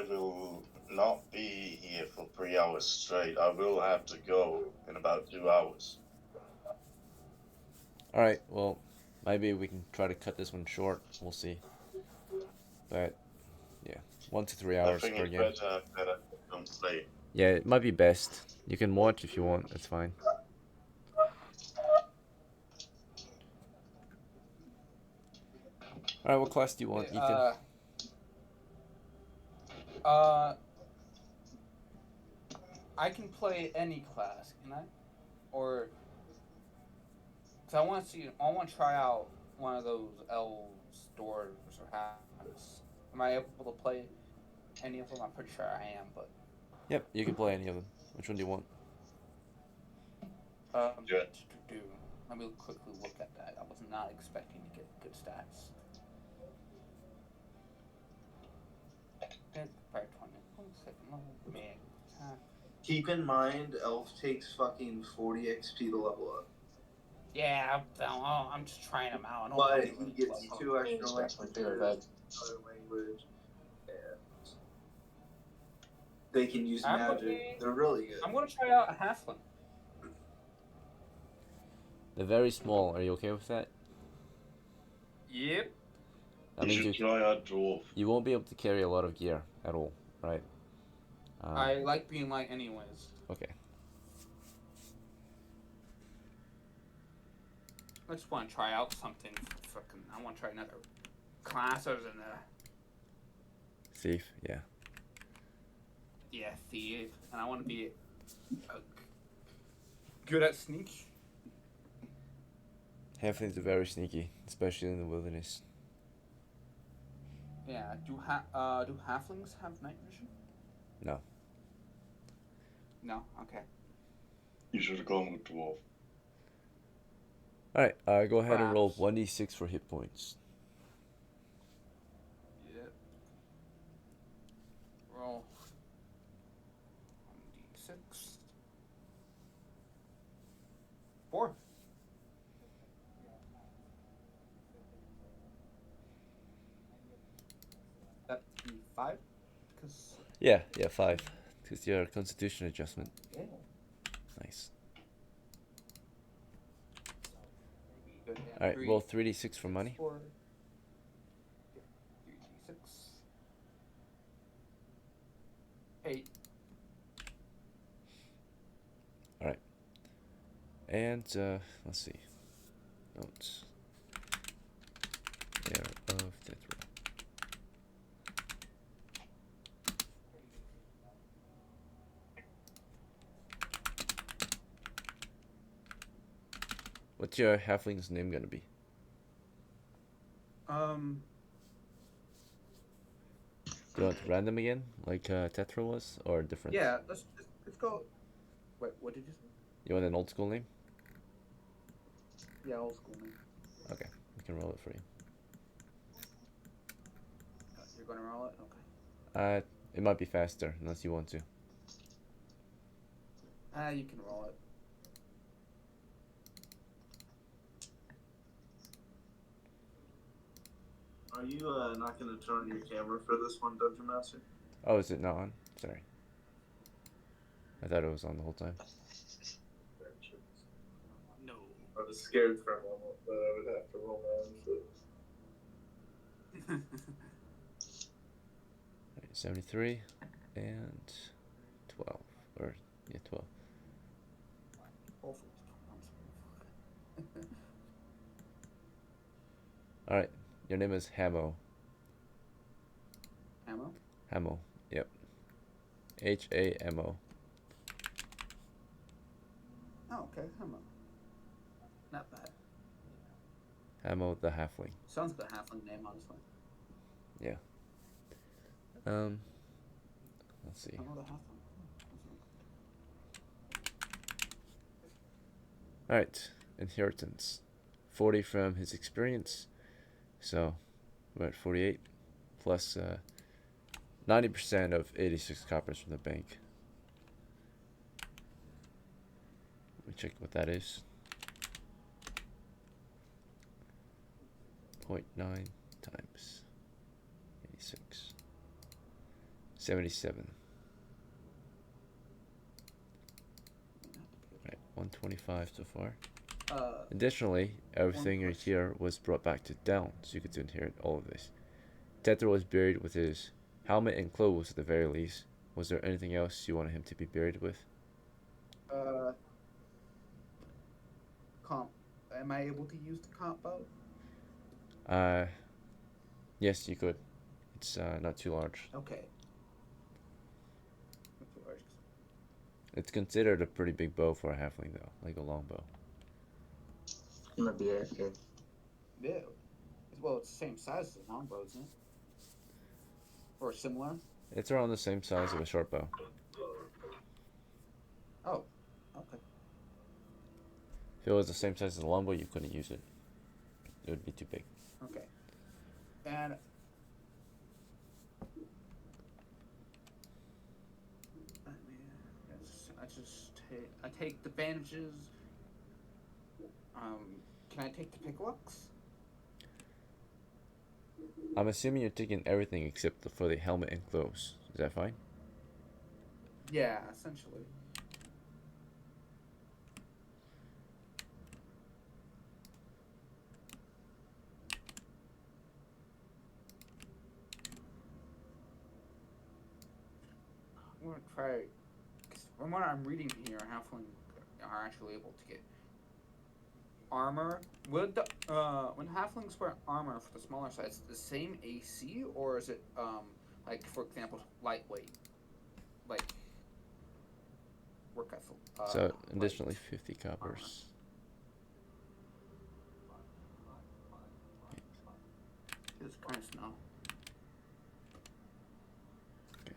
I will not be here for 3 hours straight. I will have to go in about 2 hours. Alright, well, maybe we can try to cut this one short. We'll see. But, yeah, 1 to 3 hours I per think it's game. better that I don't play. Yeah, it might be best. You can watch if you want, that's fine. Alright, what class do you want, Okay, Ethan? uh, I can play any class, can I? Or because I want to try out one of those elves, dwarves, or halves. Am I able to play any of them? I'm pretty sure I am, but Yep, you can play any of them. Which one do you want? Good. do. Let me quickly look at that. I was not expecting to get good stats. Fire 20. 2nd level. Man, attack. Keep in mind, Elf takes fucking 40 XP to level up. Yeah, I'm just trying them out. I don't But really he gets play. 2 extra It's definitely doing languages, that. another language, and they can use I'm magic. They're really good. I'm gonna try out a halfling. They're very small. Are you okay with that? Yep. That You means should try out dwarf. you won't be able to carry a lot of gear at all, right? I like being light anyways. Okay. I just want to try out something. Fucking, I want to try another class other than Thief, yeah. thief, and I want to be good at sneak. Halflings are very sneaky, especially in the wilderness. Yeah. Do halflings have night vision? No. No. Okay. You should have gone with dwarf. Alright, go ahead and roll Perhaps. 1d6 for hit points. Yep. Roll 1d6. 4. That be 5? Because Yeah, 5. Because your constitution adjustment. yeah. Nice. Good. Alright, roll 3d6 for money. 4. 3d6. 8. Alright. And, let's see. Notes. Air of death roll. What's your halfling's name gonna be? Do you want random again, like Tetra was, or different? Yeah, let's go. Wait, what did you say? You want an old school name? Yeah, old school name. Okay, we can roll it for you. You're gonna roll it? Okay. It might be faster unless you want to. You can roll it. Are you not going to turn on your camera for this one, Dungeon Master? Oh, is it not on? Sorry. I thought it was on the whole time. No. I was scared for a moment, but I would have to roll my own. 73 and 12. Or, yeah, 12. Alright, your name is Hamo. Ammo? Hamo, yep. Hamo. Oh, okay. Ammo. Not bad. Hamo the halfling. Sounds like a halfling name, honestly. Yeah. Let's see. Ammo the halfling. Alright, inheritance. 40 from his experience. So, we're at 48. Plus 90% of 86 coppers from the bank. Let me check what that is. 0.9 times 86. 77. Right, 125 so far. Additionally, everything right here was brought back to down, so you get to inherit all of this. Tether was buried with his helmet and clothes at the very least. Was there anything else you wanted him to be buried with? Comp. Am I able to use the comp boat? Yes, you could. It's not too large. Okay. It's considered a pretty big bow for a halfling, though, like a long bow. It might be AFK. Yeah. Well, it's the same size as a longbow, isn't it? Or similar? It's around the same size of a short bow. Oh, okay. If it was the same size as a longbow, you couldn't use it. It would be too big. Okay. And I take the bandages. Can I take the pickaxe? I'm assuming you're taking everything except for the helmet and clothes. Is that fine? Yeah, essentially. I'm gonna try. Cause from what I'm reading here, halfling are actually able to get armor. Would the when halflings wear armor for the smaller size, the same AC, or is it like, for example, lightweight, like work effort? So additionally 50 coppers. It's kind of snow. Okay.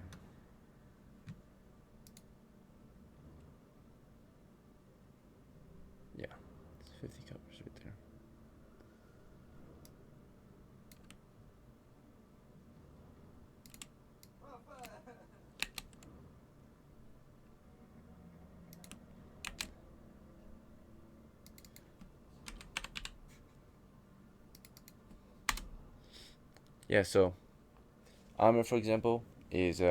Yeah, it's 50 coppers right there. Yeah, so armor, for example, is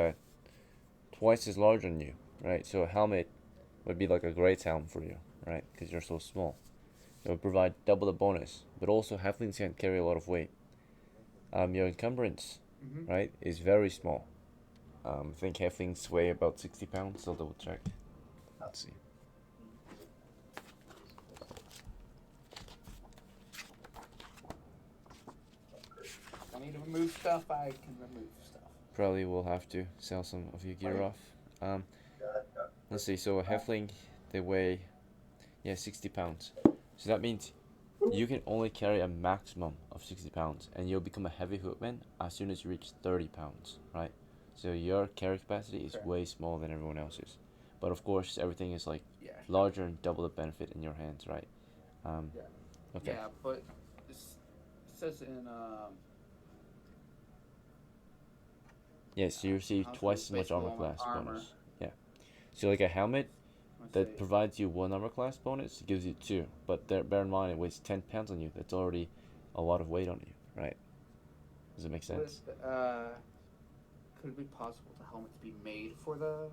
twice as large on you, right? So a helmet would be like a great helm for you, right? Because you're so small. It would provide double the bonus, but also halflings can't carry a lot of weight. Your encumbrance, right, is very small. I think halflings weigh about 60 pounds. I'll double check. Let's see. If I need to remove stuff, I can remove stuff. Probably will have to sell some of your gear off. Let's see. So a halfling, they weigh, 60 pounds. So that means you can only carry a maximum of 60 pounds, and you'll become a heavy footman as soon as you reach 30 pounds, right? So your carry capacity is way smaller than everyone else's. But of course, everything is like larger and double the benefit in your hands, right? Okay. Yeah, but it says in Yes, so you receive also twice as much basically armor all my class armor. bonus. Yeah. So like a helmet let's that see. provides you 1 armor class bonus gives you 2. But bear in mind it weighs 10 pounds on you. That's already a lot of weight on you, right? Does it make sense? Could it be possible the helmet to be made for the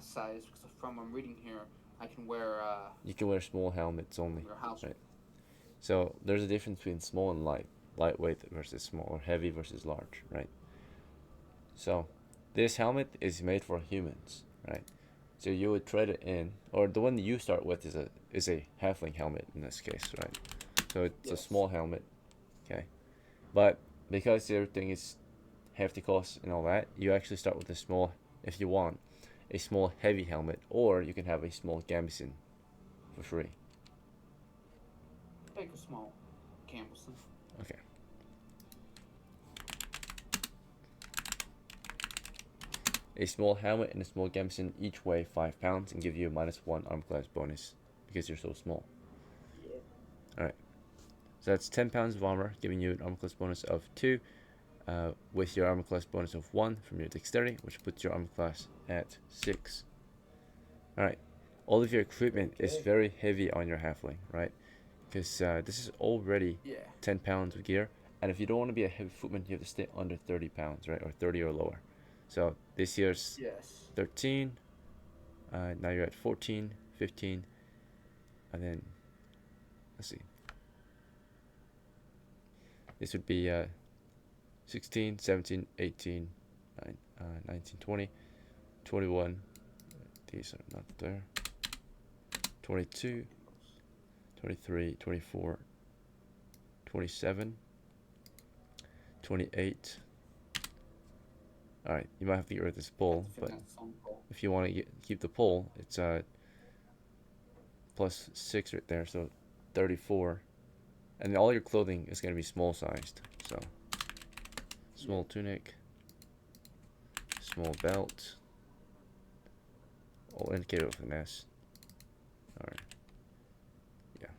size? Because from what I'm reading here, I can wear You can wear small helmets only. your house. Right. So there's a difference between small and light. Lightweight versus small, or heavy versus large, right? So this helmet is made for humans, right? So you would trade it in, or the one you start with is a halfling helmet in this case, right? So it's a small helmet, okay? But because everything is hefty cost and all that, you actually start with a small, if you want, a small heavy helmet, or you can have a small gambeson for free. Take a small Campbellson. Okay. A small helmet and a small gambeson each weigh 5 pounds and give you a -1 armor class bonus because you're so small. Yeah. Alright. So that's 10 pounds of armor, giving you an armor class bonus of 2, with your armor class bonus of 1 from your dexterity, which puts your armor class at 6. Alright. All of your equipment is very heavy on your halfling, right? Because this is already 10 pounds of gear, And if you don't want to be a heavy footman, you have to stay under 30 pounds, right? Or 30 or lower. So this year's Yes. 13. Now you're at 14, 15. And then, let's see. This would be 16, 17, 18, 19, 20, 21. These are not there. 22, 23, 24, 27, 28. Alright, you might have to get rid of this pole, but if you want to keep the pole, it's plus 6 right there, so 34. And all your clothing is going to be small sized. So, small tunic, small belt, all indicated with an S. Alright. Yeah.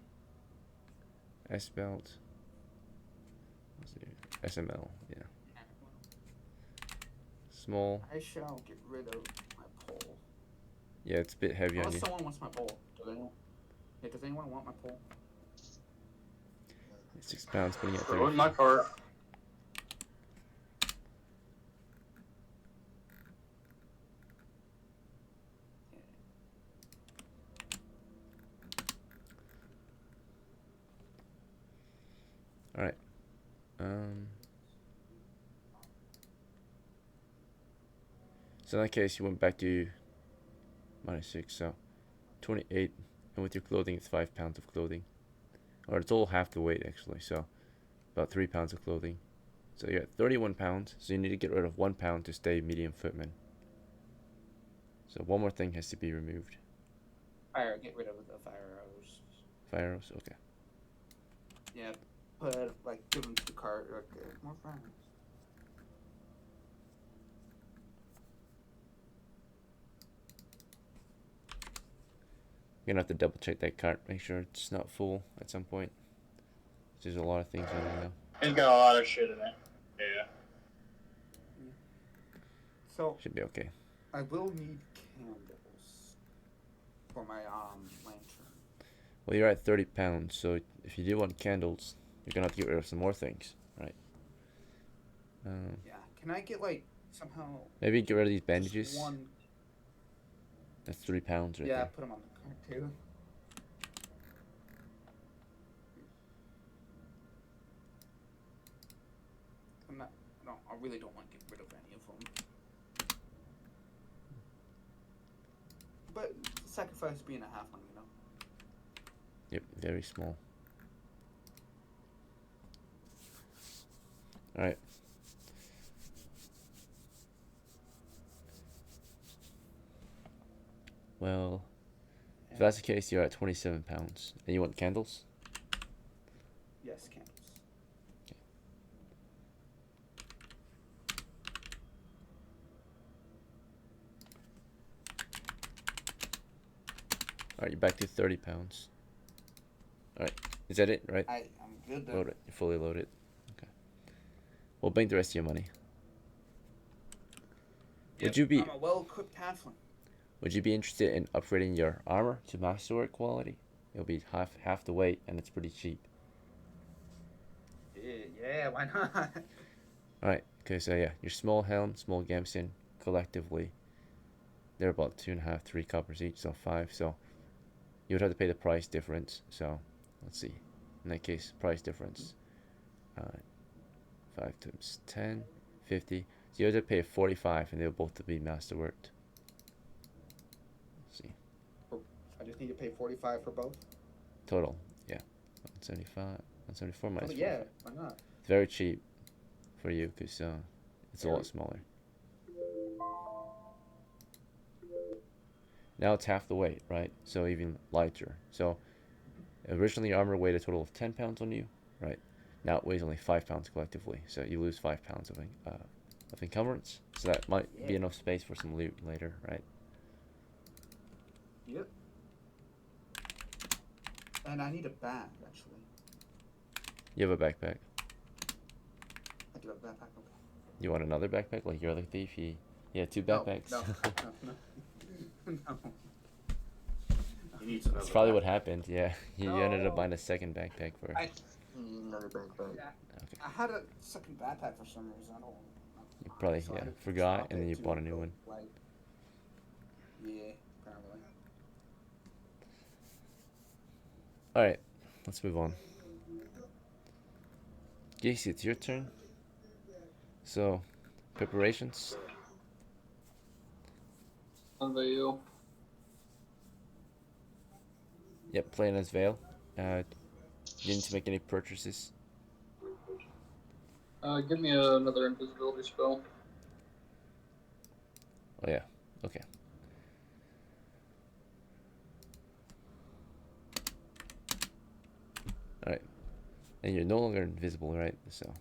S belt. Let's see. SML, yeah. Small. I shall get rid of my pole. Yeah, it's a bit heavy on Unless you. someone wants my pole. Does anyone want my pole? 6 pounds, putting it at Throw 30. in my cart. Alright. So in that case, you went back to -6, so 28. And with your clothing, it's 5 pounds of clothing. Or it's all half the weight, actually, so about 3 pounds of clothing. So you're at 31 pounds, so you need to get rid of 1 pound to stay medium footman. So one more thing has to be removed. Get rid of the fire arrows. Fire arrows, okay. Yeah, give them to the cart. Okay, more fire arrows. You're gonna have to double check that cart, make sure it's not full at some point. There's a lot of things in there. It's got a lot of shit in it. Yeah. So Should be okay. I will need candles for my lantern. Well, you're at 30 pounds, so if you do want candles, you're gonna have to get rid of some more things, right? Yeah. Can I get somehow? Maybe get rid of these bandages. One. That's 3 pounds right Yeah, there. put them on the cart too. I really don't want to get rid of any of them. But sacrifice being a halfling, you know. Yep, very small. Alright. Well, if that's the case, you're at 27 pounds. And you want candles? Yes, candles. Alright, you're back to 30 pounds. Alright, is that it, right? I'm good there. Load it. You're fully loaded. Okay. We'll bank the rest of your money. Would you be I'm a well-equipped halfling. Would you be interested in upgrading your armor to masterwork quality? It'll be half the weight, and it's pretty cheap. Yeah, why not? Alright, okay, so yeah, your small helm, small gambeson, collectively, they're about 2.5, 3 coppers each, so 5. So you would have to pay the price difference. So let's see. In that case, price difference, 5 times 10, 50. So you have to pay 45, and they'll both be masterworked. Let's see. I just need to pay 45 for both. Total, yeah, 175, 174 minus. Oh, yeah, 45. why not? It's very cheap for you because it's a lot smaller. Now it's half the weight, right? So even lighter. So originally your armor weighed a total of 10 pounds on you, right? Now it weighs only 5 pounds collectively. So you lose 5 pounds of encumbrance. So that might be enough space for some loot later, right? Yep. And I need a bag, actually. You have a backpack. I do have a backpack, okay. You want another backpack? Like you're the thief? Yeah, 2 backpacks. No. No. He needs another. That's probably back. what happened. Yeah, you ended up buying a second backpack for. Need another backpack. Yeah. Okay. I had a second backpack for some reason. I don't know You why, probably so I had to forgot, drop and then it you to bought a new go one. like. Yeah, apparently. All right, let's move on. Casey, it's your turn. So, preparations. Unveil. Yep, playing as Vale. You need to make any purchases. Give me another invisibility spell. Oh yeah. Okay. All right. And you're no longer invisible, right? So,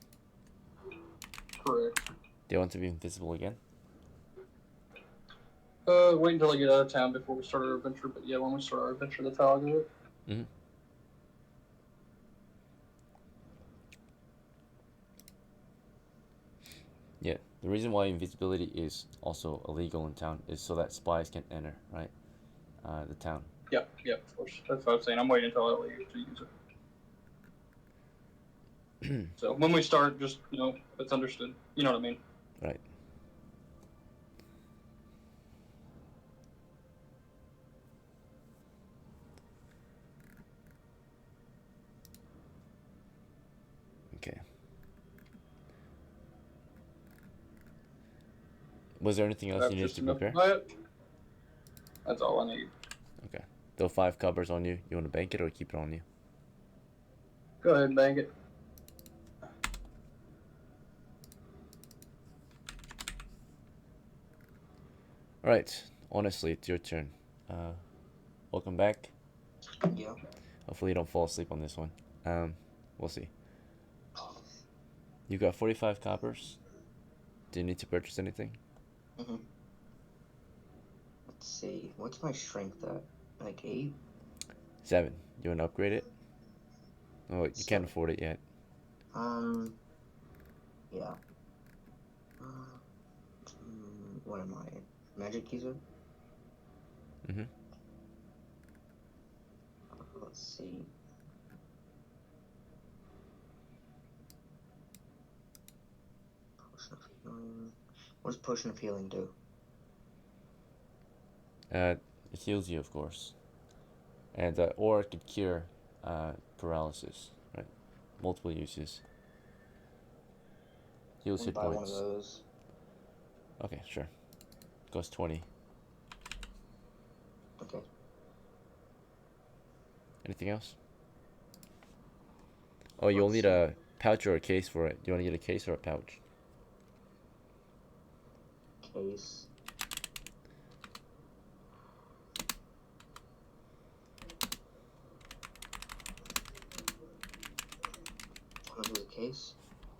Correct. do you want to be invisible again? Wait until I get out of town before we start our adventure. But yeah, when we start our adventure, that's how I'll do it. Mm-hmm. Yeah. The reason why invisibility is also illegal in town is so that spies can enter, right? The town. Yeah, of course. That's what I'm saying. I'm waiting until I leave to use it. So when we start, just it's understood. You know what I mean? Right. Okay. Was there anything else That's you needed just to enough prepare? of that. That's all I need. Okay. Though 5 covers on you. You want to bank it or keep it on you? Go ahead and bang it. All right. Honestly, it's your turn. Welcome back. Yeah. Hopefully you don't fall asleep on this one. We'll see. You got 45 coppers. Do you need to purchase anything? Mm-hmm. Let's see. What's my strength at? Like 8? 7. You want to upgrade it? Oh, you can't 7. afford it yet. Yeah. What am I? Magic user? Mm-hmm. Let's see. Potion of healing. What does potion of healing do? It heals you, of course. And or it could cure paralysis, right? Multiple uses. Heals Let me hit buy one of points. those. Okay, sure. Costs 20. Okay. Anything else? Oh, you'll Let's need see. a pouch or a case for it. Do you want to get a case or a pouch? Case. How much is a case?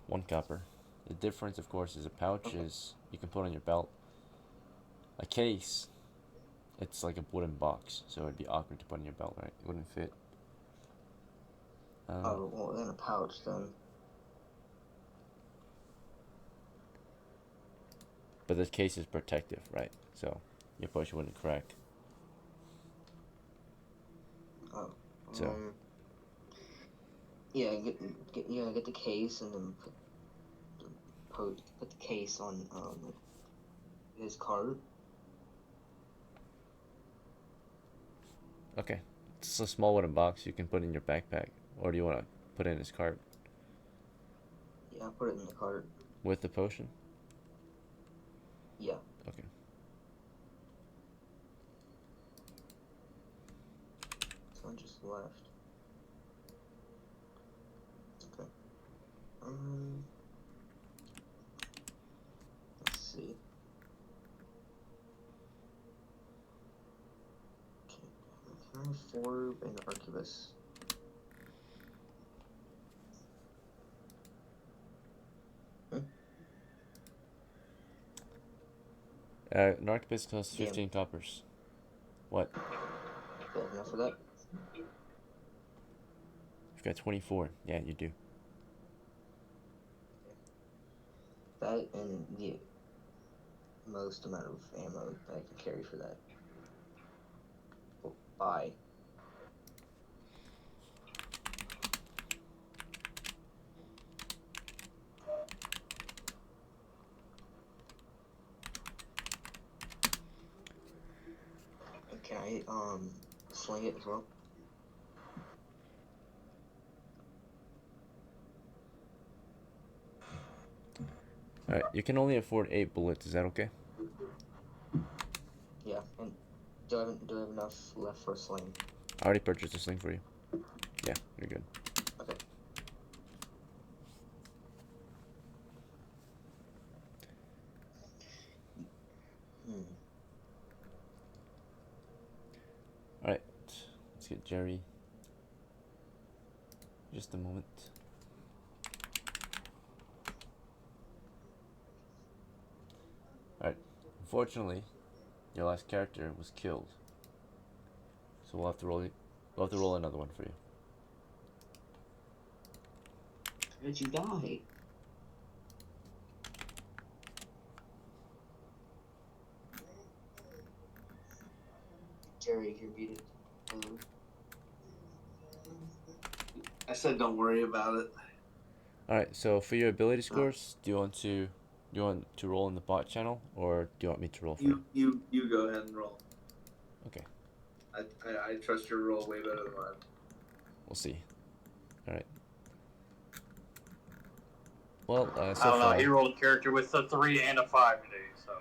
1 copper. The difference, of course, is a pouch Okay. is you can put on your belt. A case, it's like a wooden box, so it'd be awkward to put in your belt, right? It wouldn't fit. Oh, well, then a pouch then. But the case is protective, right? So your pouch wouldn't crack. Oh. So Yeah, get the case and then put the case on his cart. okay, it's a small wooden box you can put in your backpack, or do you want to put it in his cart Yeah, put it in the cart. with the potion? Yeah. Okay. Someone just left. Okay. Let's see. Okay. Orb and Arquebus. An arquebus costs Damn. 15 coppers. What? Do I have enough for that? You've got 24. Yeah, you do. That and the most amount of ammo that I can carry for that. Oh, buy. I sling it as well. Alright, you can only afford 8 bullets. Is that okay? Yeah, and do I have enough left for a sling? I already purchased this thing for you. Yeah, you're good. Okay. Hmm. Alright, let's get Jerry. Just a moment. Alright, unfortunately, your last character was killed. So we'll have to roll another one for you. How did you die? Jerry, you're muted. Hello? I said don't worry about it. Alright, so for your ability scores, do you want to roll in the bot channel, or do you want me to roll for you? You go ahead and roll. Okay, I trust your roll way better than mine. we'll see. Alright. Well, I so don't know. far, He rolled a character with a 3 and a 5 today, so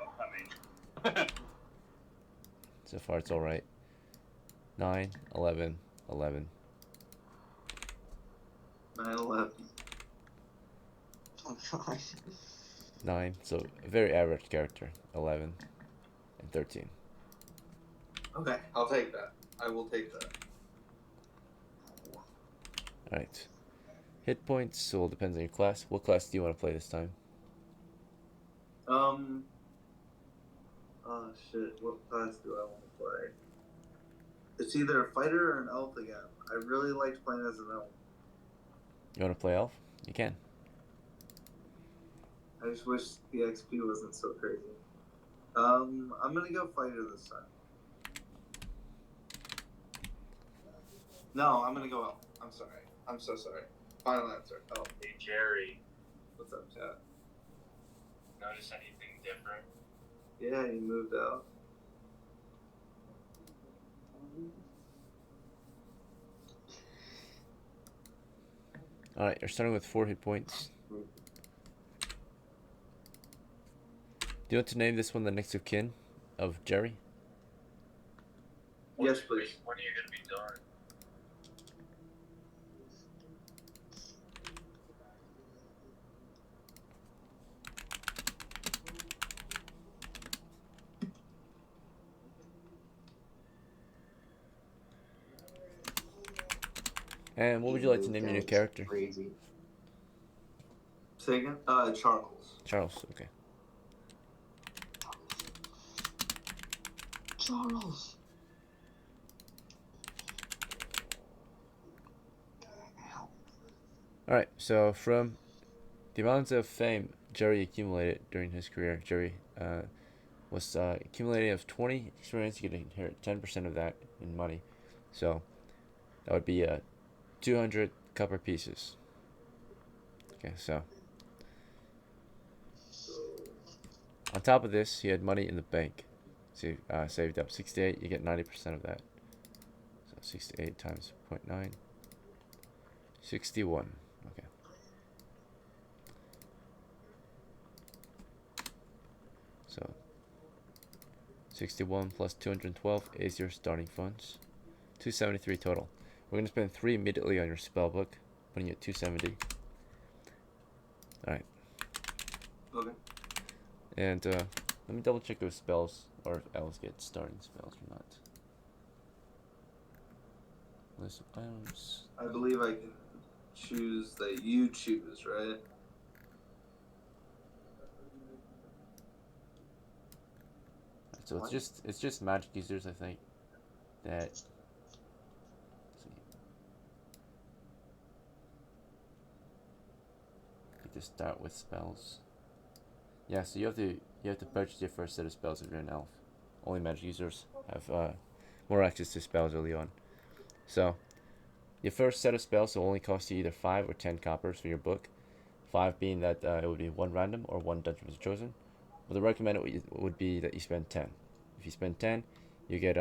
I mean. so far it's alright. 9, 11, 11. 9/11. Oh gosh. 9, so a very average character. 11 and 13. Okay, I'll take that. I will take that. Alright. Hit points, well, depends on your class. What class do you want to play this time? Oh shit, what class do I want to play? It's either a fighter or an elf again. I really liked playing as an elf. You want to play elf? You can. I just wish the XP wasn't so crazy. I'm gonna go fighter this time. No, I'm gonna go elf. I'm sorry. I'm so sorry. Final answer. Elf. Hey Jerry, What's up, chat? notice anything different? Yeah, he moved out. Alright, you're starting with 4 hit points. Do you want to name this one the next of kin of Jerry? Yes, please. When are you gonna be done? And what would you like to name your new character? Crazy. Say again? Charles. Charles, okay. Charles. Alright, so from the amount of fame Jerry accumulated during his career, Jerry was accumulating of 20 experience. You could inherit 10% of that in money. So that would be 200 copper pieces. Okay, so on top of this, he had money in the bank. So he saved up 68. You get 90% of that. So 68 times 0.9. 61. Okay. So 61 plus 212 is your starting funds. 273 total. We're going to spend 3 immediately on your spell book, putting you at 270. Alright. Okay. And let me double check those spells, or if elves get starting spells or not. List of items. I believe I can choose that you choose, right? So it's just magic users, I think, that. Let's see. You just start with spells. Yeah, so you have to purchase your first set of spells if you're an elf. Only magic users have more access to spells early on. So your first set of spells will only cost you either 5 or 10 coppers for your book. 5 being that it would be 1 random or 1 dungeon was chosen. But the recommended would be that you spend 10. If you spend 10, you get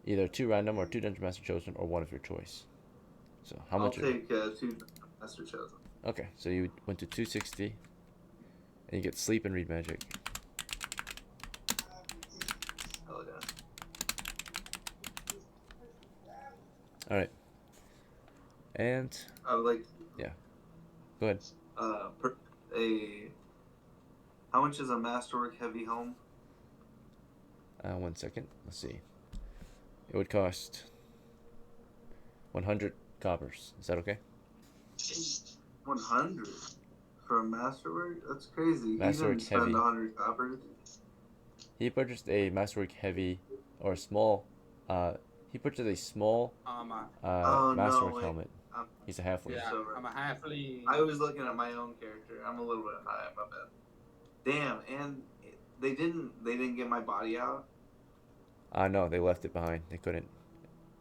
Either 2 random or 2 Dungeon Master Chosen or 1 of your choice. So how I'll much? take 2 Master Chosen. Okay, so you went to 260, and you get Sleep and Read Magic. Hell yeah. All right. And I would like go ahead. How much is a Masterwork Heavy Helm? 1 second. Let's see. It would cost 100 coppers. Is that okay? 100 for a Masterwork? That's crazy. Masterwork he didn't spend Heavy. 100 coppers. He purchased a Masterwork Heavy or small. He purchased a small Oh, Masterwork no, wait. helmet. He's a halfling. Yeah, So right. I'm a halfling. I was looking at my own character. I'm a little bit high, my bad. Damn, and they didn't get my body out. No, they left it behind. They couldn't.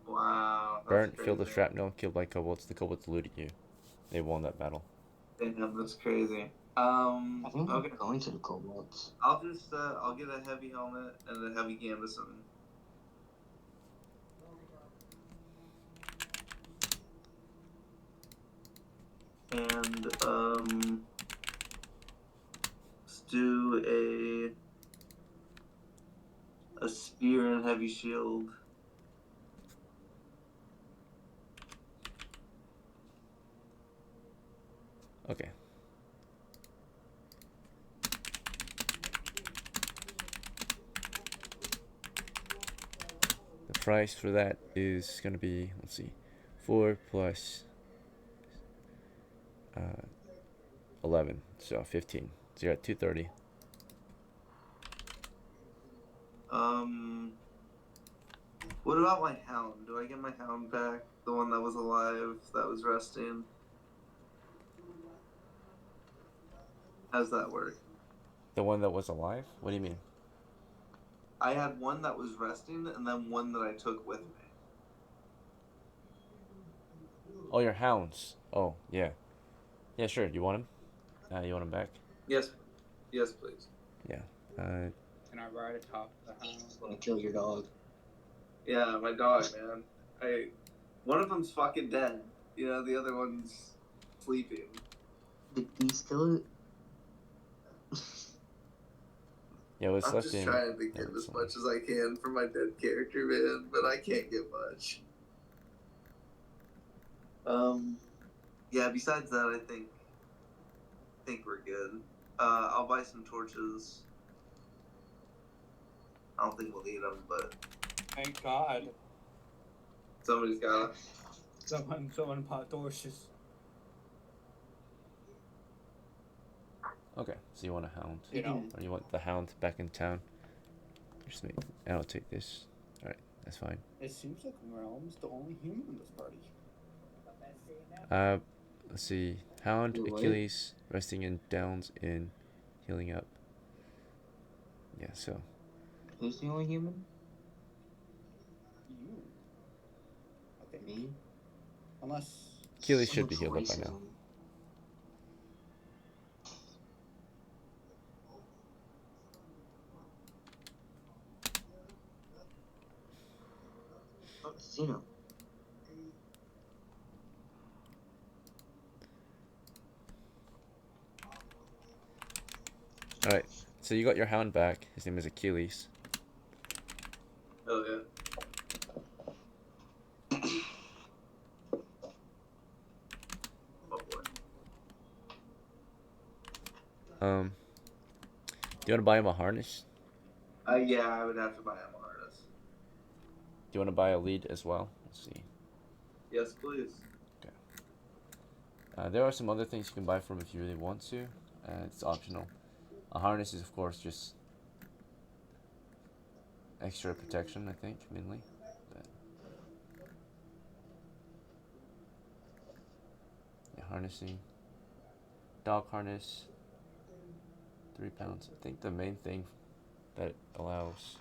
Wow. That's Burnt, crazy. filled with shrapnel, killed by kobolds. The kobolds eluded you. They won that battle. Damn, that's crazy. I think Okay. I'm going to the kobolds. I'll just I'll get a heavy helmet and a heavy gambeson. And let's do a spear and heavy shield. Okay. The price for that is going to be, let's see, 4 plus 11, so 15. So you're at 230. What about my hound? Do I get my hound back? The one that was alive, that was resting? How's that work? The one that was alive? What do you mean? I had one that was resting and then one that I took with me. Oh, your hounds. Oh, yeah. Yeah, sure. You want him? You want him back? Yes, please. Yeah. Can I ride atop the hound? I'm gonna kill your dog. Yeah, my dog, man. One of them's fucking dead. You know, the other one's sleeping. Did these kill it? Yeah, what's I'm left just in. trying to get as much as I can for my dead character, man, but I can't get much. Yeah, besides that, I think we're good. I'll buy some torches. I don't think we'll need them, but Thank God. somebody's got Someone bought torches. Okay, so you want a hound. You know? Or you want the hound back in town? Just me. And I'll take this. Alright, that's fine. It seems like we're almost the only human in this party. Let's see. Hound, Wait. Achilles, resting in downs in healing up. Yeah, so. Who's the only human? You. Okay. Me? Unless. Achilles So should be much healed up by now. racism. Oh, Xeno. Alright, so you got your hound back. His name is Achilles. Oh, yeah. Oh, boy. Do you want to buy him a harness? Yeah, I would have to buy him a harness. Do you want to buy a lead as well? Let's see. Yes, please. There are some other things you can buy from if you really want to. It's optional. A harness is, of course, just extra protection, I think, mainly. But yeah, harnessing. Dog harness. 3 pounds. I think the main thing that it allows.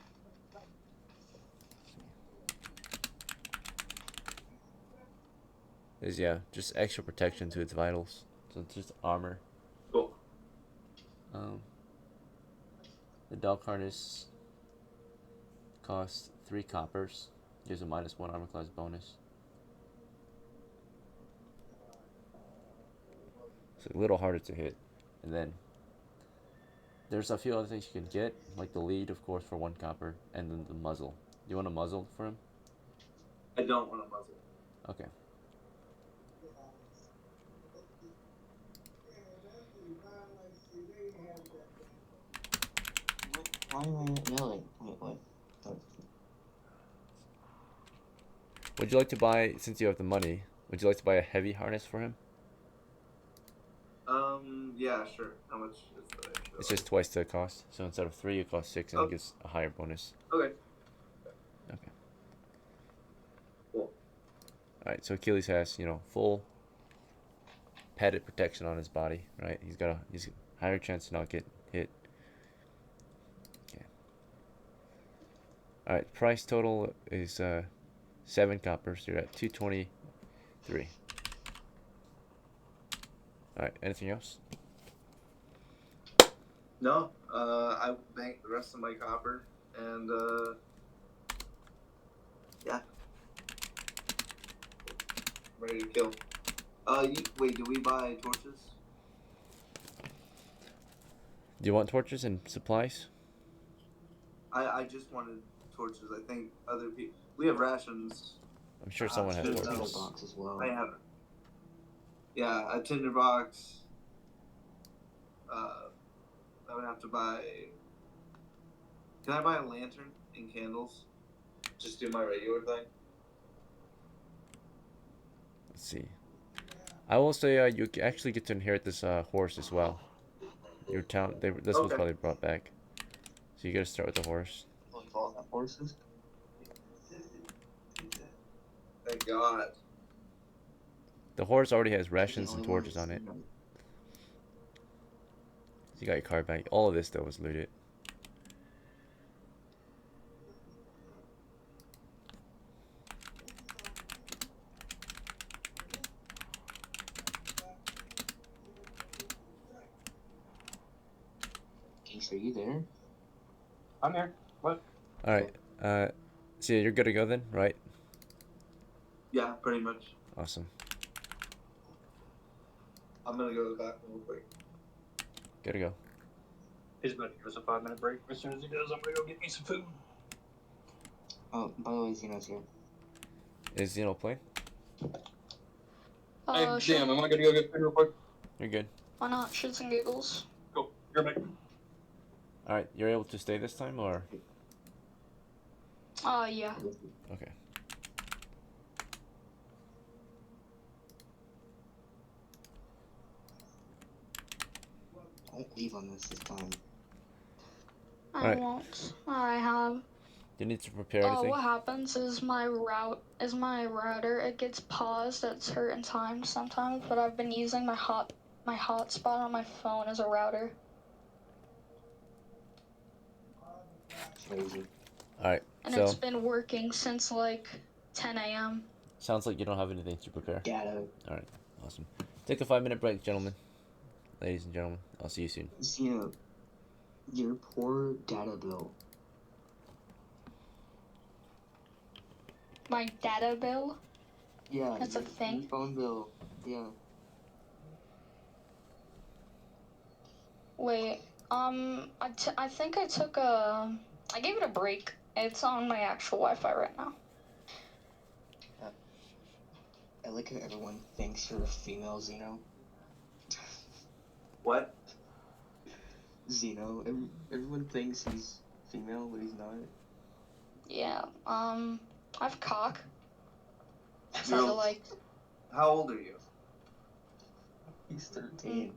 Is, yeah, just extra protection to its vitals. So it's just armor. Cool. The dog harness costs 3 coppers. Gives a -1 armor class bonus. It's a little harder to hit. And then there's a few other things you can get, like the lead, of course, for 1 copper, and then the muzzle. Do you want a muzzle for him? I don't want a muzzle. Okay. Why am I not yelling? Wait, what? Oh, Would you like to buy, since you have the money, would you like to buy a heavy harness for him? Yeah, sure. How much is the extra? It's just twice the cost. So instead of 3, it costs 6, and Oh. it gets a higher bonus. Okay. Okay. Cool. Alright, so Achilles has, full padded protection on his body, right? He's got a higher chance to not get hit. Okay. Alright, price total is 7 coppers. You're at 223. Alright, anything else? No, I banked the rest of my copper, and yeah, ready to kill. Wait, do we buy torches? Do you want torches and supplies? I just wanted torches. I think other people. We have rations. I'm sure someone has Should there's a torches. box as well. I have. Yeah, a tinderbox. I would have to buy. Can I buy a lantern and candles? Just do my regular thing. Let's see. I will say you actually get to inherit this horse as well. Your town, this was Okay. probably brought back. So you gotta start with the horse. Believe all that horses. Thank God. The horse already has The rations and only one torches that's, on it. you know, You got your card back. All of this though was looted. Geese, are you there? I'm here. What? Alright. So yeah, you're good to go then, right? Yeah, pretty much. Awesome. I'm gonna go to the bathroom real quick. Good to go. He's about to give us a 5-minute break. As soon as he does, I'm gonna go get me some food. Oh, by the way, Xeno's here. Is Zeno playing? Hey, Sure. damn, am I gonna go get food real quick? You're good. Why not? Shits and giggles. Cool. You're back. Alright, you're able to stay this time or? Yeah. Okay. Don't leave on this time. I Alright. won't. I have. Do you need to prepare anything? What happens is my router, it gets paused at certain times sometimes, but I've been using my hotspot on my phone as a router. Crazy. Alright, And so it's been working since like 10 a.m. sounds like you don't have anything to prepare. Data. Alright, awesome. Take a 5-minute break, gentlemen. Ladies and gentlemen, I'll see you soon. Xeno, your poor data bill. My data bill? Yeah. That's a your thing? phone bill. Yeah. Wait, I think I gave it a break. It's on my actual Wi-Fi right now. I like how everyone thinks you're a female, Xeno. What? Xeno. Everyone thinks he's female, but he's not. Yeah, I have cock. So You're- like, How old are you? He's 13.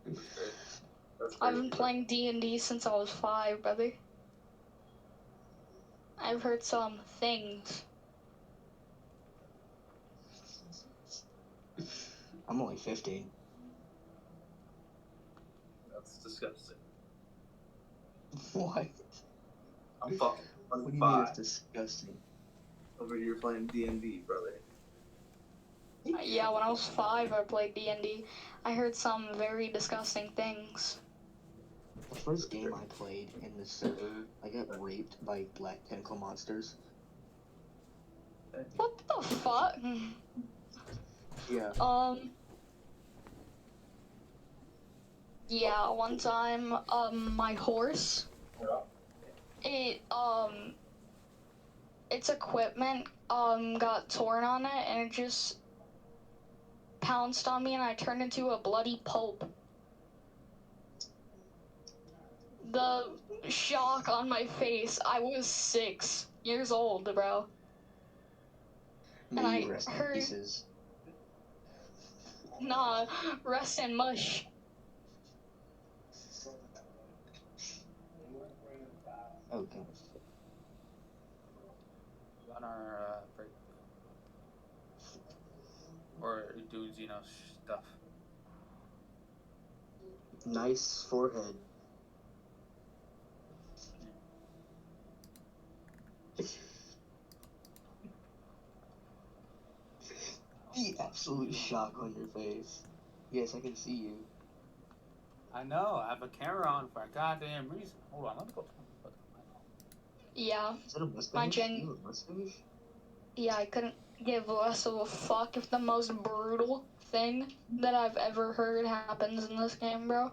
That's I've crazy. been playing D&D since I was 5, brother. I've heard some things. I'm only 15. That's disgusting. What? I'm fucking What do you mean 25 it's disgusting? over here playing D&D, brother. Yeah, when I was 5, I played D&D. I heard some very disgusting things. The first game I played in the server, I got raped by black tentacle monsters. What the fuck? Yeah. Yeah, one time, my horse, it, its equipment, got torn on it, and it just pounced on me, and I turned into a bloody pulp. The shock on my face, I was 6 years old, bro. May And you I rest in heard, pieces. nah, rest in mush. Okay. On our break. Or do Xeno stuff. Nice forehead. The absolute shock on your face. Yes, I can see you. I know, I have a camera on for a goddamn reason. Hold on, let me go. Yeah, Is that a mustache? gen- You have a mustache? yeah, I couldn't give less of a fuck if the most brutal thing that I've ever heard happens in this game, bro.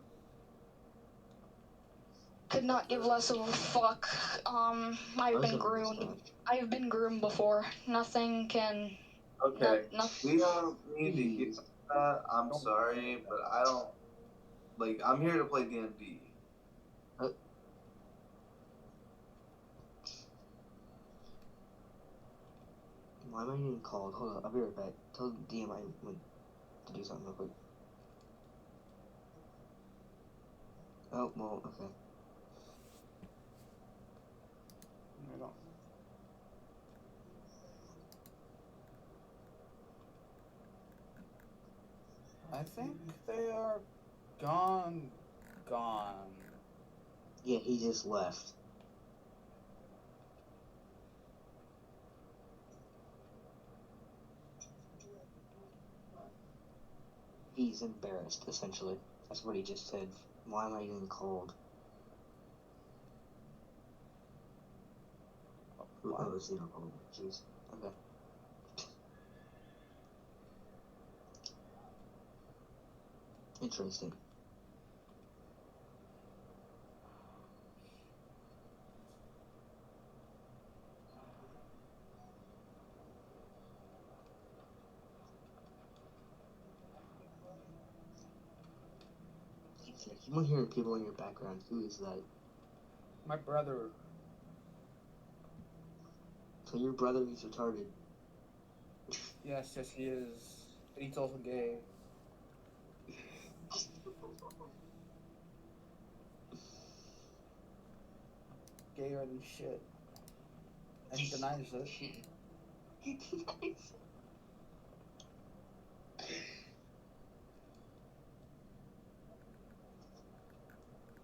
Could not give less of a fuck. I've been groomed. I've been groomed before. Nothing can. Okay. Nothing. We don't need to hear that. I'm sorry, but I don't like. I'm here to play D&D. Why am I getting called? Hold on, I'll be right back. Tell DM I went to do something real quick. Oh, well, okay. I think they are gone. Yeah, he just left. He's embarrassed, essentially. That's what he just said. Why am I getting called? Oh, it's the oh, jeez. Okay. Interesting. You might hear people in your background. Who is that? My brother. So your brother is retarded. Yes, he is. He's also gay. Gayer than shit. And he denies it. He denies.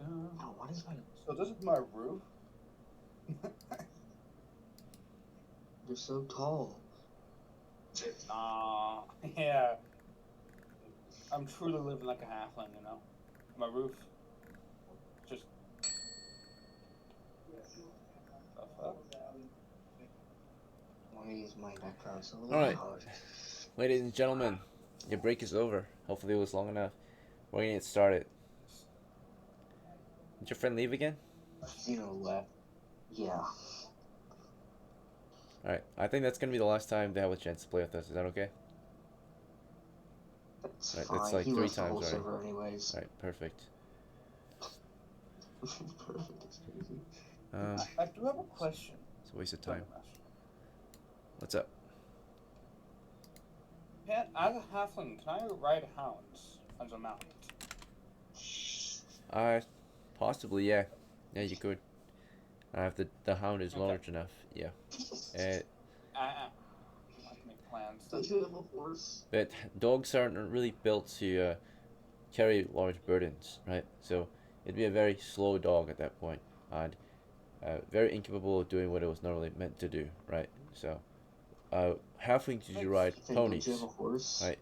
Oh, what is my... So this is my roof. You're so tall. Yeah. I'm truly living like a halfling, you know? My roof. Just. The fuck? Why is my background so Alright. loud? Ladies and gentlemen, your break is over. Hopefully it was long enough. We're gonna get started. Did your friend leave again? Xeno left. Yeah. Alright, I think that's gonna be the last time they have a chance to play with us. Is that okay? That's Right, fine. that's like he 3 left the times whole already. server anyways. Alright, perfect. Perfect, that's crazy. I do have a question. It's a waste of time. What's up? As a halfling, can I ride hounds as a mount? Possibly, yeah. Yeah, you could. If the hound is large enough, yeah. I can make plans. Does he have a horse? But dogs aren't really built to carry large burdens, right? So it'd be a very slow dog at that point, and very incapable of doing what it was normally meant to do, right? So, halflings usually ride ponies, Don't you have a horse? right?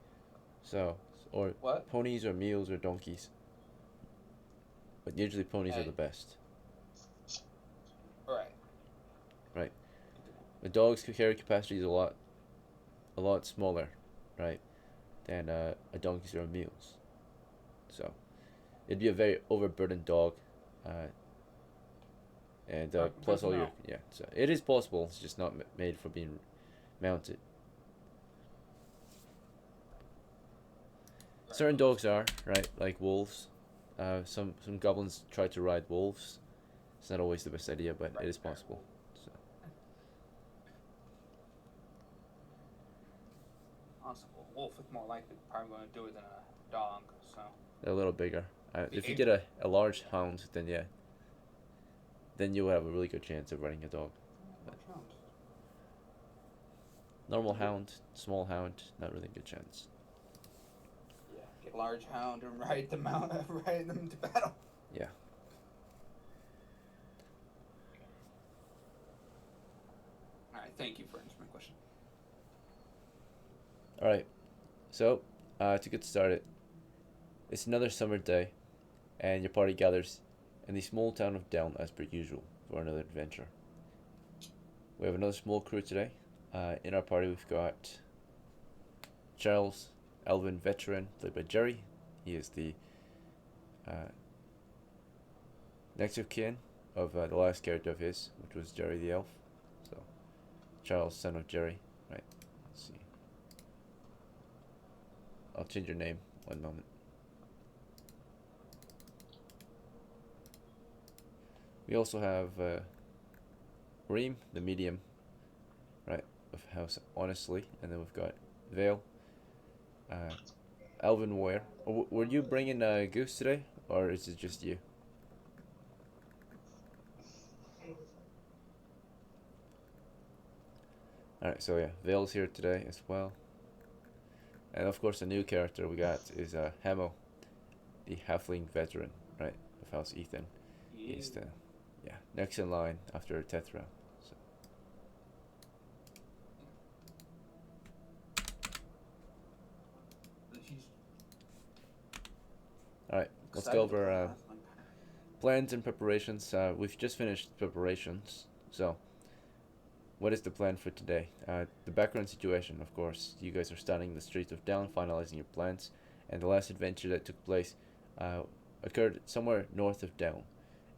So, or What? ponies or mules or donkeys. but usually ponies are the best. Right. Right. The dog's carry capacity is a lot smaller, right, than a donkey's or a mule's. So it'd be a very overburdened dog, and plus all your So it is possible. It's just not made for being mounted. Certain dogs are right, like wolves. Some goblins try to ride wolves. It's not always the best idea, but it is possible. So Possible. Wolf is more likely probably going to do it than a dog. So. they're a little bigger. If you get a large hound, then yeah, then you will have a really good chance of riding a dog. But normal hound, small hound, not really a good chance. Yeah, get a large hound and ride them out, ride them to battle. Yeah. All right, thank you for answering my question. All right, so to get started, it's another summer day, and your party gathers in the small town of Down as per usual for another adventure. We have another small crew today. In our party, we've got Charles, Elven veteran, played by Jerry. He is the next of kin of the last character of his, which was Jerry the elf. So, Charles, son of Jerry. Right. Let's see. I'll change your name. One moment. We also have Reem, the medium, right, of House Honestly, and then we've got Vale, Elven Warrior. Were you bringing Goose today, or is it just you? Alright, so yeah, Vale's here today as well. And of course, the new character we got is Hamo, the halfling veteran, right, of House Ethan. Yeah. He's the next in line after Tethra. So. Alright, let's go over plans and preparations. We've just finished preparations, so what is the plan for today? The background situation, of course. You guys are standing in the streets of Down, finalizing your plans, and the last adventure that took place occurred somewhere north of Down.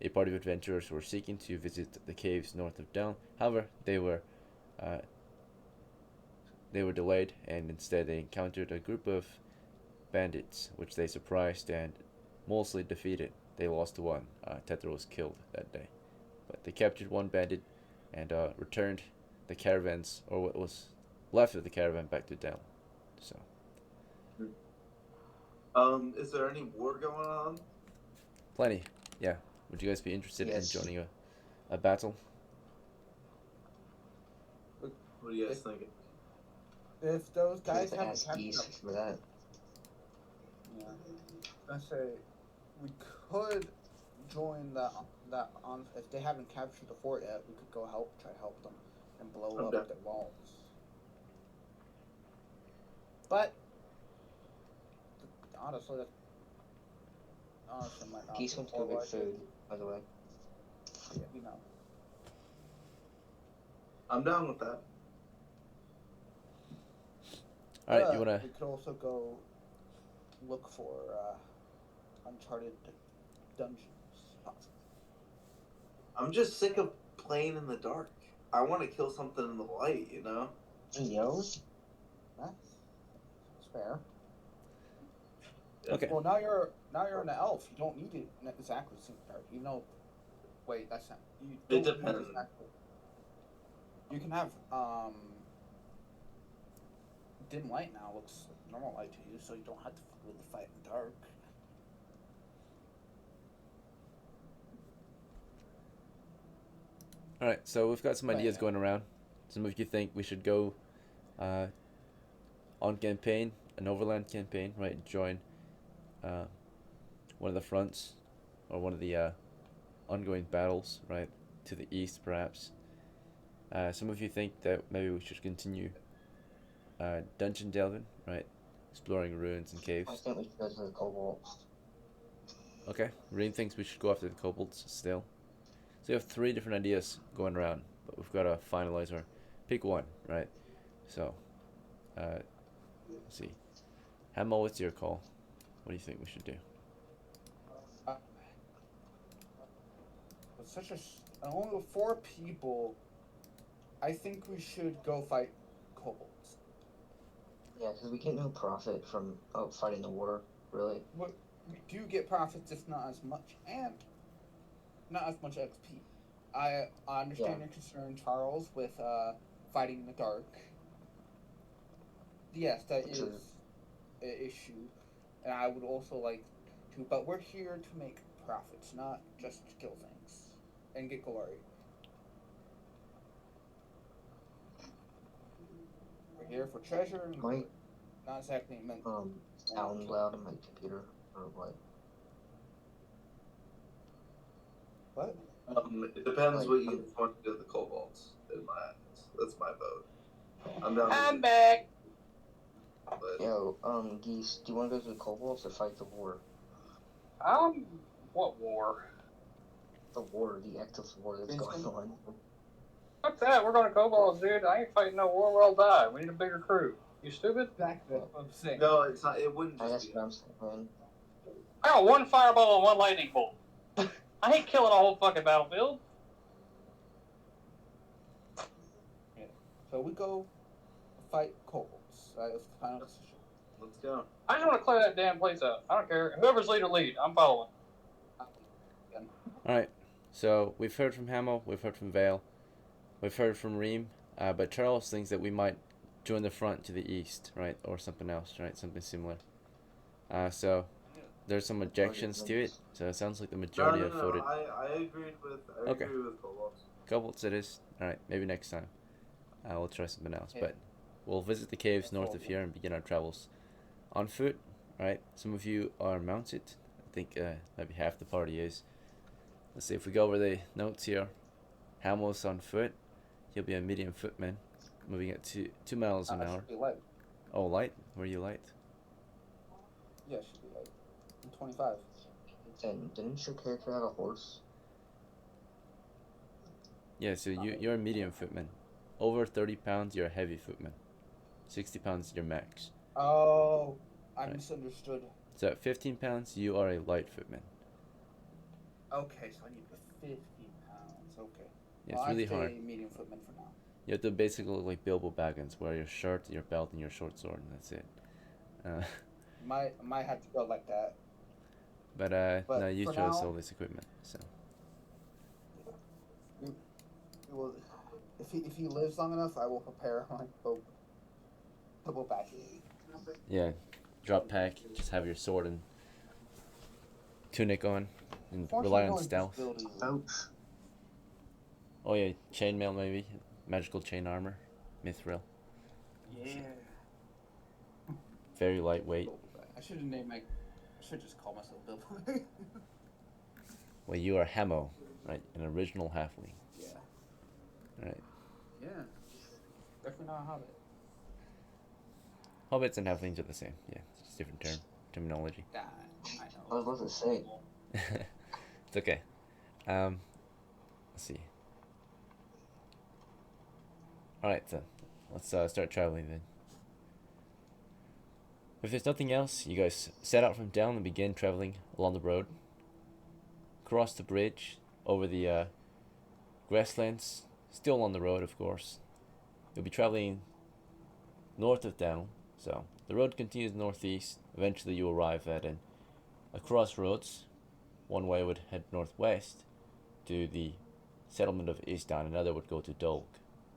A party of adventurers were seeking to visit the caves north of Down. However, they were delayed, and instead they encountered a group of bandits, which they surprised and mostly defeated. They lost one. Tetra was killed that day, but they captured one bandit and returned the caravans, or what was left of the caravan, back to Down. So. Is there any war going on? Plenty. Yeah. Would you guys be interested in Yes. joining a battle? What are you guys thinking? If those I guys have to haven't ask captured Geese for that. Yeah. I say we could join that on if they haven't captured the fort yet. We could go try to help them, and blow I'm up down. the walls. But honestly, might not. Geese be wants to go get worth it. food, by the way. Yeah, you know. I'm down with that. All right, you wanna? We could also go look for uncharted dungeons. I'm just sick of playing in the dark. I want to kill something in the light, you know? Yo? That's fair. Okay. Well, now you're an elf. You don't need it exactly to dark. You know. Wait, that's not. You It don't need depends. exactly. You can have dim light now. Looks normal light to you, so you don't have to really fight in the dark. All right, so we've got some Right. ideas going around. Some of you think we should go on campaign, an overland campaign, right? Join one of the fronts or one of the ongoing battles, right? To the east, perhaps. Some of you think that maybe we should continue dungeon delving, right? Exploring ruins and I caves. think we should go to the Cobalt. Okay, Reem thinks we should go after the kobolds still. So we have 3 different ideas going around, but we've got to finalize our pick one, right? So, let's see. Hamo, what's your call? What do you think we should do? With only with 4 people, I think we should go fight kobolds. Yeah, because we get no profit from fighting the war, really. We do get profits, if not as much, and not as much XP. I understand your concern, Charles, with fighting in the dark. Yes, that is an issue, and I would also like to. But we're here to make profits, not just kill things and get glory. We're here for treasure and glory. Not exactly meant. Sound loud on my computer or what? What? It depends what you want to do with the kobolds. In my eyes, that's my vote. I'm back. But Yo, Geese, do you want to go to the kobolds or fight the war? What war? The war, the active war that's going on. Fuck that, we're going to kobolds, dude. I ain't fighting no war, we'll all die. We need a bigger crew. You stupid? Exactly what I'm saying. no, it's not. It wouldn't That's just what be. I'm saying. I got 1 fireball and 1 lightning bolt. I ain't killing a whole fucking battlefield. Yeah. So we go fight kobolds. That is the final decision. Let's go. I just want to clear that damn place out. I don't care. Whoever's lead, I'm following. Alright, so we've heard from Hamo, we've heard from Vale, we've heard from Reem, but Charles thinks that we might join the front to the east, right? Or something else, right? Something similar. So there's some objections to it, so it sounds like the majority have voted. I agreed with. Okay. Agree with kobolds. Kobolds it is. Alright, maybe next time. We'll try something else, but we'll visit the caves north of here and begin our travels on foot, right? Some of you are mounted. I think maybe half the party is. Let's see if we go over the notes here. Hamo's on foot. He'll be a medium footman, moving at 2 miles an hour. Should be light. Oh, light? Were you light? Yeah, should be light. I'm 25. And didn't your character have a horse? Yeah, so you're a medium footman. Over 30 pounds, you're a heavy footman. 60 pounds, you're max. Oh, I Right. misunderstood. So at 15 pounds, you are a light footman. Okay, so I need to be 50 pounds. Okay. Yeah, it's really I'll hard. stay medium footman for now. You have to basically look like Bilbo Baggins, wear your shirt, your belt, and your short sword, and that's it. Might have to go like that. But no, you for chose now- all this equipment, so. Well, if he lives long enough, I will prepare my double back. Yeah, drop pack, just have your sword and tunic on, and rely on stealth. Ouch. Oh yeah, chainmail maybe, magical chain armor, mithril, Yeah. very lightweight. I should have named my. I should just call myself Bilbo. Well, you are Hamo, right? An original halfling. Yeah. Right. Yeah. Definitely not a hobbit. Hobbits and halflings are the same. Yeah, it's just different terminology. I know. I was about to say. It's okay. Let's see. Alright, so let's start traveling then. If there's nothing else, you guys set out from down and begin traveling along the road. Cross the bridge over the grasslands, still on the road, of course. You'll be traveling north of Down, so the road continues northeast. Eventually you arrive at a crossroads. One way would head northwest to the settlement of Eastdown, another would go to Dolg,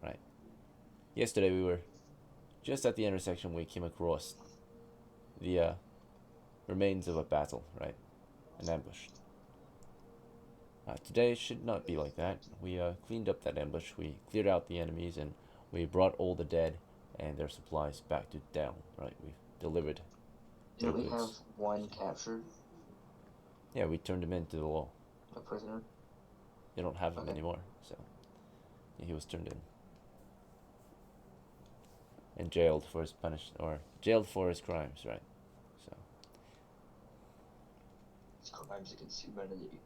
right? Yesterday we were just at the intersection. We came across the remains of a battle, right? An ambush. Today should not be like that. We cleaned up that ambush, we cleared out the enemies, and we brought all the dead and their supplies back to Down, right? We've delivered their Did we have goods. one captured? Yeah, we turned him into the law. A prisoner? They don't have him Okay. anymore, so yeah, he was turned in. And jailed for his jailed for his crimes, right? So It's crimes against humanity.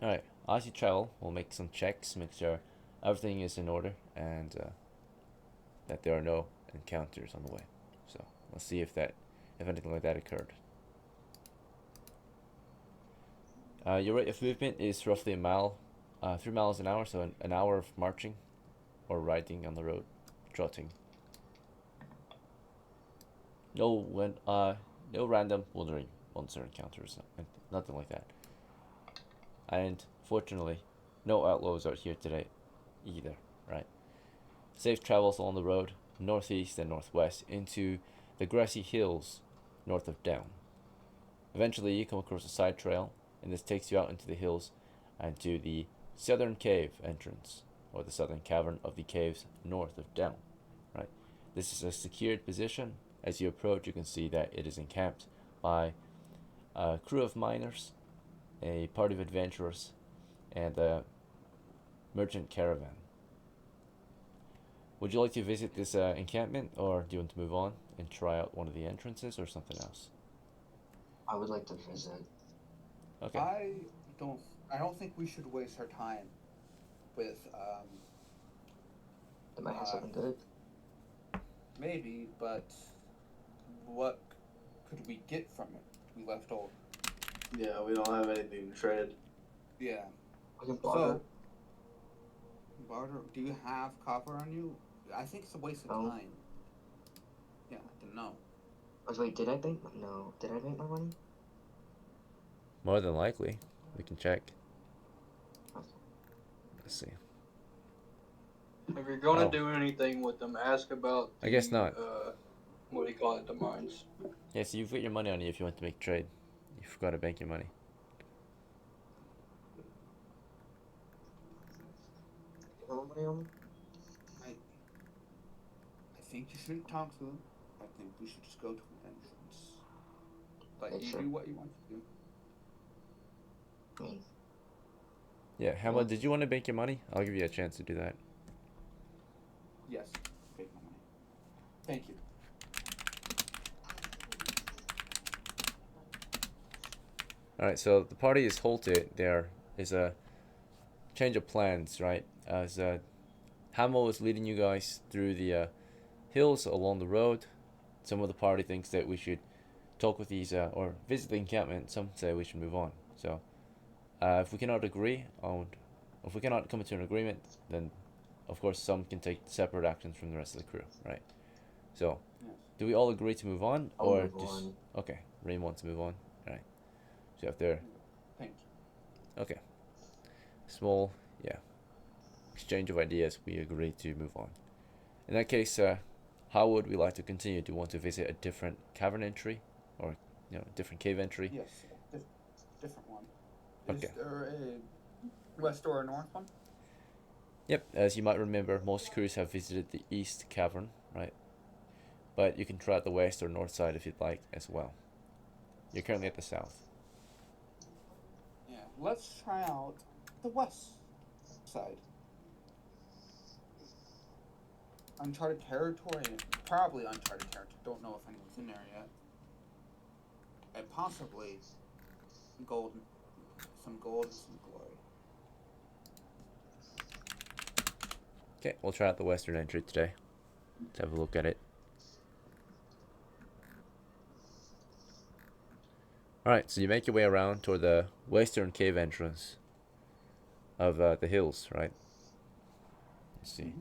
Alright. As you travel, we'll make some checks, make sure everything is in order, and that there are no encounters on the way. So let's see if anything like that occurred. Your rate of movement is roughly a mile, 3 miles an hour, so an hour of marching, or riding on the road, trotting. No random wandering monster encounters, nothing like that. And fortunately, no outlaws are here today, either. Right? Safe travels along the road, northeast and northwest, into the grassy hills north of Down. Eventually, you come across a side trail, and this takes you out into the hills and to the southern cave entrance, or the southern cavern of the caves north of Down. Right? This is a secured position. As you approach, you can see that it is encamped by a crew of miners, a party of adventurers, and a merchant caravan. Would you like to visit this encampment, or do you want to move on and try out one of the entrances, or something else? I would like to visit. Okay. I don't think we should waste our time with It might have something good. maybe, but what could we get from it? We left old. Yeah, we don't have anything to trade. Yeah. We can barter. So, barter. Do you have copper on you? I think it's a waste of No. time. Yeah, I don't know. Wait, did I bank? No, did I bank my money? More than likely. We can check. Okay. Let's see. If you're gonna Oh. do anything with them, ask about. I guess not. What do you call it? The mines. Yeah, so you've got your money on you if you want to make a trade. You forgot to bank your money. You have money on me? I think you shouldn't talk to them. I think we should just go to an entrance. Let Okay, you sure. do what you want to do. I mean, Yeah, Hamlet, did you want to bank your money? I'll give you a chance to do that. Yes. Take my money. Thank you. Alright, so the party is halted. There is a change of plans, right? As Hamill is leading you guys through the hills along the road. Some of the party thinks that we should talk with these, or visit the encampment. Some say we should move on. So, if we cannot if we cannot come to an agreement, then of course some can take separate actions from the rest of the crew, right? So, Yes. do we all agree to move on, I'll or move just on. okay? Rain wants to move on. All right. So after Thank you. okay, small exchange of ideas, we agree to move on. In that case, how would we like to continue? Do you want to visit a different cavern entry, or different cave entry? Yes. Different one. Okay. Is there a west or a north one? Yep. As you might remember, most crews have visited the east cavern, right? But you can try out the west or north side if you'd like as well. You're currently at the south. Yeah. Let's try out the west side. Uncharted territory, probably uncharted territory. Don't know if anyone's in there yet. And possibly some gold and some glory. Okay, we'll try out the western entry today. Let's have a look at it. Alright, so you make your way around toward the western cave entrance of the hills, right? Let's see.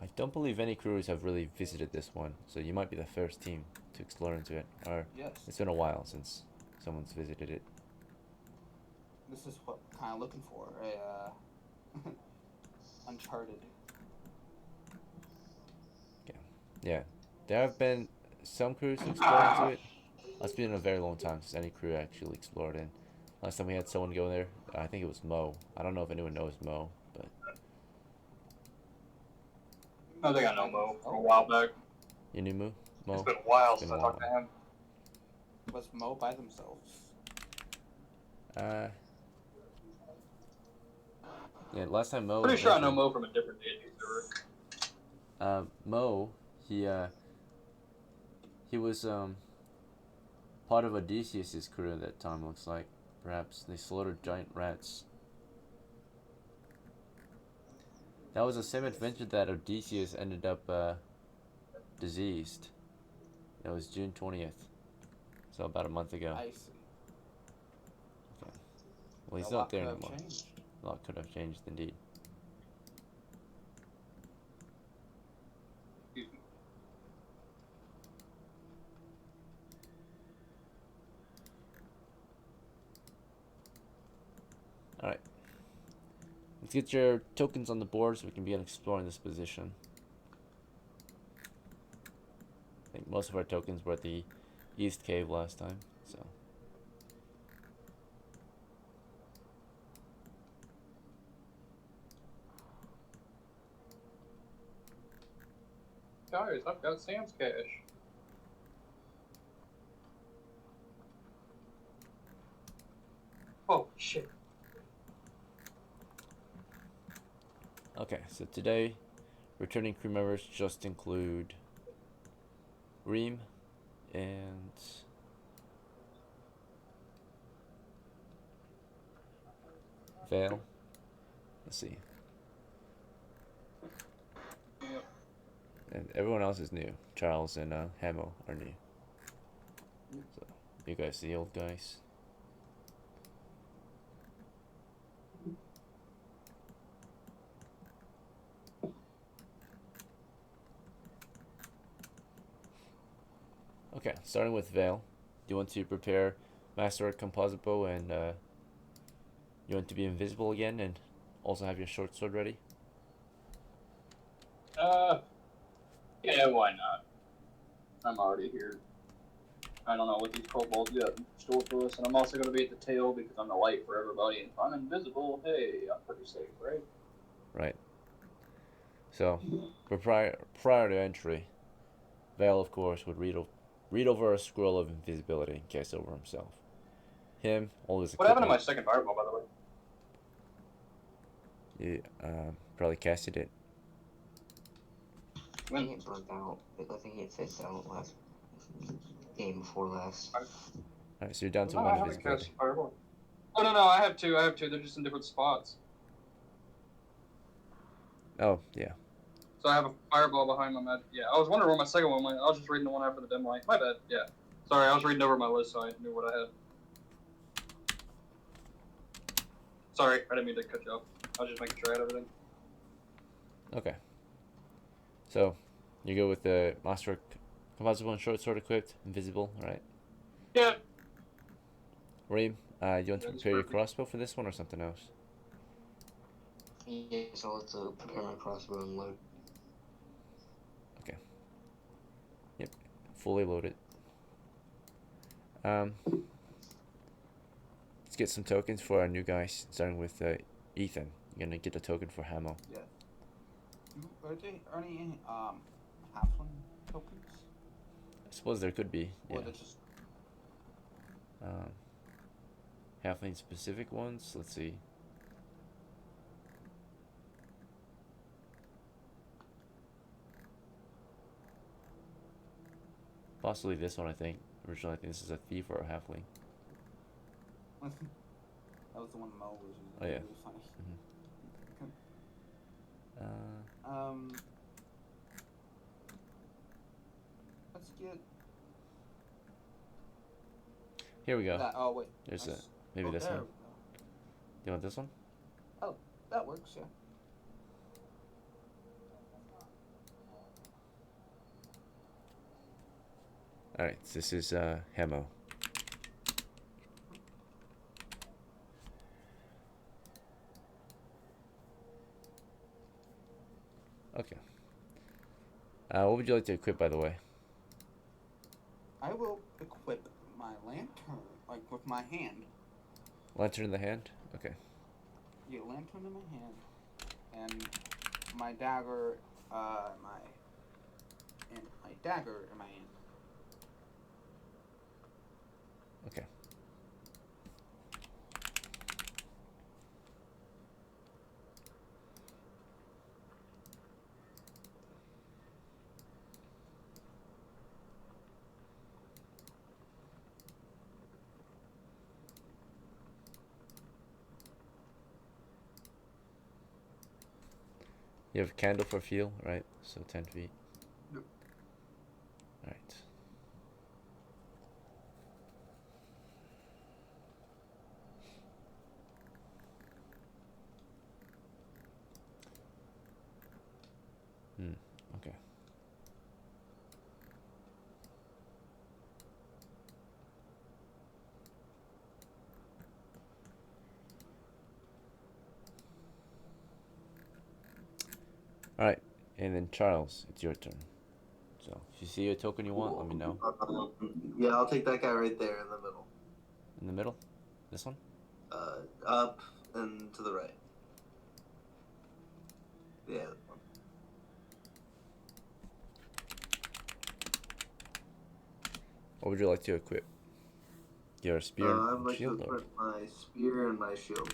I don't believe any crews have really visited this one, so you might be the first team to explore into it. Or Yes. it's been a while since someone's visited it. This is what I'm kind of looking for. A uncharted. Yeah, there have been some crews who explored into it. It's been a very long time since any crew actually explored in. Last time we had someone go there, I think it was Mo. I don't know if anyone knows Mo, but I think I know Mo from a while back. you knew Mo? It's been a while It's been since I a talked to him. Was Mo by themselves? Yeah, last time Mo. Pretty was sure I know mentioned- Mo from a different D&D server. Mo, he was part of Odysseus' crew at that time, looks like. Perhaps they slaughtered giant rats. That was the same adventure that Odysseus ended up diseased. It was June 20th. So about a month ago. I see. Okay. Well, he's A not lot there could have anymore. changed. A lot could have changed indeed. Excuse me. Alright. Let's get your tokens on the board so we can begin exploring this position. I think most of our tokens were at the East Cave last time, so. Guys, I've got Sam's cash. Oh, shit. Okay, so today, returning crew members just include Reem and Vale. Let's see. Yep. And everyone else is new. Charles and Hamo are new. So, you guys, the old guys. Okay, starting with Vale. Do you want to prepare Master Composite Bow and you want to be invisible again and also have your short sword ready? Yeah, why not? I'm already here. I don't know what these kobolds got in store for us, and I'm also going to be at the tail because I'm the light for everybody, and if I'm invisible, hey, I'm pretty safe, right? Right. So, prior to entry, Vale, of course, would read over a scroll of invisibility and cast over himself. Him, all his What happened to my equipment. second fireball, by the way? You probably casted it. I think it burnt out. I think it fizzed out last game before last. Alright, so you're down to No, I one haven't invisibility. cast fireball. Oh, no, I have two. They're just in different spots. Oh, yeah. So I have a fireball behind my med. Yeah, I was wondering where my second one went. I was just reading the one after the dim light. My bad. Yeah. Sorry, I was reading over my list, so I knew what I had. Sorry, I didn't mean to cut you off. I was just making sure I had everything. Okay. So, you go with the Master Composite Bow and short sword equipped, invisible, right? Yeah. Reem, you want to That's prepare your perfect. crossbow for this one or something else? Yeah, so let's prepare my crossbow and load. Okay. Yep, fully loaded. Let's get some tokens for our new guys, starting with Ethan. You're gonna get a token for Hamo. Yeah. Are there any halfling tokens? I suppose there could be, Or yeah. they're just Halfling specific ones. Let's see. Possibly this one, I think. Originally, I think this is a thief or a halfling. that was the one Mo was using. Oh, yeah. It was funny. Let's get Here we go. that. Oh wait. There's That's- maybe oh, this there one. we go. Do you want this one? Oh, that works. Yeah. Alright, so this is Hamo. Okay. What would you like to equip, by the way? I will equip my lantern like with my hand. Lantern in the hand? Okay. Yeah, lantern in my hand, and my dagger, my dagger in my hand. Okay. You have candle for fuel, right? So 10 feet. Yep. Alright. Okay. Alright, and then Charles, it's your turn. So, if you see a token you want, let me know. Yeah, I'll take that guy right there in the middle. In the middle? This one? Up and to the right. Yeah. That one. What would you like to equip? Your spear I'd and like to shield? Or... equip my spear and my shield.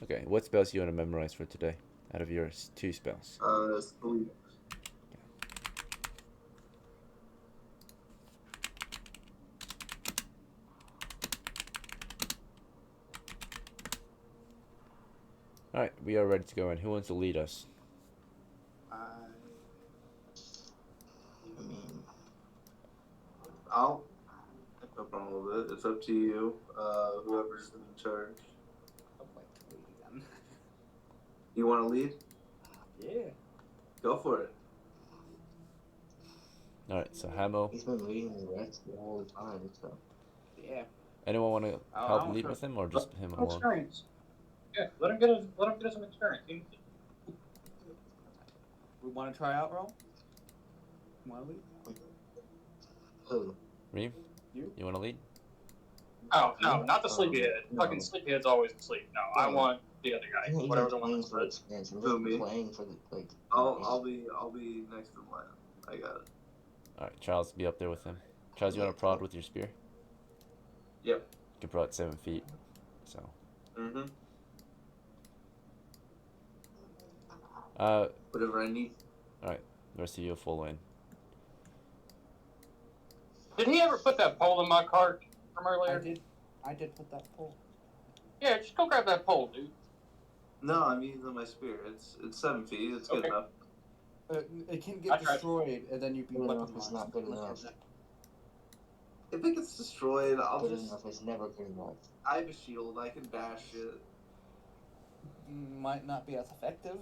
Okay, what spells do you want to memorize for today? Out of your 2 spells. Sleep. Alright, we are ready to go in. Who wants to lead us? I mean, I'll pick up on all of it. It's up to you. Whoever's in charge. I'd like to lead again. You want to lead? Yeah. Go for it. Alright, so Hamo. he's been leading the rest the whole time, so. Yeah. Anyone want to I help don't lead know. with him, or just him Some alone? experience. Yeah, let him get some experience. We want to try out, Ro? Want to lead? Who? Reem? You? You want to lead? Oh no, not the sleepyhead. No. Fucking sleepyhead's always asleep. No, I No. want the other guy. I'm not Whatever even the one playing that's for red. experience. I'm Who, just me? playing for the like. I'll be next in line. I got it. Alright, Charles, be up there with him. Charles, you want to prod with your spear? Yep. You can prod 7 feet. So. Mm-hmm. Uh, Whatever I need. Alright, the rest of you will follow in. Did he ever put that pole in my cart from earlier? I did put that pole. Yeah, just go grab that pole, dude. No, I'm using my spear. It's 7 feet. It's good Okay. enough. It can I get tried. destroyed, and then you'd be Good enough weaponized. is not good enough. If it gets destroyed, I'll Good just. enough is never good enough. I have a shield. I can bash it. Might not be as effective.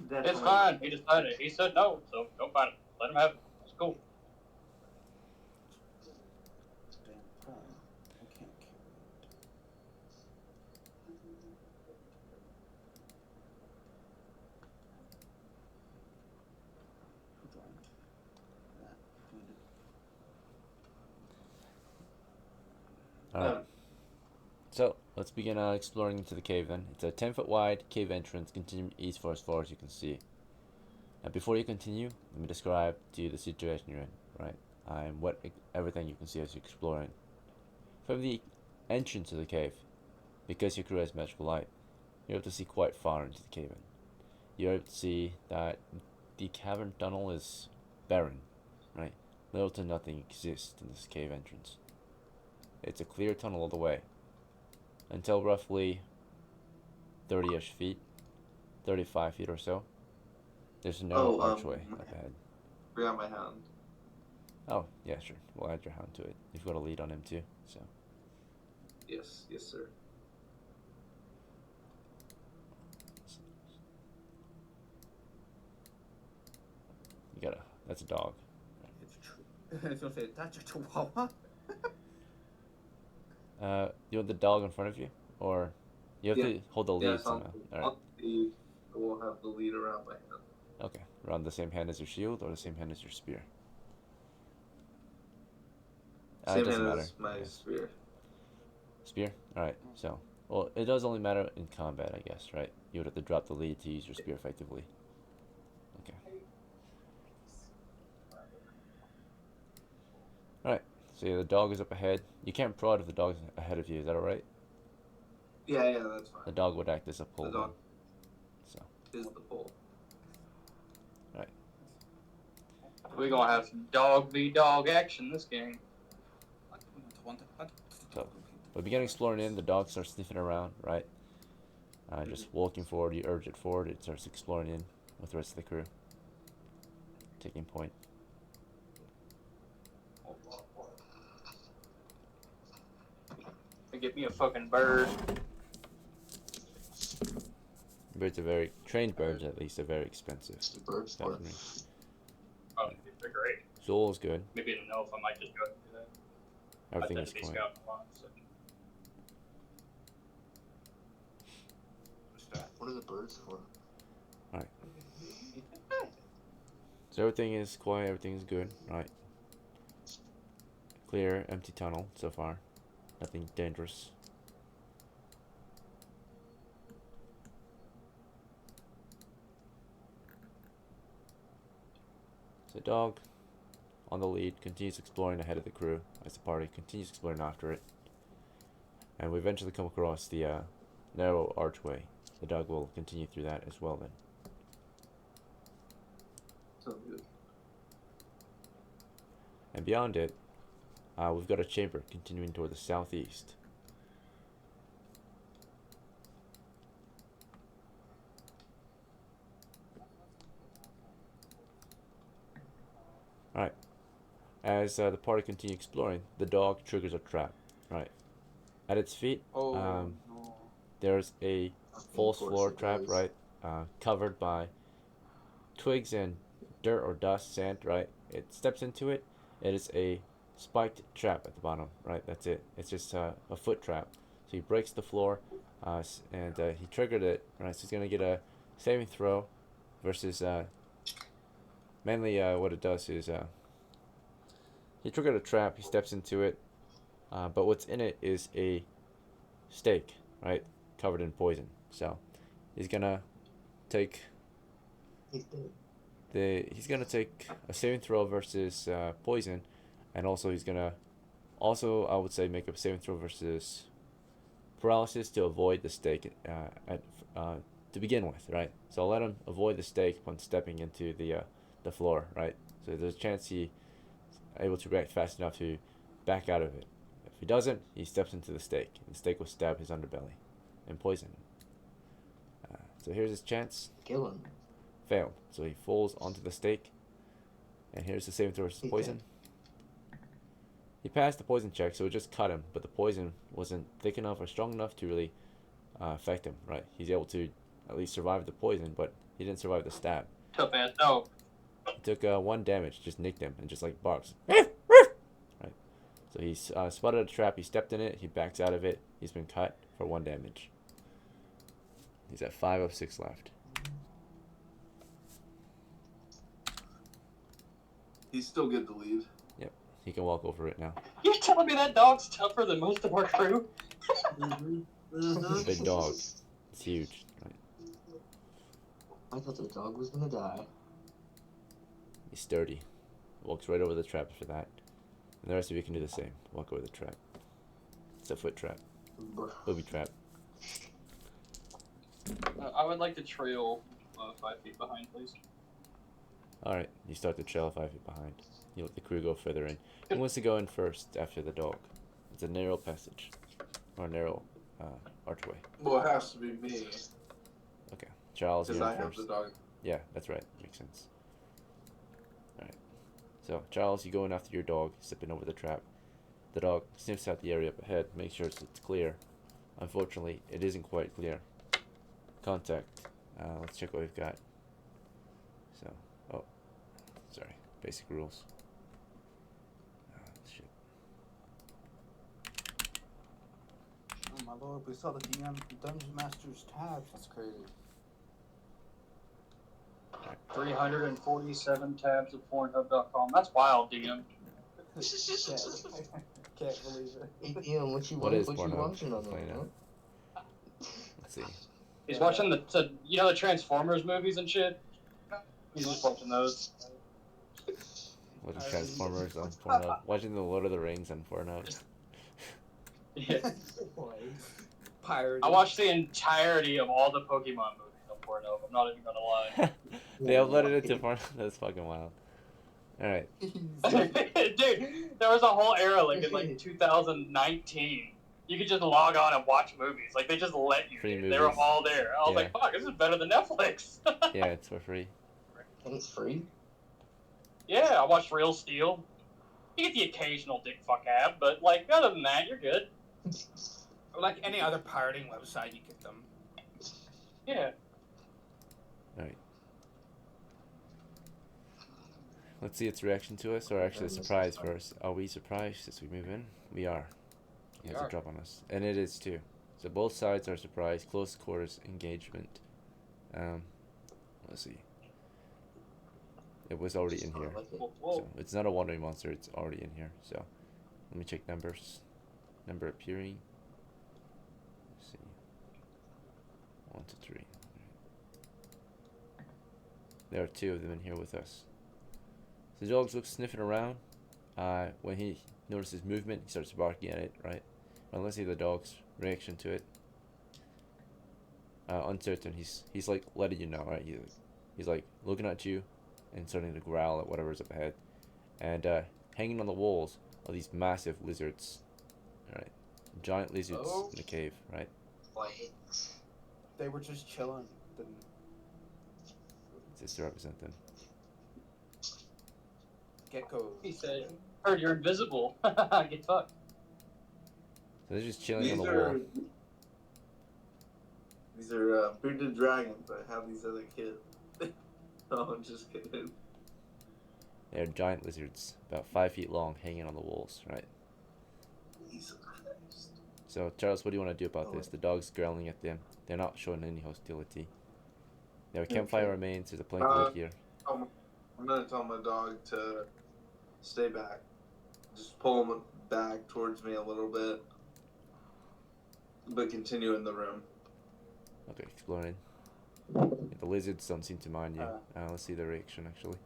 It's fine. He decided. He said no, so don't fight him. Let him have it. It's cool. Damn pole. I can't carry it. Who joined? That joined it. Alright. So, let's begin exploring into the cave then. It's a 10-foot wide cave entrance, continuing east for as far as you can see. Now, before you continue, let me describe to you the situation you're in, right? And everything you can see as you're exploring. From the entrance to the cave, because your crew has magical light, you're able to see quite far into the cave. You're able to see that the cavern tunnel is barren, right? Little to nothing exists in this cave entrance. It's a clear tunnel all the way, until roughly 30-ish feet, 35 feet or so. There's no archway up ahead. Forgot my hound. Oh, yeah, sure. We'll add your hound to it. You've got a lead on him too, so. Yes, sir. That's a dog. It's true. I was gonna say that's a chihuahua. You want the dog in front of you? Or you have to hold the lead Yes, somehow. Alright. We'll have the lead around my hand. Okay. Around the same hand as your shield or the same hand as your spear? It Same doesn't hand matter. as my Yeah. spear. Spear? Alright, so. Well, it does only matter in combat, I guess, right? You would have to drop the lead to use your spear effectively. Okay. Alright, so yeah, the dog is up ahead. You can't prod if the dog's ahead of you, is that alright? Yeah, that's fine. The dog would act as a pull. The dog So. is the pole. Alright. We're gonna have some dog v dog action this game. So, we begin exploring in, the dog starts sniffing around, right? Just walking forward, you urge it forward, it starts exploring in with the rest of the crew. Taking point. Get me a fucking bird. Birds are very trained birds, at least. They're very expensive. It's the bird sport. Definitely. Oh, they're great. Zool is good. Maybe I don't know if I might just go and do that. Everything I is tend to be quiet. scouting a lot, so. What are the birds for? So everything is quiet, everything is good, right? Clear, empty tunnel so far. Nothing dangerous. So dog, on the lead, continues exploring ahead of the crew as the party continues exploring after it. And we eventually come across the narrow archway. The dog will continue through that as well then. So good. And beyond it, we've got a chamber continuing toward the southeast. Alright. As the party continue exploring, the dog triggers a trap. Right. At its feet, No. there's a false course floor it trap, does. right? Covered by twigs and dirt or dust, sand, right? It steps into it. It is a spiked trap at the bottom, right? That's it. It's just a foot trap. So he breaks the floor, and he triggered it, right? So he's gonna get a saving throw versus mainly what it does is he triggered a trap. He steps into it, but what's in it is a stake, right? Covered in poison. So he's gonna take He's dead. he's gonna take a saving throw versus poison, and also he's gonna I would say make a saving throw versus paralysis to avoid the stake to begin with, right? So I'll let him avoid the stake when stepping into the floor, right? So there's a chance he's able to react fast enough to back out of it. If he doesn't, he steps into the stake. The stake will stab his underbelly and poison him. So here's his chance. Kill him. Failed. So he falls onto the stake. And here's the saving throw versus He's poison. He passed the poison check, so it just cut him, but the poison wasn't thick enough or strong enough to really affect him, right? He's able to at least survive the poison, but he didn't survive the stab. Tough ass dog. He took 1 damage, just nicked him, and just like barks. Right. So he spotted a trap, he stepped in it, he backs out of it, he's been cut for 1 damage. He's at 5 of 6 left. He's still good to lead. He can walk over it now. You're telling me that dog's tougher than most of our crew? It's a big dog. It's huge. Right? I thought the dog was gonna die. He's sturdy. Walks right over the trap after that. And the rest of you can do the same. Walk over the trap. It's a foot trap. Booby trap. I would like to trail 5 feet behind, please. Alright, you start the trail 5 feet behind. You let the crew go further in. Who wants to go in first after the dog? It's a narrow passage. Or a narrow archway. Well, it has to be me Okay. Charles, because you're I in have first. the dog. Yeah, that's right. Makes sense. Alright. So, Charles, you go in after your dog, stepping over the trap. The dog sniffs out the area up ahead, makes sure it's clear. Unfortunately, it isn't quite clear. Contact. Let's check what we've got. So, oh, sorry. Basic rules. Shit. Oh my lord, we saw the DM Dungeon Master's tabs. That's crazy. 347 tabs of Pornhub.com. That's wild, DM. Can't believe it. Yeah, what you What is what you Pornhub? watching on Explain there? it. Huh? Let's see. He's watching the Transformers movies and shit. He's just watching those. Watching Transformers on Pornhub. Watching the Lord of the Rings on Pornhub. Yeah. Pirate. I watched the entirety of all the Pokemon movies on Pornhub. I'm not even gonna lie. They uploaded it to Pornhub. That's fucking wild. Alright. Dude, there was a whole era like in like 2019 you could just log on and watch movies. Like they just let you. Free They were movies. all there. I was Yeah. like, fuck, this is better than Netflix. Yeah, it's for free. And it's free? Yeah, I watched Real Steel. You get the occasional dick fuck ab, but like other than that, you're good. Or like any other pirating website, you get them. Yeah. Alright. Let's see its reaction to us, or actually a surprise first. Are we surprised as we move in? We are. He has a drop on us. And it is too. So both sides are surprised. Close quarters engagement. Let's see. It was already in here. So it's not a wandering monster, it's already in here. So let me check numbers. Number appearing. Let's see. 1 to 3. There are 2 of them in here with us. So the dog looks sniffing around. When he notices movement, he starts barking at it, right? Well, let's see the dog's reaction to it. Uncertain. He's like letting you know, right? He's like looking at you and starting to growl at whatever's up ahead. And hanging on the walls are these massive lizards. Alright. Giant lizards in the cave, right? They were just chilling. Just to represent them. Geckos. He said, heard you're invisible. Get fucked. So they're just chilling on the wall. These are bearded dragons. I have these other kids. No, I'm just kidding. They're giant lizards, about 5 feet long, hanging on the walls, right? Jesus Christ. So, Charles, what do you want to do about this? The dog's growling at them. They're not showing any hostility. Now, a campfire remains. There's a plank of wood here. I'm gonna tell my dog to stay back. Just pull him back towards me a little bit, but continue in the room. Okay, exploring. Yeah, the lizards don't seem to mind you. Let's see the reaction, actually.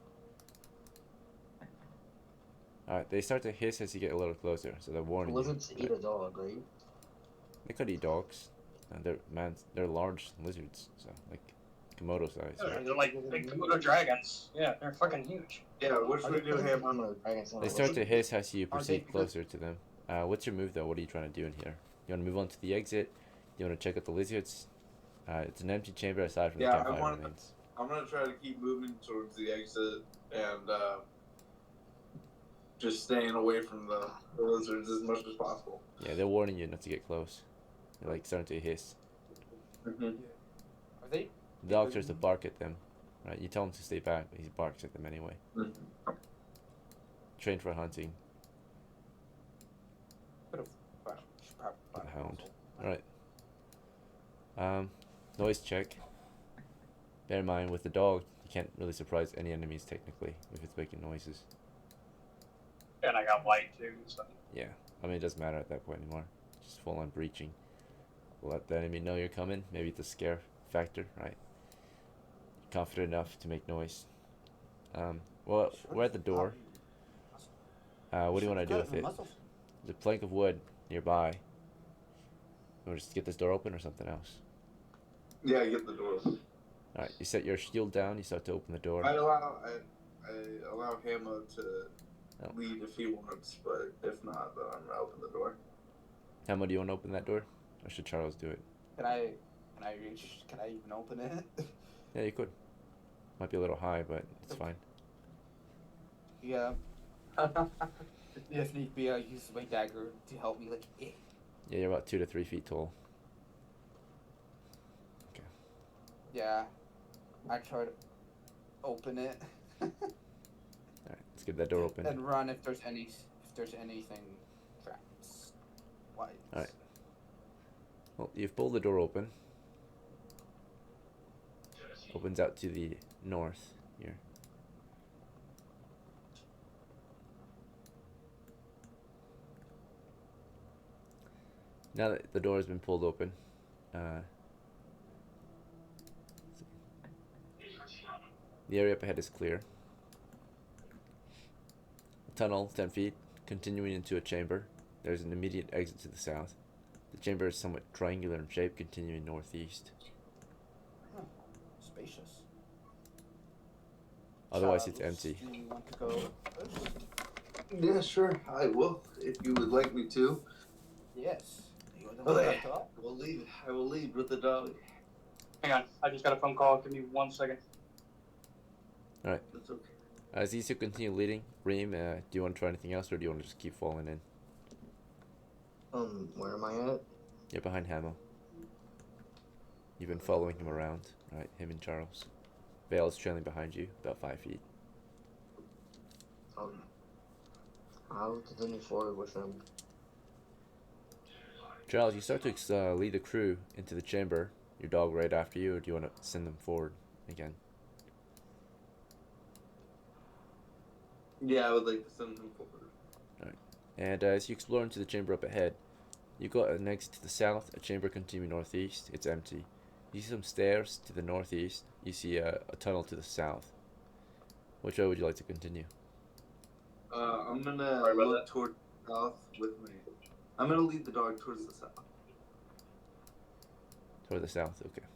Alright, they start to hiss as you get a little closer, so they're warning you. Lizards eat a dog, right? They could eat dogs. And they're large lizards, so like Komodo size. Yeah, Right? they're like big Komodo dragons. Yeah, they're fucking huge. Yeah, what should we do here? They start to hiss as you proceed closer to them. What's your move though? What are you trying to do in here? You want to move on to the exit? You want to check out the lizards? It's an empty chamber aside from the campfire remains. I'm gonna try to keep moving towards the exit and just staying away from the lizards as much as possible. Yeah, they're warning you not to get close. They're like starting to hiss. Mm-hmm. Are they? The dog starts to bark at them. Right? You tell him to stay back, but he barks at them anyway. Mm-hmm. Trained for hunting. Bit of The hound. Alright. Noise check. Bear in mind, with the dog, you can't really surprise any enemies technically if it's making noises. And I got light too, so. Yeah, I mean, it doesn't matter at that point anymore. Just full on breaching. Let the enemy know you're coming. Maybe it's a scare factor, right? Confident enough to make noise. Well, we're at the door. What do you want to do with it? There's a plank of wood nearby. You want to just get this door open or something else? Yeah, get the door open. Alright, you set your shield down, you start to open the door. I allow Hamo to lead if he wants, but if not, then I'm gonna open the door. Hamo, do you want to open that door? Or should Charles do it? Can I even open it? Yeah, you could. Might be a little high, but it's fine. Yeah. If need be, I'll use my dagger to help me. Yeah, you're about 2 to 3 feet tall. Okay. Yeah. I try to open it. Alright, let's get that door open. And run if there's anything trapped. Why? Alright. Well, you've pulled the door open. Opens out to the north here. Now that the door has been pulled open, the area up ahead is clear. A tunnel, 10 feet, continuing into a chamber. There's an immediate exit to the south. The chamber is somewhat triangular in shape, continuing northeast. Spacious. Otherwise, it's empty. Do you want to go first? Yeah, sure. I will, if you would like me to. Yes. Okay. I will lead with the dog. Hang on, I just got a phone call. Give me 1 second. Alright. That's okay. As these two continue leading, Reem, do you want to try anything else, or do you want to just keep falling in? Where am I at? You're behind Hamo. You've been following him around, right? Him and Charles. Vale is trailing behind you, about 5 feet. I'll continue forward with him. Charles, you start to lead the crew into the chamber. Your dog right after you, or do you want to send them forward again? Yeah, I would like to send him forward. And as you explore into the chamber up ahead, you got an exit to the south, a chamber continuing northeast. It's empty. You see some stairs to the northeast. You see a tunnel to the south. Which way would you like to continue? I'm gonna look toward the south with me. I'm gonna lead the dog towards the south. Toward the south, okay.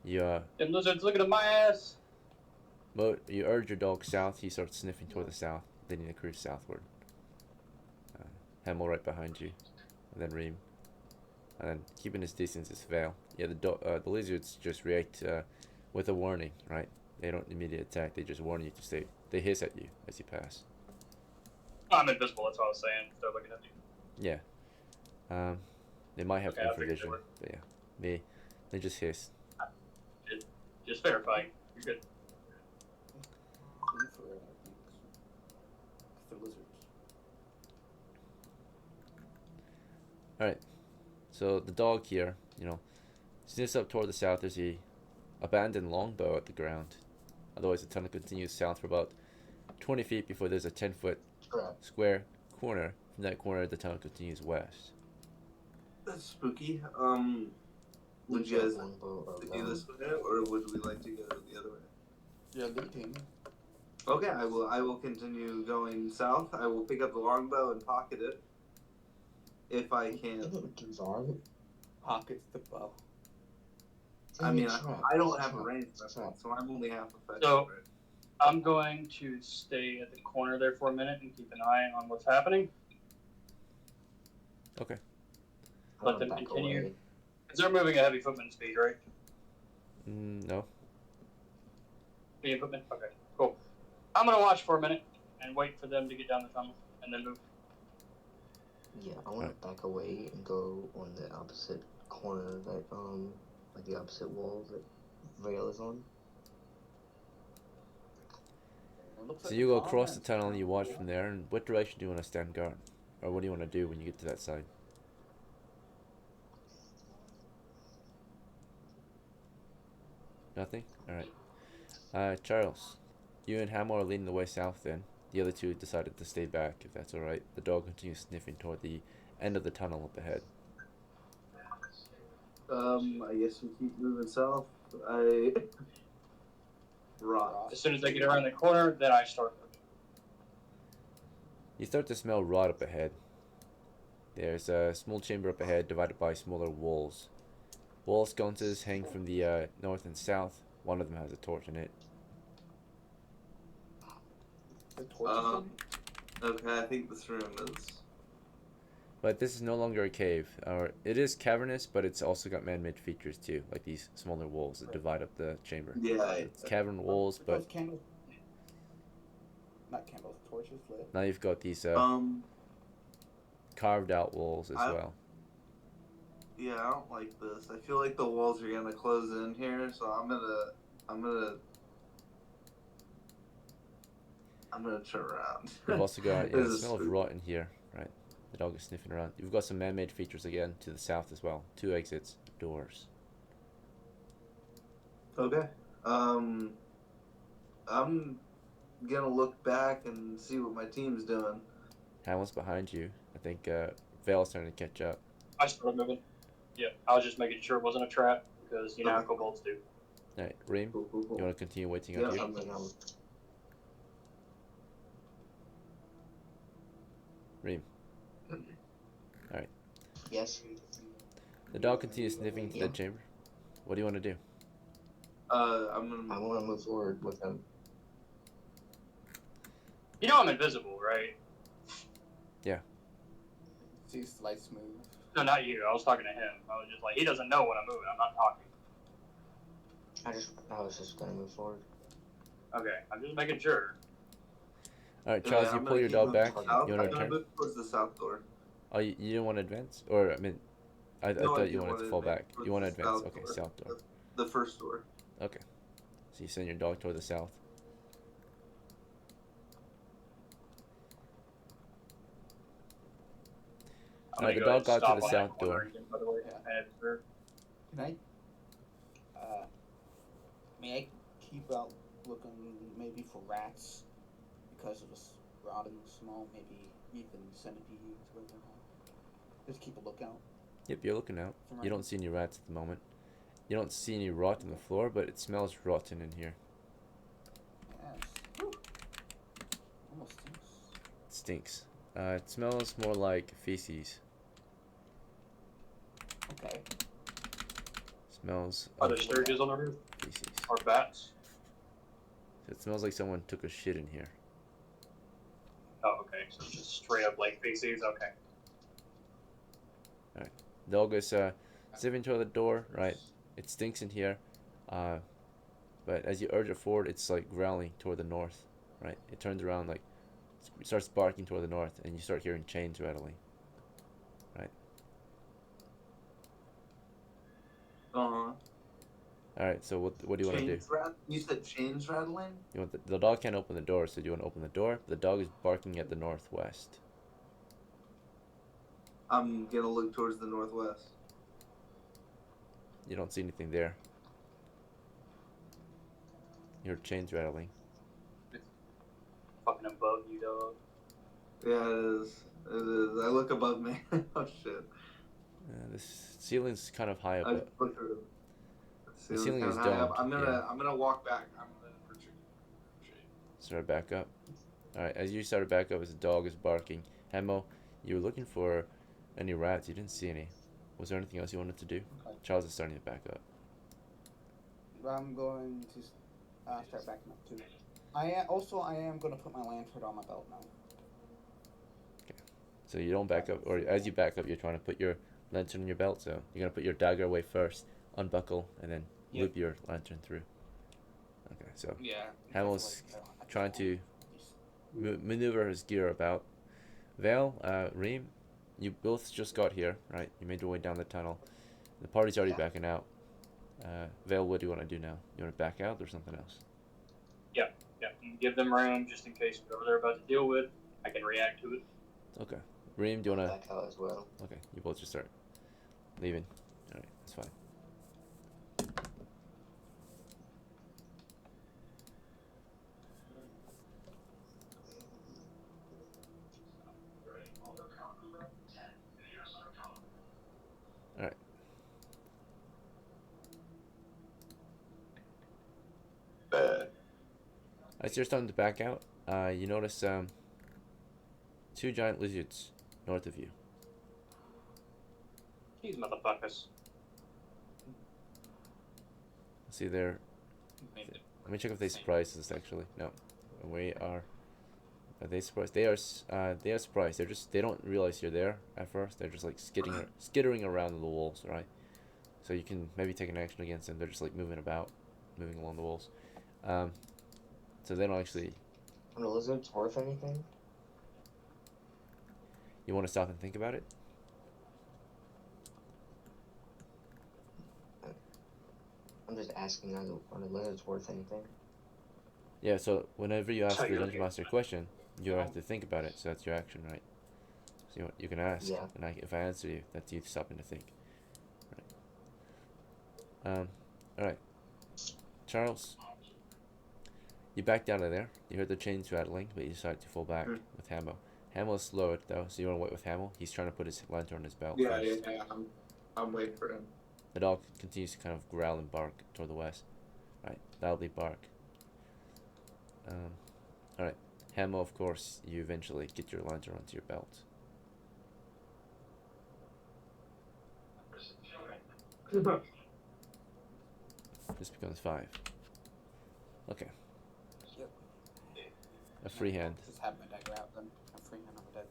You Them lizards looking at my ass. you urge your dog south. He starts sniffing toward the south, leading the crew southward. Hemel right behind you, and then Reem, and then keeping his distance is Vale. Yeah, the lizards just react with a warning, right? They don't immediately attack. They just warn you to stay. They hiss at you as you pass. I'm invisible. That's all I was saying. They're looking at me. Yeah. They might have Okay, infravision, but yeah, they just hiss. Just verifying. You're good. For lizards. Alright, so the dog here, sniffs up toward the south. There's a abandoned longbow at the ground. Otherwise, the tunnel continues south for about 20 feet before there's a 10-foot square corner. From that corner, the tunnel continues west. That's spooky. Would you guys like to do this way, or would we like to go the other way? Yeah, leading. Okay, I will continue going south. I will pick up the longbow and pocket it. If I can. Pockets the bow. I mean, I don't have a range weapon, so I'm only half effective. So, I'm going to stay at the corner there for a minute and keep an eye on what's happening. Okay. Let them continue. Because they're moving at heavy footman speed, right? No. Heavy footman? Okay, cool. I'm going to watch for a minute and wait for them to get down the tunnel and then move. Yeah, I want to back away and go on the opposite corner that, like the opposite wall that Vale is on. So you go across the tunnel and you watch from there. And what direction do you want to stand guard? Or what do you want to do when you get to that side? Nothing? Alright. Charles, you and Hamo are leading the way south then. The other two decided to stay back, if that's alright. The dog continues sniffing toward the end of the tunnel up ahead. I guess we keep moving south. Rot. As soon as they get around the corner, then I start moving. You start to smell rot up ahead. There's a small chamber up ahead divided by smaller walls. Wall sconces hang from the north and south. One of them has a torch in it. Okay, I think this room is. But this is no longer a cave. It is cavernous, but it's also got man-made features too, like these smaller walls that divide up the chamber. Yeah. It's cavern walls, but Candles. Not candles, torches lit. now you've got these carved out walls as well. Yeah, I don't like this. I feel like the walls are gonna close in here, so I'm gonna turn around. You've also got the smell of rot in here, right? The dog is sniffing around. You've got some man-made features again to the south as well. 2 exits, doors. Okay. I'm gonna look back and see what my team's doing. Hamlin's behind you. I think Vale's starting to catch up. I started moving. Yeah, I was just making sure it wasn't a trap because you know how kobolds do. Alright, Reem, Cool. you want to continue waiting up here? Reem. Alright. Yes. The dog continues sniffing to the chamber. What do you want to do? I want to move forward with him. You know I'm invisible, right? Yeah. Sees the lights move. No, not you. I was talking to him. I was just like, he doesn't know when I'm moving. I'm not talking. I was just gonna move forward. Okay, I'm just making sure. Alright, Charles, you I'm pull gonna your keep dog moving back. south. You I'm want to gonna return? move towards the south door. Oh, you didn't want to advance? Or, I mean, I No, thought you do wanted want to fall back. towards You want to the advance. south Okay, door. south door. The first door. Okay. So you send your dog toward the south. I'm Alright, the gonna go dog ahead and got to stop the on south that corner door. again, by the way. Yeah. Sir. Can I? May I keep out looking maybe for rats because of the rotting smell, maybe even centipedes, whatever they're called. Just keep a lookout. Yep, you're looking out. for You rats. don't see any rats at the moment. You don't see any rot on the floor, but it smells rotten in here. Yes. Whew. Almost stinks. It stinks. It smells more like feces. Okay. Smells Are of there Stirges on the roof? feces. Or bats? It smells like someone took a shit in here. Oh, okay. So just straight up like feces. Okay. Dog is zipping toward the door, right? It stinks in here. But as you urge it forward, it's like growling toward the north, right? It turns around, like, it starts barking toward the north, and you start hearing chains rattling. Uh-huh. Alright, so what do you want to do? You said chains rattling? You want the dog can't open the door, so do you want to open the door? The dog is barking at the northwest. I'm gonna look towards the northwest. You don't see anything there. You hear chains rattling. Fucking above you, dog. Yeah, it is. It is. I look above me. Oh shit. This ceiling's kind of high up. I just looked through. The ceiling is kinda high up. domed, I'm gonna walk back. I'm gonna retreat. Start back up. Alright, as you started back up, as the dog is barking, Hemo, you were looking for any rats. You didn't see any. Was there anything else you wanted to do? Okay. Charles is starting to back up. I'm going to start backing up too. I am going to put my lantern on my belt now. So you don't back up, or as you back up, you're trying to put your lantern in your belt. So you're gonna put your dagger away first, unbuckle, and then loop your lantern through. Okay, so Yeah. Hamel's trying to maneuver his gear about. Vale, Reem, you both just got here, right? You made your way down the tunnel. The party's already backing out. Vale, what do you want to do now? You want to back out or something else? Yeah. And give them room just in case whatever they're about to deal with, I can react to it. Okay. Reem, do you want to... Back out as well. Okay, you both just start leaving. Alright, that's fine. Alright. As you're starting to back out, you notice two giant lizards north of you. These motherfuckers. See there. Let me check if they surprised us. Actually, no. We are. Are they surprised? They are surprised. They don't realize you're there at first. They're just like skittering around the walls, right? So you can maybe take an action against them. They're just like moving along the walls. So they don't actually. Are the lizards worth anything? You want to stop and think about it? I'm just asking, are the lizards worth anything? Yeah. So whenever you ask the Tiger. dungeon master a question, you have to think about it. So that's your action, right? So you can ask, Yeah. and if I answer you, that's you stopping to think. Right. All right. Charles, you backed out of there. You heard the chains rattling, but you decided to fall back with Hamo. Hamo's slowed though, so you want to wait with Hamo. He's trying to put his lantern on his belt first. Yeah. I'm waiting for him. The dog continues to kind of growl and bark toward the west. Right, loudly bark. Alright. Hamo, of course, you eventually get your lantern onto your belt. This becomes 5. Okay. Yep. A free hand. Just have my dagger out then. I'm free hand on the deck.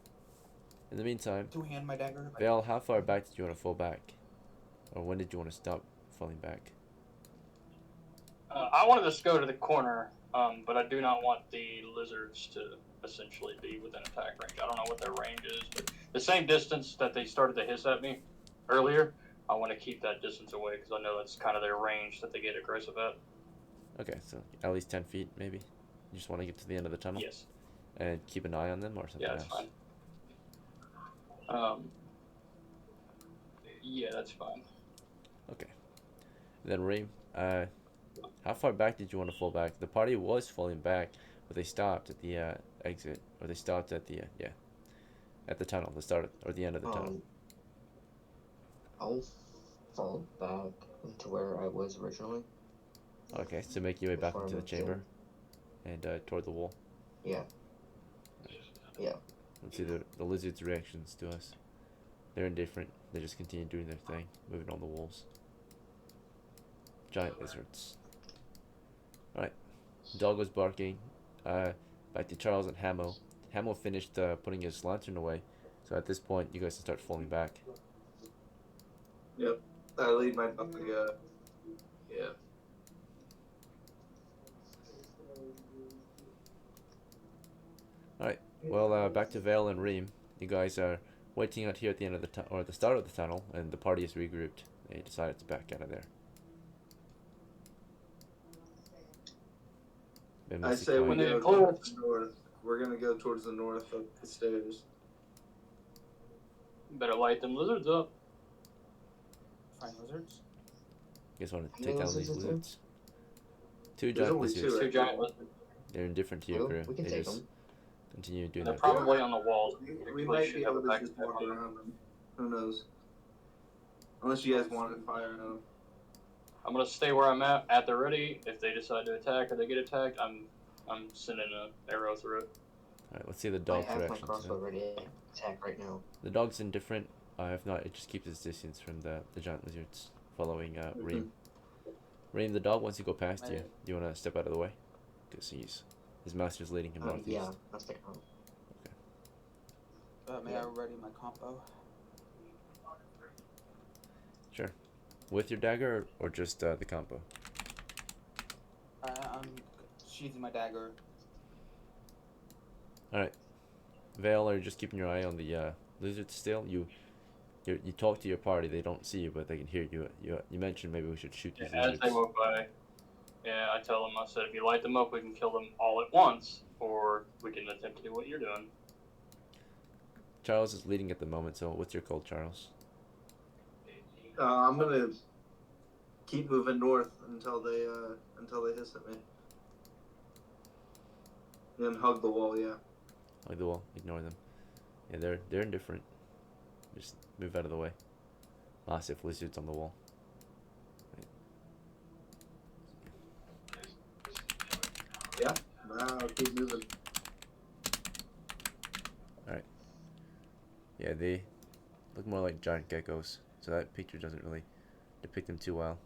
In the meantime, Two hand my dagger. Vale, how far back did you want to fall back? Or when did you want to stop falling back? I wanted to go to the corner, but I do not want the lizards to essentially be within attack range. I don't know what their range is, but the same distance that they started to hiss at me earlier, I want to keep that distance away because I know that's kind of their range that they get aggressive at. Okay, so at least 10 feet, maybe? You just want to get to the end of the tunnel? Yes. And keep an eye on them or something Yeah, that's else? fine. Yeah, that's fine. Okay. Then Reem, how far back did you want to fall back? The party was falling back, but they stopped at the exit, or they stopped at the at the tunnel, the start or the end of the tunnel. I'll fall back into where I was originally. Okay, so make your way back Before into the I'm chamber and toward the wall. Yeah. Yeah. Let's see the lizards' reactions to us. They're indifferent. They just continue doing their thing, moving on the walls. Giant lizards. Alright. Dog was barking. Back to Charles and Hamo. Hamo finished putting his lantern away. So at this point, you guys can start falling back. Yep. I lead my dog. Yeah. Alright. Well, back to Vale and Reem. You guys are waiting out here at the end of the or the start of the tunnel, and the party is regrouped. They decided to back out of there. Been I mostly say quiet. we they go close- towards the north. We're gonna go towards the north up the stairs. Better light them lizards up. Find lizards. You guys want to How take many down these lizards is there? lizards? Two There's giant only two, lizards. right? Two giant lizards. They're indifferent to your Well, crew. we can They take just them. continue doing They're their probably on the walls. We might be able to just walk around them. Who knows? Unless you guys want to fire at them. I'm gonna stay where I'm at the ready. If they decide to attack or they get attacked, I'm sending an arrow through it. Alright, let's see the I dog's have my reactions. crossbow Then. ready to attack right now. The dog's indifferent. If not, it just keeps its distance from the giant lizards, following Reem. Reem, the dog wants to go past you. Do you want to step out of the way? Because his master's leading him northeast. Yeah, I'll stick around. May I ready my combo? Sure. With your dagger or just the combo? I'm sheathing my dagger. Alright. Vale, are you just keeping your eye on the lizards still? You talk to your party. They don't see you, but they can hear you. You mentioned maybe we should shoot these As lizards. they walk by, yeah, I tell them, I said, if you light them up, we can kill them all at once, or we can attempt to do what you're doing. Charles is leading at the moment, so what's your call, Charles? I'm gonna keep moving north until they hiss at me. Then hug the wall. Yeah. Like the wall, ignore them. Yeah, they're indifferent. Just move out of the way. Massive lizards on the wall. Yeah. Now keep moving. Yeah, they look more like giant geckos, so that picture doesn't really depict them too well.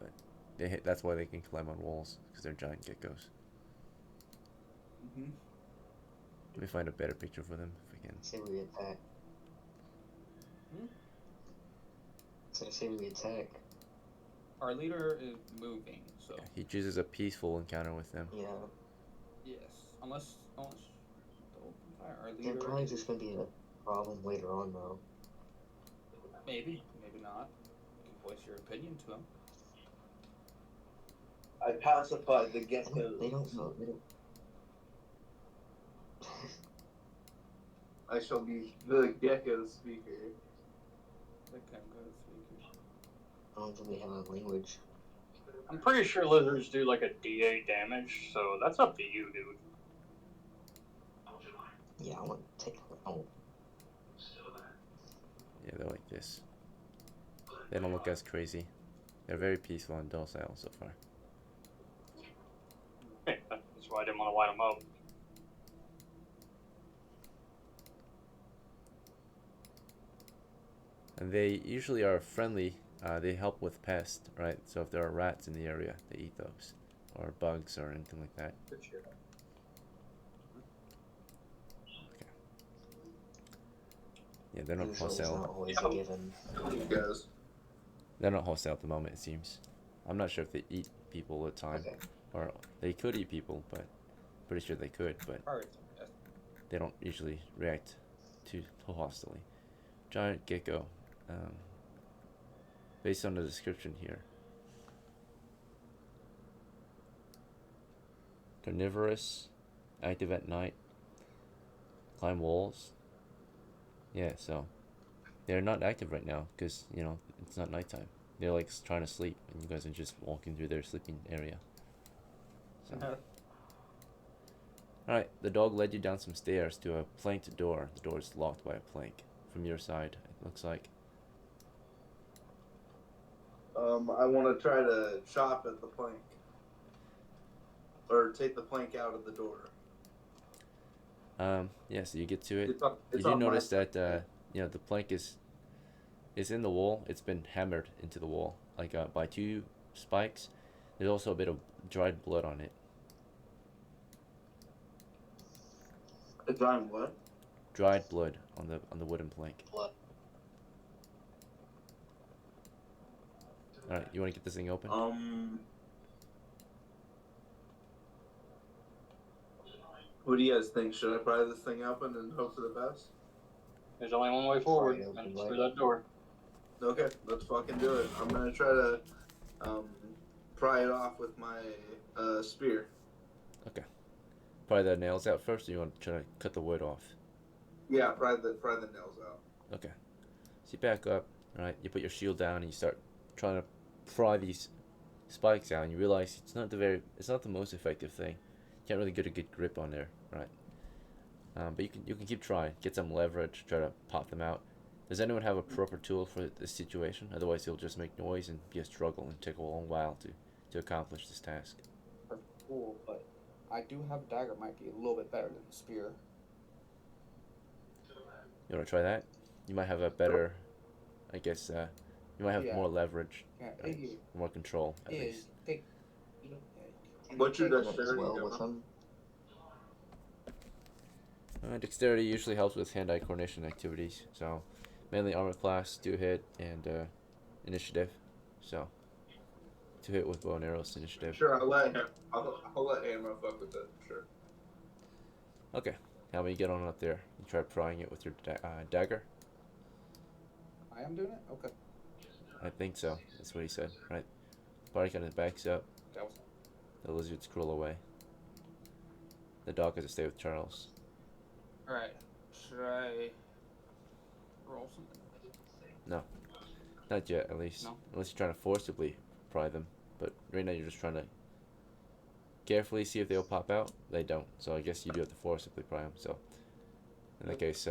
But that's why they can climb on walls, because they're giant geckos. Mm-hmm. Let me find a better picture for them if we can. Say we attack. Hmm? So say we attack. Our leader is moving, so Yeah, he chooses a peaceful encounter with them. Yeah. yes. Unless the open fire. Our They're leader. probably just gonna be a problem later on though. Maybe not. You can voice your opinion to him. I pacified the They don't know. They don't. I shall be the gecko speaker. The Gecko speaker. I don't think they have a language. I'm pretty sure lizards do like a D8 damage, so that's up to you, dude. Yeah, I want to take them out. Yeah, they're like this. They don't look as crazy. They're very peaceful and docile so far. That's why I didn't want to light them up. And they usually are friendly. They help with pests, right? So if there are rats in the area, they eat those. Or bugs or anything like that. Good shit. Yeah, they're not Usually it's not hostile. always a given. You guys. They're not hostile at the moment, it seems. I'm not sure if they eat people all the time, Okay. or they could eat people, but pretty sure they could, but Alright. Yes. they don't usually react too hostily. Giant gecko. Based on the description here, carnivorous, active at night, climb walls. Yeah, so they're not active right now because it's not nighttime. They're like trying to sleep, and you guys are just walking through their sleeping area. So. Alright, the dog led you down some stairs to a planked door. The door is locked by a plank. From your side, it looks like. I want to try to chop at the plank. Or take the plank out of the door. Yeah, so you get to it. It's You do on my notice that, side. the plank is in the wall. It's been hammered into the wall, like by 2 spikes. There's also a bit of dried blood on it. A giant what? Dried blood on the wooden plank. What? Alright, you want to get this thing open? What do you guys think? Should I pry this thing open and hope for the best? There's only one way forward, Right, and it's right. through that door. Okay, let's fucking do it. I'm gonna try to pry it off with my spear. Pry the nails out first, or you want to try to cut the wood off? Yeah, pry the nails out. Okay. So you back up, right? You put your shield down and you start trying to pry these spikes out, and you realize it's not the most effective thing. You can't really get a good grip on there, right? But you can keep trying, get some leverage, try to pop them out. Does anyone have a proper tool for this situation? Otherwise, you'll just make noise and be a struggle and take a long while to accomplish this task. Cool, but I do have a dagger. Might be a little bit better than a spear. You want to try that? You might have a better, I guess. You might have Yeah. more leverage, Yeah, right? More control at least. What's your As dexterity? well Gemma? with them. Dexterity usually helps with hand-eye coordination activities. So, mainly armor class, 2 hit, and initiative. So, 2 hit with bow and arrows, initiative. Sure, I'll let him. I'll let Ammo fuck with it. Sure. Okay, how about you get on up there? You try prying it with your dagger. I am doing it. Okay. I think so. That's what he said, right? Body kind of backs up. That was. The lizards crawl away. The dog has to stay with Charles. All right. Should I roll something? Not yet, at least. No. Unless you're trying to forcibly pry them. But right now you're just trying to carefully see if they'll pop out. They don't. So I guess you do have to forcibly pry them. So in that case,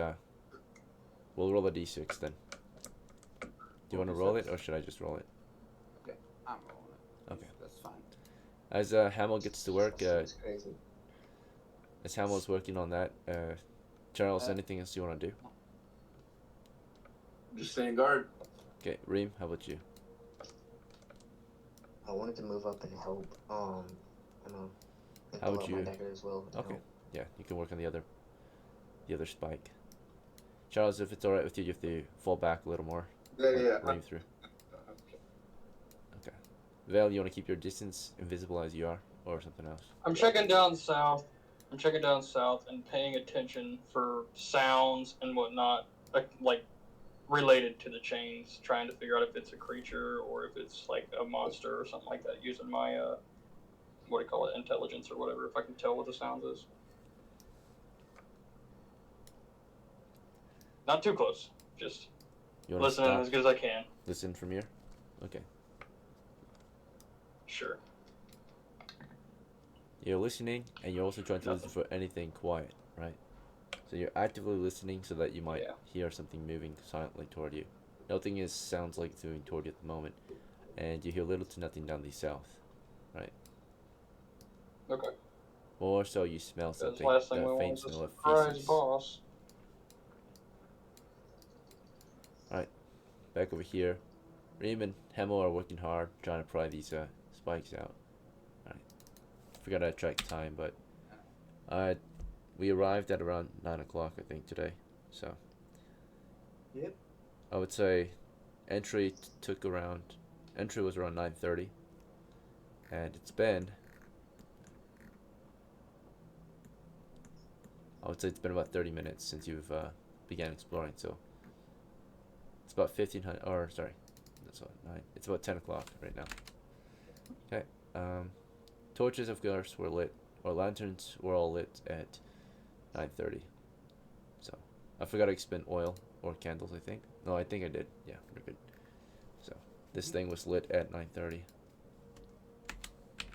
we'll roll a d6 then. Do you want to roll it, or should I just roll it? Okay, I'm rolling it. Okay. That's fine. As Hamill gets to work, It's crazy. as Hamill's working on that, Charles, anything else you want to do? Just stand guard. Okay, Reem, how about you? I wanted to move up and help. You know, and How pull would out my you- dagger as well. to Okay. help. Yeah, you can work on the other spike. Charles, if it's alright with you, you have to fall back a little more. Yeah. Reem through. Okay. Val, you want to keep your distance invisible as you are, or something else? I'm checking down south. And paying attention for sounds and whatnot, like related to the chains, trying to figure out if it's a creature or if it's like a monster or something like that, using my what do you call it, intelligence or whatever, if I can tell what the sound is. Not too close, just You want to listening as good as I can. listen from here? Okay. Sure. You're listening, and you're also trying to listen for anything quiet, right? So you're actively listening so that you might hear something moving silently toward you. Nothing sounds like it's moving toward you at the moment, and you hear little to nothing down the south, right? Okay. Or so you smell Because something, last thing we that want faint is a smell of surprise feces. boss. Back over here, Reem and Hemel are working hard trying to pry these spikes out. Alright. Forgot to track time, but we arrived at around 9 o'clock, I think, today. So Yep. I would say entry entry was around 9:30, and I would say it's been about 30 minutes since you've began exploring. So it's about 1500, or sorry, that's what 9. It's about 10 o'clock right now. Okay. Torches of course were lit, or lanterns were all lit at 9:30. So I forgot to expend oil or candles. I think. No, I think I did. Yeah, we're good. So this thing was lit at 9:30.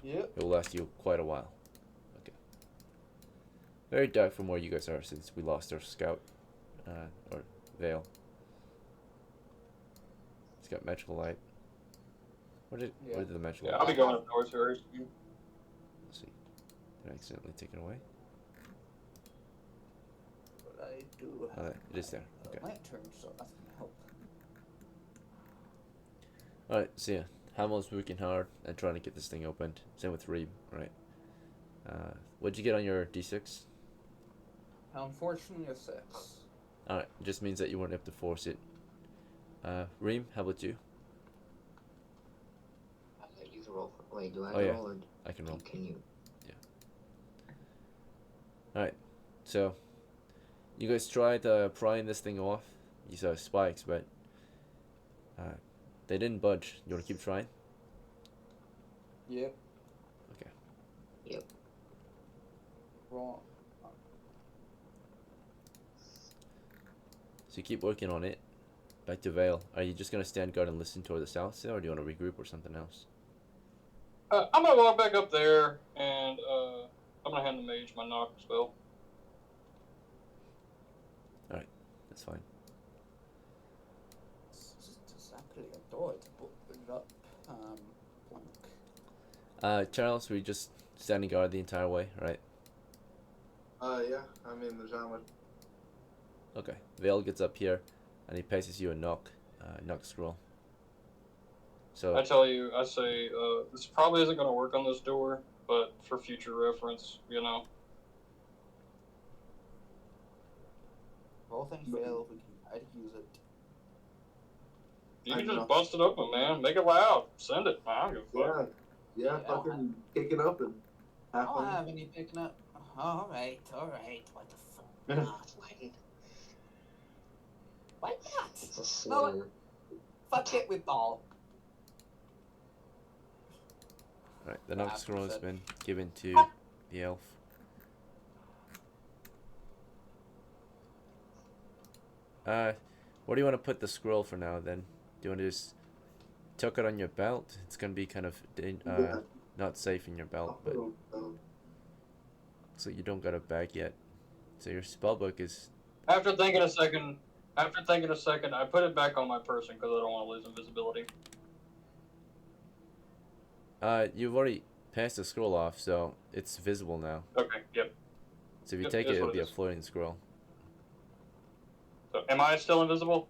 Yep. It will last you quite a while. Okay. Very dark from where you guys are since we lost our scout, or veil. It's got magical light. Where did the magical Yeah, light? I'll be going up north very soon. Let's see. Did I accidentally take it away? But I do Oh, have it is there. Okay. a lantern, so that's gonna help. Alright, so yeah. Hamel's working hard and trying to get this thing opened. Same with Reeb, right? What'd you get on your D6? Unfortunately, a 6. Alright, it just means that you weren't able to force it. Reem, how about you? You can roll. Wait, do I have Oh, to yeah. roll or I can roll. can you? Alright, so you guys tried prying this thing off. You saw spikes, but they didn't budge. You want to keep trying? Yep. Okay. Yep. Roll. So you keep working on it. Back to Vale. Are you just gonna stand guard and listen toward the south still, or do you want to regroup or something else? I'm gonna walk back up there and I'm gonna hand the mage my knock spell. Alright, that's fine. It's just exactly a door to open it up. Blank. Charles, were you just standing guard the entire way, right? Yeah. I mean, there's not much. Okay. Vale gets up here, and he passes you a knock scroll. So I tell you, I say, this probably isn't gonna work on this door, but for future reference, you know. All things fail if we can try to use it. You I can know. just bust it open, man. Make it loud. Send it. I don't give a fuck. Yeah. Yeah, Fucking kick it up and I have don't fun. have any picking up. Alright. What the fuck? Why? Why not? It's a No, slur. fuck it with ball. alright, the knock Ah, scroll has percent. been given to the elf. Where do you want to put the scroll for now then? Do you want to just tuck it on your belt? It's gonna be kind of not safe in your belt, but so you don't got a bag yet. So your spellbook is After thinking a second, I put it back on my person because I don't want to lose invisibility. you've already passed the scroll off, so it's visible now. Okay, yep. So if you Yep, take it, that's it'll what be it a is. floating scroll. So, am I still invisible?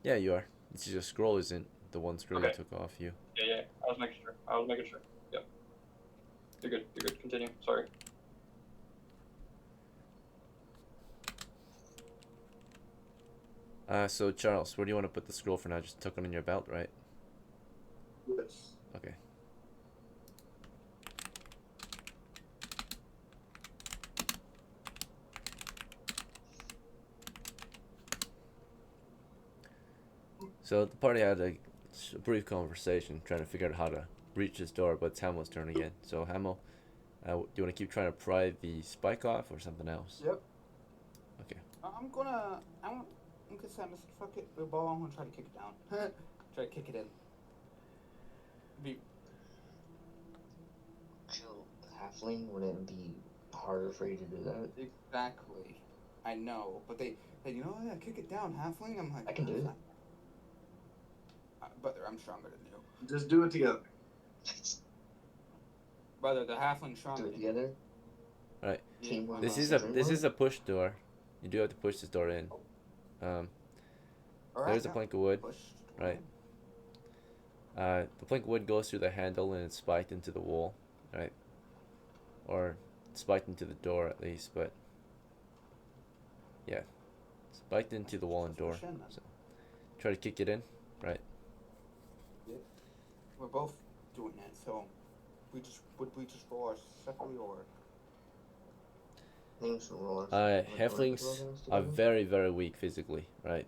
Yeah, you are. It's just your scroll isn't the one scroll you Okay. took off you. Yeah. I was making sure. Yep. You're good. Continue. Sorry. So Charles, where do you want to put the scroll for now? Just tuck it in your belt, right? Yes. Okay. So the party had a brief conversation trying to figure out how to reach this door, but it's Hamel's turn again. So Hamel, do you want to keep trying to pry the spike off or something else? Yep. Okay. I'm gonna say, fuck it with ball. I'm gonna try to kick it down. Try to kick it in. Be Chill. Halfling, would it be harder for you to do that? exactly. I know, but they yeah, kick it down, halfling. I'm like, I can do it. Brother, I'm stronger than you. Just do it together. Brother, the halfling Do stronger it than you. together. Alright. Teamwork. This makes is the a dream work. push door. You do have to push this door in. Alright, There's a yeah. plank of wood. Push. Right. The plank of wood goes through the handle and it's spiked into the wall, right? Or spiked into the door at least, but yeah. Spiked into the wall and door. Push in, then. So try to kick it in, right? We're both doing that, so would we just roll ours separately or? I think we should roll our Halflings are very, very weak physically, right?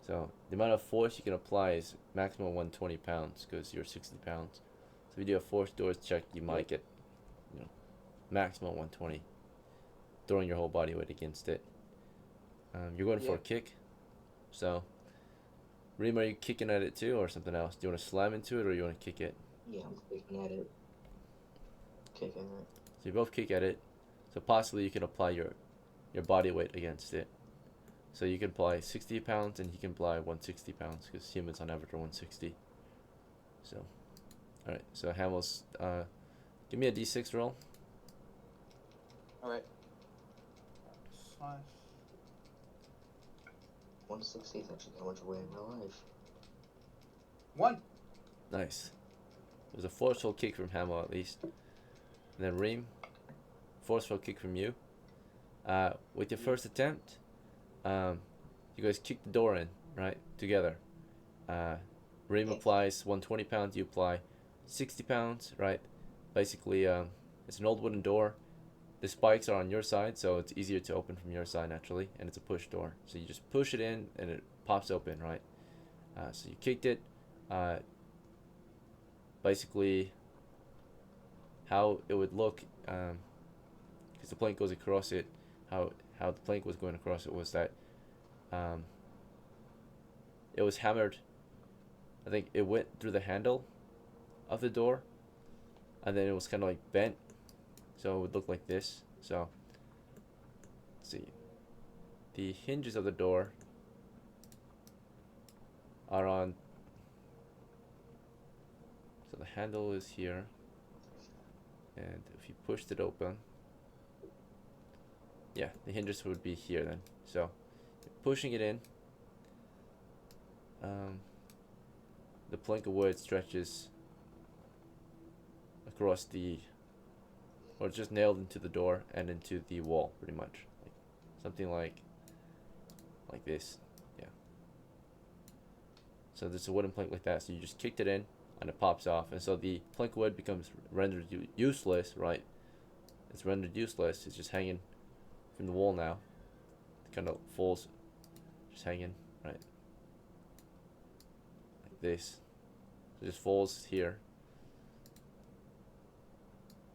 So the amount of force you can apply is maximum 120 pounds because you're 60 pounds. So if you do a force doors check, you might get, maximum 120, throwing your whole body weight against it. You're going for a kick, so Reem, are you kicking at it too or something else? Do you want to slam into it or you want to kick it? Yeah, I'm kicking at it. Kicking it. So you both kick at it. So possibly you can apply your body weight against it. So you can apply 60 pounds and he can apply 160 pounds because humans on average are 160. So, alright, so Hamill's, give me a d6 roll. Alright. 160 is actually how much I weigh in real life. 1. Nice. It was a forceful kick from Hamill at least. And then Reem, forceful kick from you. With your first attempt, you guys kick the door in, right? Together. Reem applies 120 pounds, you apply 60 pounds, right? Basically, it's an old wooden door. The spikes are on your side, so it's easier to open from your side naturally, and it's a push door. So you just push it in, and it pops open, right? So you kicked it. Basically, how it would look, because the plank goes across it, how the plank was going across it was that it was hammered. I think it went through the handle of the door, and then it was kind of like bent, so it would look like this. So let's see, the hinges of the door are on, so the handle is here, and if you pushed it open, yeah, the hinges would be here then. So pushing it in, the plank of wood stretches across or just nailed into the door and into the wall, pretty much, something like this. Yeah. So there's a wooden plank like that. So you just kicked it in, and it pops off, and so the plank of wood becomes rendered useless, right? It's rendered useless. It's just hanging from the wall now. It kind of falls, just hanging, right? Like this. So it just falls here.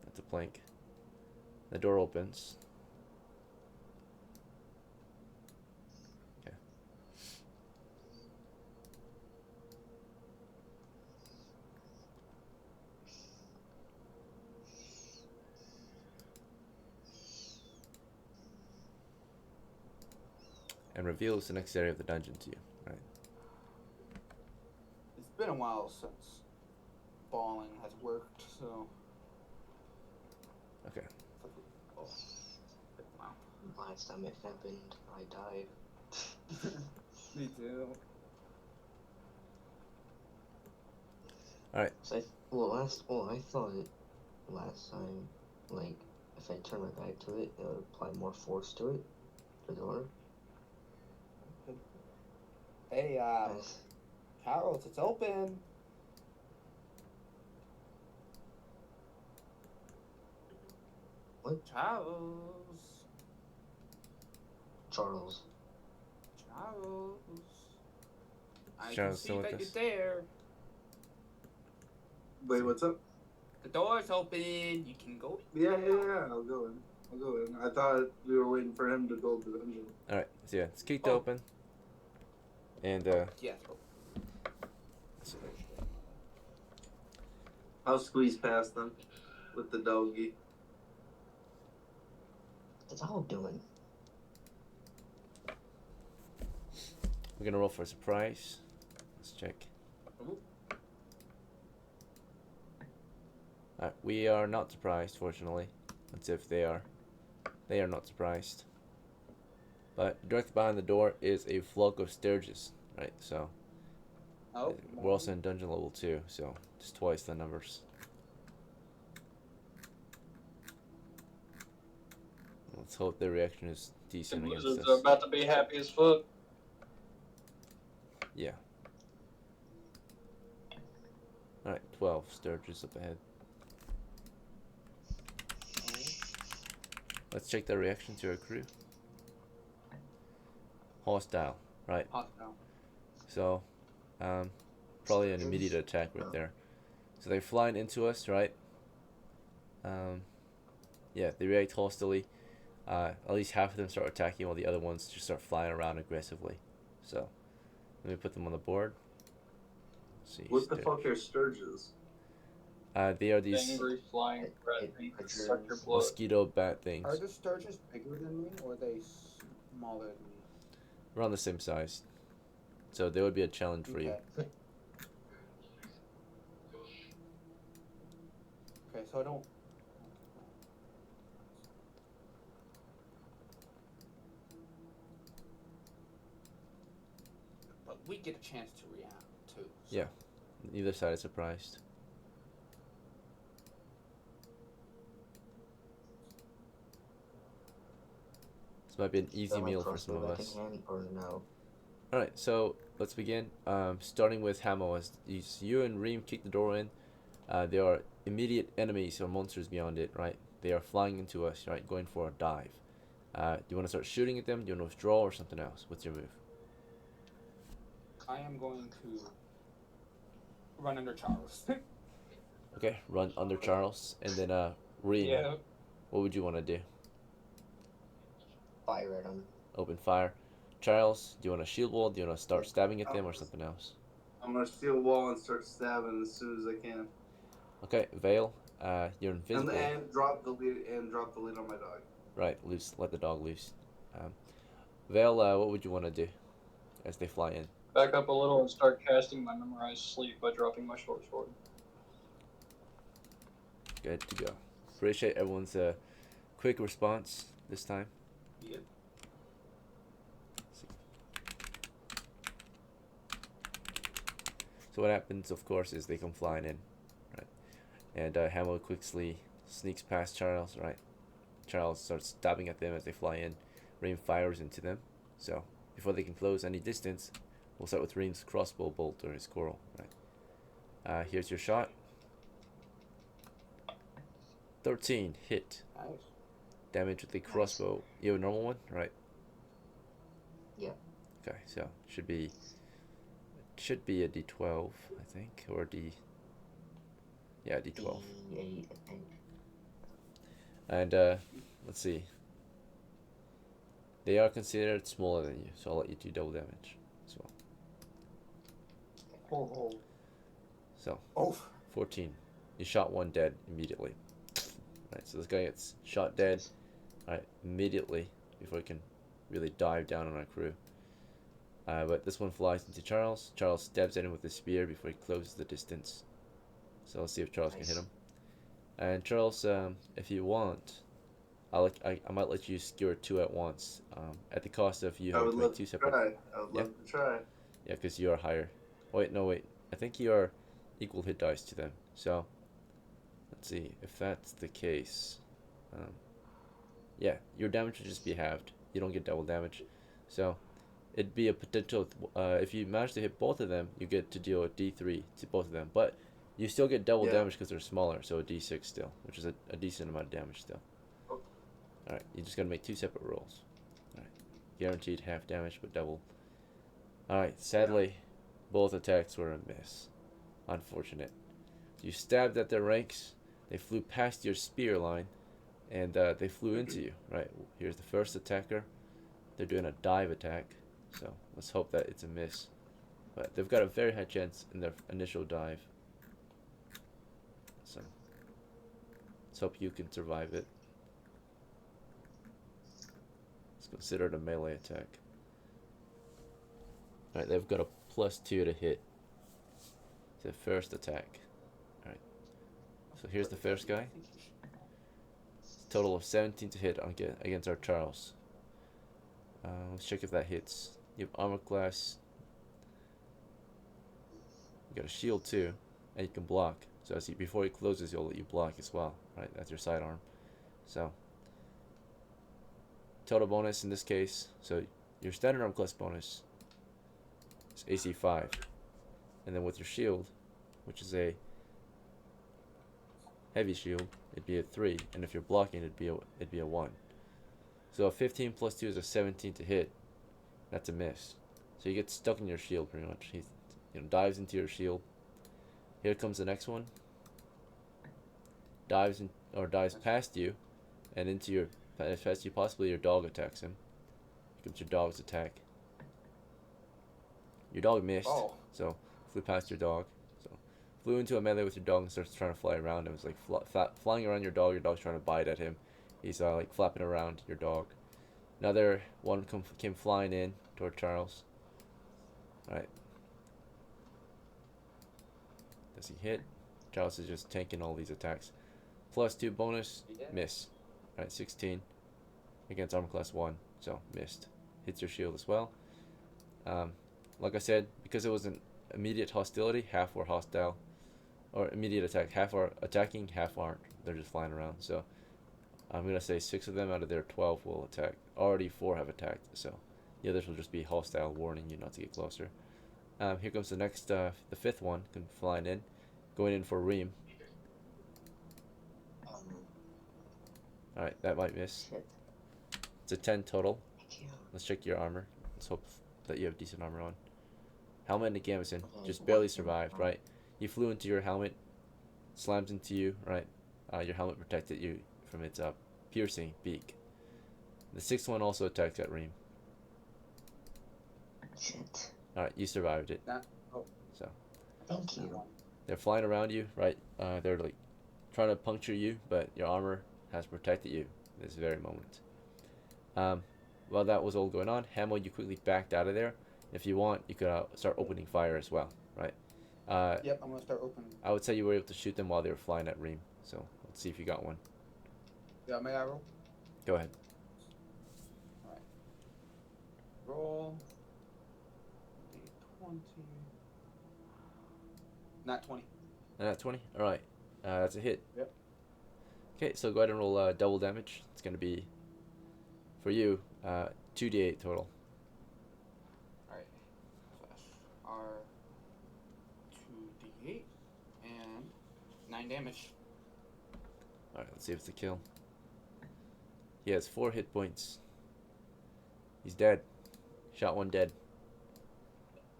That's a plank. The door opens. Okay. And reveals the next area of the dungeon to you, right? It's been a while since balling has worked, so. Okay. Oh. Wow. Last time it happened, I died. Me too. Alright. So I thought last time, like, if I turn my back to it, it would apply more force to it, the door. Hey, Charles, it's open. What? Charles. Charles. I can Charles see still with that you're us? there. Wait, what's up? The door's open. You can go. Yeah, I'll go in. I thought we were waiting for him to build the dungeon. Alright, so yeah, it's kicked Oh. open. And Yes. I'll squeeze past them with the doggy. What's the dog doing? we're gonna roll for a surprise. Let's check. Alright, we are not surprised, fortunately. Let's see if they are. They are not surprised. But directly behind the door is a flock of Stirges, right? So Oh. we're also in dungeon level 2, so just twice the numbers. Let's hope their reaction is decent The against Wizards are us. about to be happy as fuck. Yeah. Alright, 12. Stirges up ahead. Let's check their reaction to our crew. Hostile. Right. Hostile. So, probably an immediate attack right there. So they're flying into us, right? Yeah, they react hostilely. At least half of them start attacking while the other ones just start flying around aggressively. So, let me put them on the board. Let's see. What the fuck are Stirges? They are these Angry flying rat things that suck your blood. mosquito bat things. Are the Stirges bigger than me or are they smaller than me? Around the same size. So they would be a challenge for you. Okay, so I don't. But we get a chance to react too. So. Yeah. Neither side is surprised. This might be an easy meal for some of us. No? Alright, so let's begin. Starting with Hamo, as you and Reem kick the door in. There are immediate enemies or monsters beyond it, right? They are flying into us, right? Going for a dive. Do you want to start shooting at them? Do you want to withdraw or something else? What's your move? I am going to run under Charles. Okay, run under Charles, and then Reem. Yeah. What would you want to do? Fire at them. Open fire. Charles, do you want to shield wall? Do you want to start stabbing at them or something else? I'm gonna steal wall and start stabbing as soon as I can. Okay, Vale, you're invisible. And drop the lead on my dog. Right, loose. Let the dog loose. Vale, what would you want to do as they fly in? Back up a little and start casting my memorized sleep by dropping my short sword. Good to go. Appreciate everyone's quick response this time. Yep. So what happens, of course, is they come flying in, right? And Hamo quickly sneaks past Charles, right? Charles starts stabbing at them as they fly in. Reem fires into them. So before they can close any distance, we'll start with Reem's crossbow bolt or his coral, right? Here's your shot. 13 hit. Nice. Damage with the crossbow. You have a normal one, right? Yeah. Okay, so should be a D12, I think, or D. Yeah, D12. D8, I think. And let's see. They are considered smaller than you, so I'll let you do double damage as well. Oh. So Oh. 14. You shot one dead immediately. Right, so this guy gets shot dead. Alright, immediately before he can really dive down on our crew. But this one flies into Charles. Charles stabs at him with his spear before he closes the distance. So let's see if Charles can hit him. And Charles, if you want, I might let you skewer 2 at once. At the cost of you having to make 2 separate. I would love to try. Yeah, because you are higher. Wait, no, wait. I think you are equal hit dice to them. So let's see if that's the case. Yeah, your damage would just be halved. You don't get double damage. So it'd be a potential. If you manage to hit both of them, you get to deal a D3 to both of them. But you still get double damage because they're smaller, so a D6 still, which is a decent amount of damage still. Alright, you just gotta make 2 separate rolls. Alright, guaranteed half damage, but double. Alright, sadly, both attacks were a miss. Unfortunate. You stabbed at their ranks, they flew past your spear line, and they flew into you. Right, here's the first attacker. They're doing a dive attack, so let's hope that it's a miss. But they've got a very high chance in their initial dive. So let's hope you can survive it. It's considered a melee attack. Alright, they've got a +2 to hit. The first attack. Alright. So here's the first guy. Total of 17 to hit against our Charles. Let's check if that hits. You have armor class. You got a shield too, and you can block. So before he closes, he'll let you block as well. Right, that's your sidearm. So total bonus in this case. So your standard arm class bonus is AC 5, and then with your shield, which is a heavy shield, it'd be a 3, and if you're blocking, it'd be a 1. So a 15 plus 2 is a 17 to hit. That's a miss. So you get stuck in your shield pretty much. He dives into your shield. Here comes the next one. Dives past you, and into your past you. Possibly your dog attacks him. Here comes your dog's attack. Your dog missed, so flew past your dog. So flew into a melee with your dog and starts trying to fly around him. It's like flying around your dog. Your dog's trying to bite at him. He's like flapping around your dog. Another one came flying in toward Charles. Alright. Does he hit? Charles is just tanking all these attacks. Plus 2 bonus, miss. Alright, 16 against armor class 1, so missed. Hits your shield as well. Like I said, because it was an immediate hostility, half were hostile, or immediate attack, half are attacking, half aren't. They're just flying around. So I'm gonna say 6 of them out of their 12 will attack. Already 4 have attacked, so the others will just be hostile, warning you not to get closer. Here comes the next, the 5th one, flying in, going in for Reem. Alright, that might miss. Shit. It's a 10 total. Thank you. Let's check your armor. Let's hope that you have decent armor on. Helmet and gambeson, Okay, just barely what- survived, right? You flew into your helmet, slams into you, right? Your helmet protected you from its piercing beak. The 6th one also attacked at Reem. Shit. Alright, you survived it. So Thank you. they're flying around you, right? They're like trying to puncture you, but your armor has protected you at this very moment. While that was all going on, Hamill, you quickly backed out of there. If you want, you could start opening fire as well, right? Yep, I'm gonna start opening. I would say you were able to shoot them while they were flying at Reem. So let's see if you got one. Yeah, may I roll? Go ahead. Roll. D20. Not 20. At 20? Alright. That's a hit. Yep. Okay, so go ahead and roll double damage. It's going to be, for you, 2d8 total. Alright. Slash R 2d8 and 9 damage. Alright, let's see if it's a kill. He has 4 hit points. He's dead. Shot 1 dead.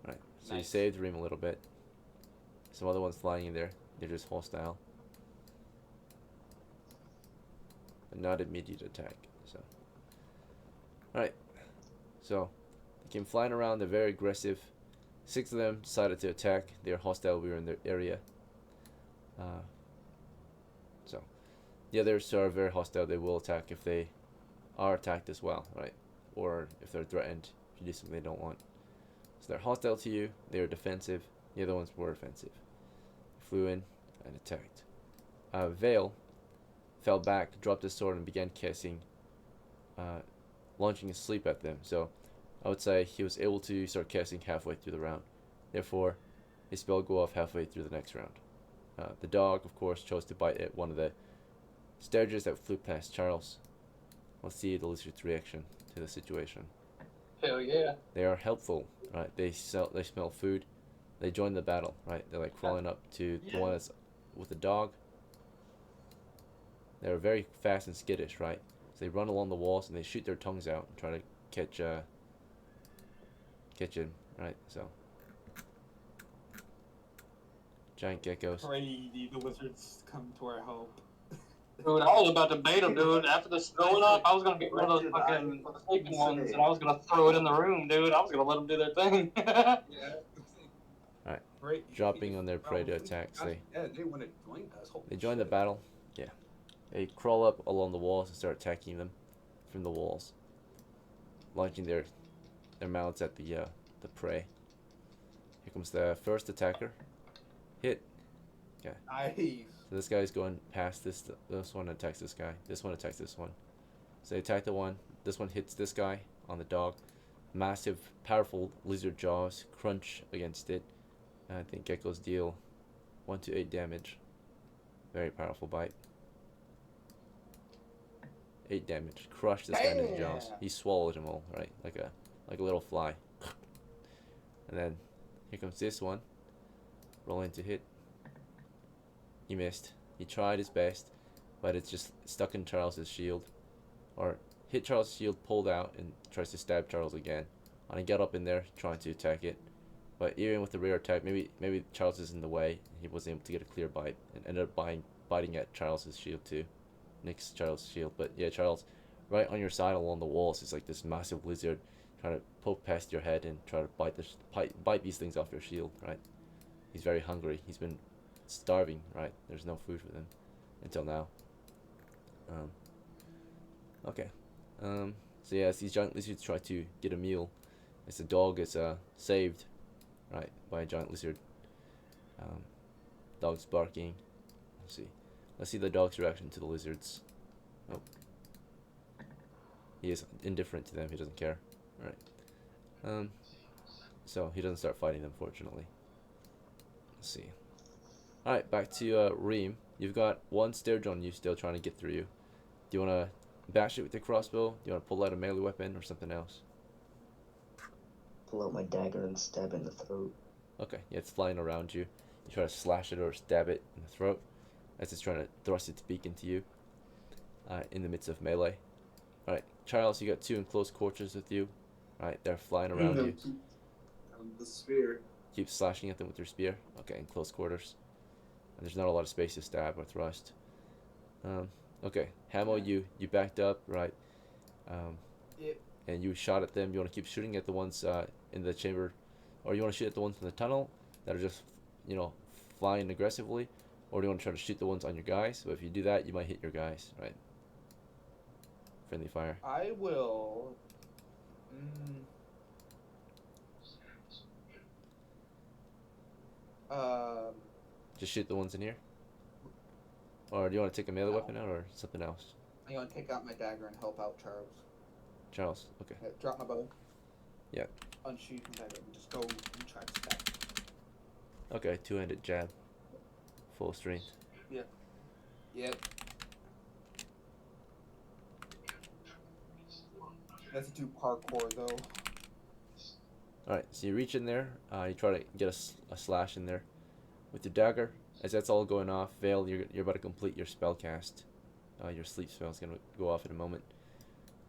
Alright, so you Nice. saved Reem a little bit. Some other ones flying in there. They're just hostile. But not immediate attack. So, alright. So, they came flying around. They're very aggressive. 6 of them decided to attack. They're hostile. We were in their area. So, the others are very hostile. They will attack if they are attacked as well, right? Or if they're threatened, if you do something they don't want. So they're hostile to you. They're defensive. The other ones were offensive. Flew in and attacked. Vale fell back, dropped his sword, and began casting, launching his sleep at them. So I would say he was able to start casting halfway through the round. Therefore, his spell will go off halfway through the next round. The dog, of course, chose to bite at one of the Stirges that flew past Charles. Let's see the lizard's reaction to the situation. Hell yeah. They are helpful, right? They smell food. They join the battle, right? They're like crawling up to the one that's with the dog. They're very fast and skittish, right? So they run along the walls and they shoot their tongues out and try to catch him, right? So giant geckos. Crazy, the wizards come to our help. Dude, I was about to bait him, dude. After the snow went up, I was gonna get one of those fucking sleeping ones, and I was gonna throw it in the room, dude. I was gonna let them do their thing. Right. Dropping on their prey to attack. So Yeah, they want to join us. Holy they join the shit. battle. Yeah. They crawl up along the walls and start attacking them from the walls, launching their mouths at the prey. Here comes the first attacker. Hit. Okay. Nice. So this guy's going past this one attacks this guy. This one attacks this one. So they attack the one. This one hits this guy on the dog. Massive, powerful lizard jaws crunch against it. I think geckos deal 1 to 8 damage. Very powerful bite. 8 damage. Crush this guy into the jaws. Damn. He swallowed them all, right? Like a little fly. And then here comes this one. Rolling to hit. He missed. He tried his best, but it's just stuck in Charles's shield. Or hit Charles' shield, pulled out, and tries to stab Charles again. And he got up in there trying to attack it. But even with the rear attack, maybe Charles is in the way. He wasn't able to get a clear bite and ended up biting at Charles' shield too. Nicks Charles' shield. But yeah, Charles, right on your side along the walls is like this massive lizard trying to poke past your head and try to bite these things off your shield, right? He's very hungry. He's been starving, right? There's no food for them until now. Okay. So yeah, as these giant lizards try to get a meal, as the dog is saved, right, by a giant lizard. Dog's barking. Let's see the dog's reaction to the lizards. Oh. He is indifferent to them. He doesn't care. Right. So he doesn't start fighting them, fortunately. Let's see. Alright, back to Reem. You've got one Stirge on you still trying to get through you. Do you want to bash it with your crossbow? Do you want to pull out a melee weapon or something else? Pull out my dagger and stab it in the throat. Okay, yeah, it's flying around you. You try to slash it or stab it in the throat as it's trying to thrust its beak into you in the midst of melee. Alright, Charles, you got 2 in close quarters with you. Alright, they're flying around you. The spear. Keep slashing at them with your spear. Okay, in close quarters. And there's not a lot of space to stab or thrust. Okay, Hamo, you backed up, right? Yep. And you shot at them. You want to keep shooting at the ones in the chamber, or you want to shoot at the ones in the tunnel that are just, flying aggressively, or do you want to try to shoot the ones on your guys? But if you do that, you might hit your guys, right? Friendly fire. I will. Just shoot the ones in here? Or do you want to take a melee No. weapon out or something else? I'm gonna take out my dagger and help out Charles. Charles, okay. Yeah, drop my bow. Yeah. Unsheath my dagger and just go and try to stab. Okay, 2-handed jab. Full strength. Yep. Let's do parkour though. Alright, so you reach in there, you try to get a slash in there with your dagger. As that's all going off, Vale, you're about to complete your spell cast. Your sleep spell is going to go off in a moment.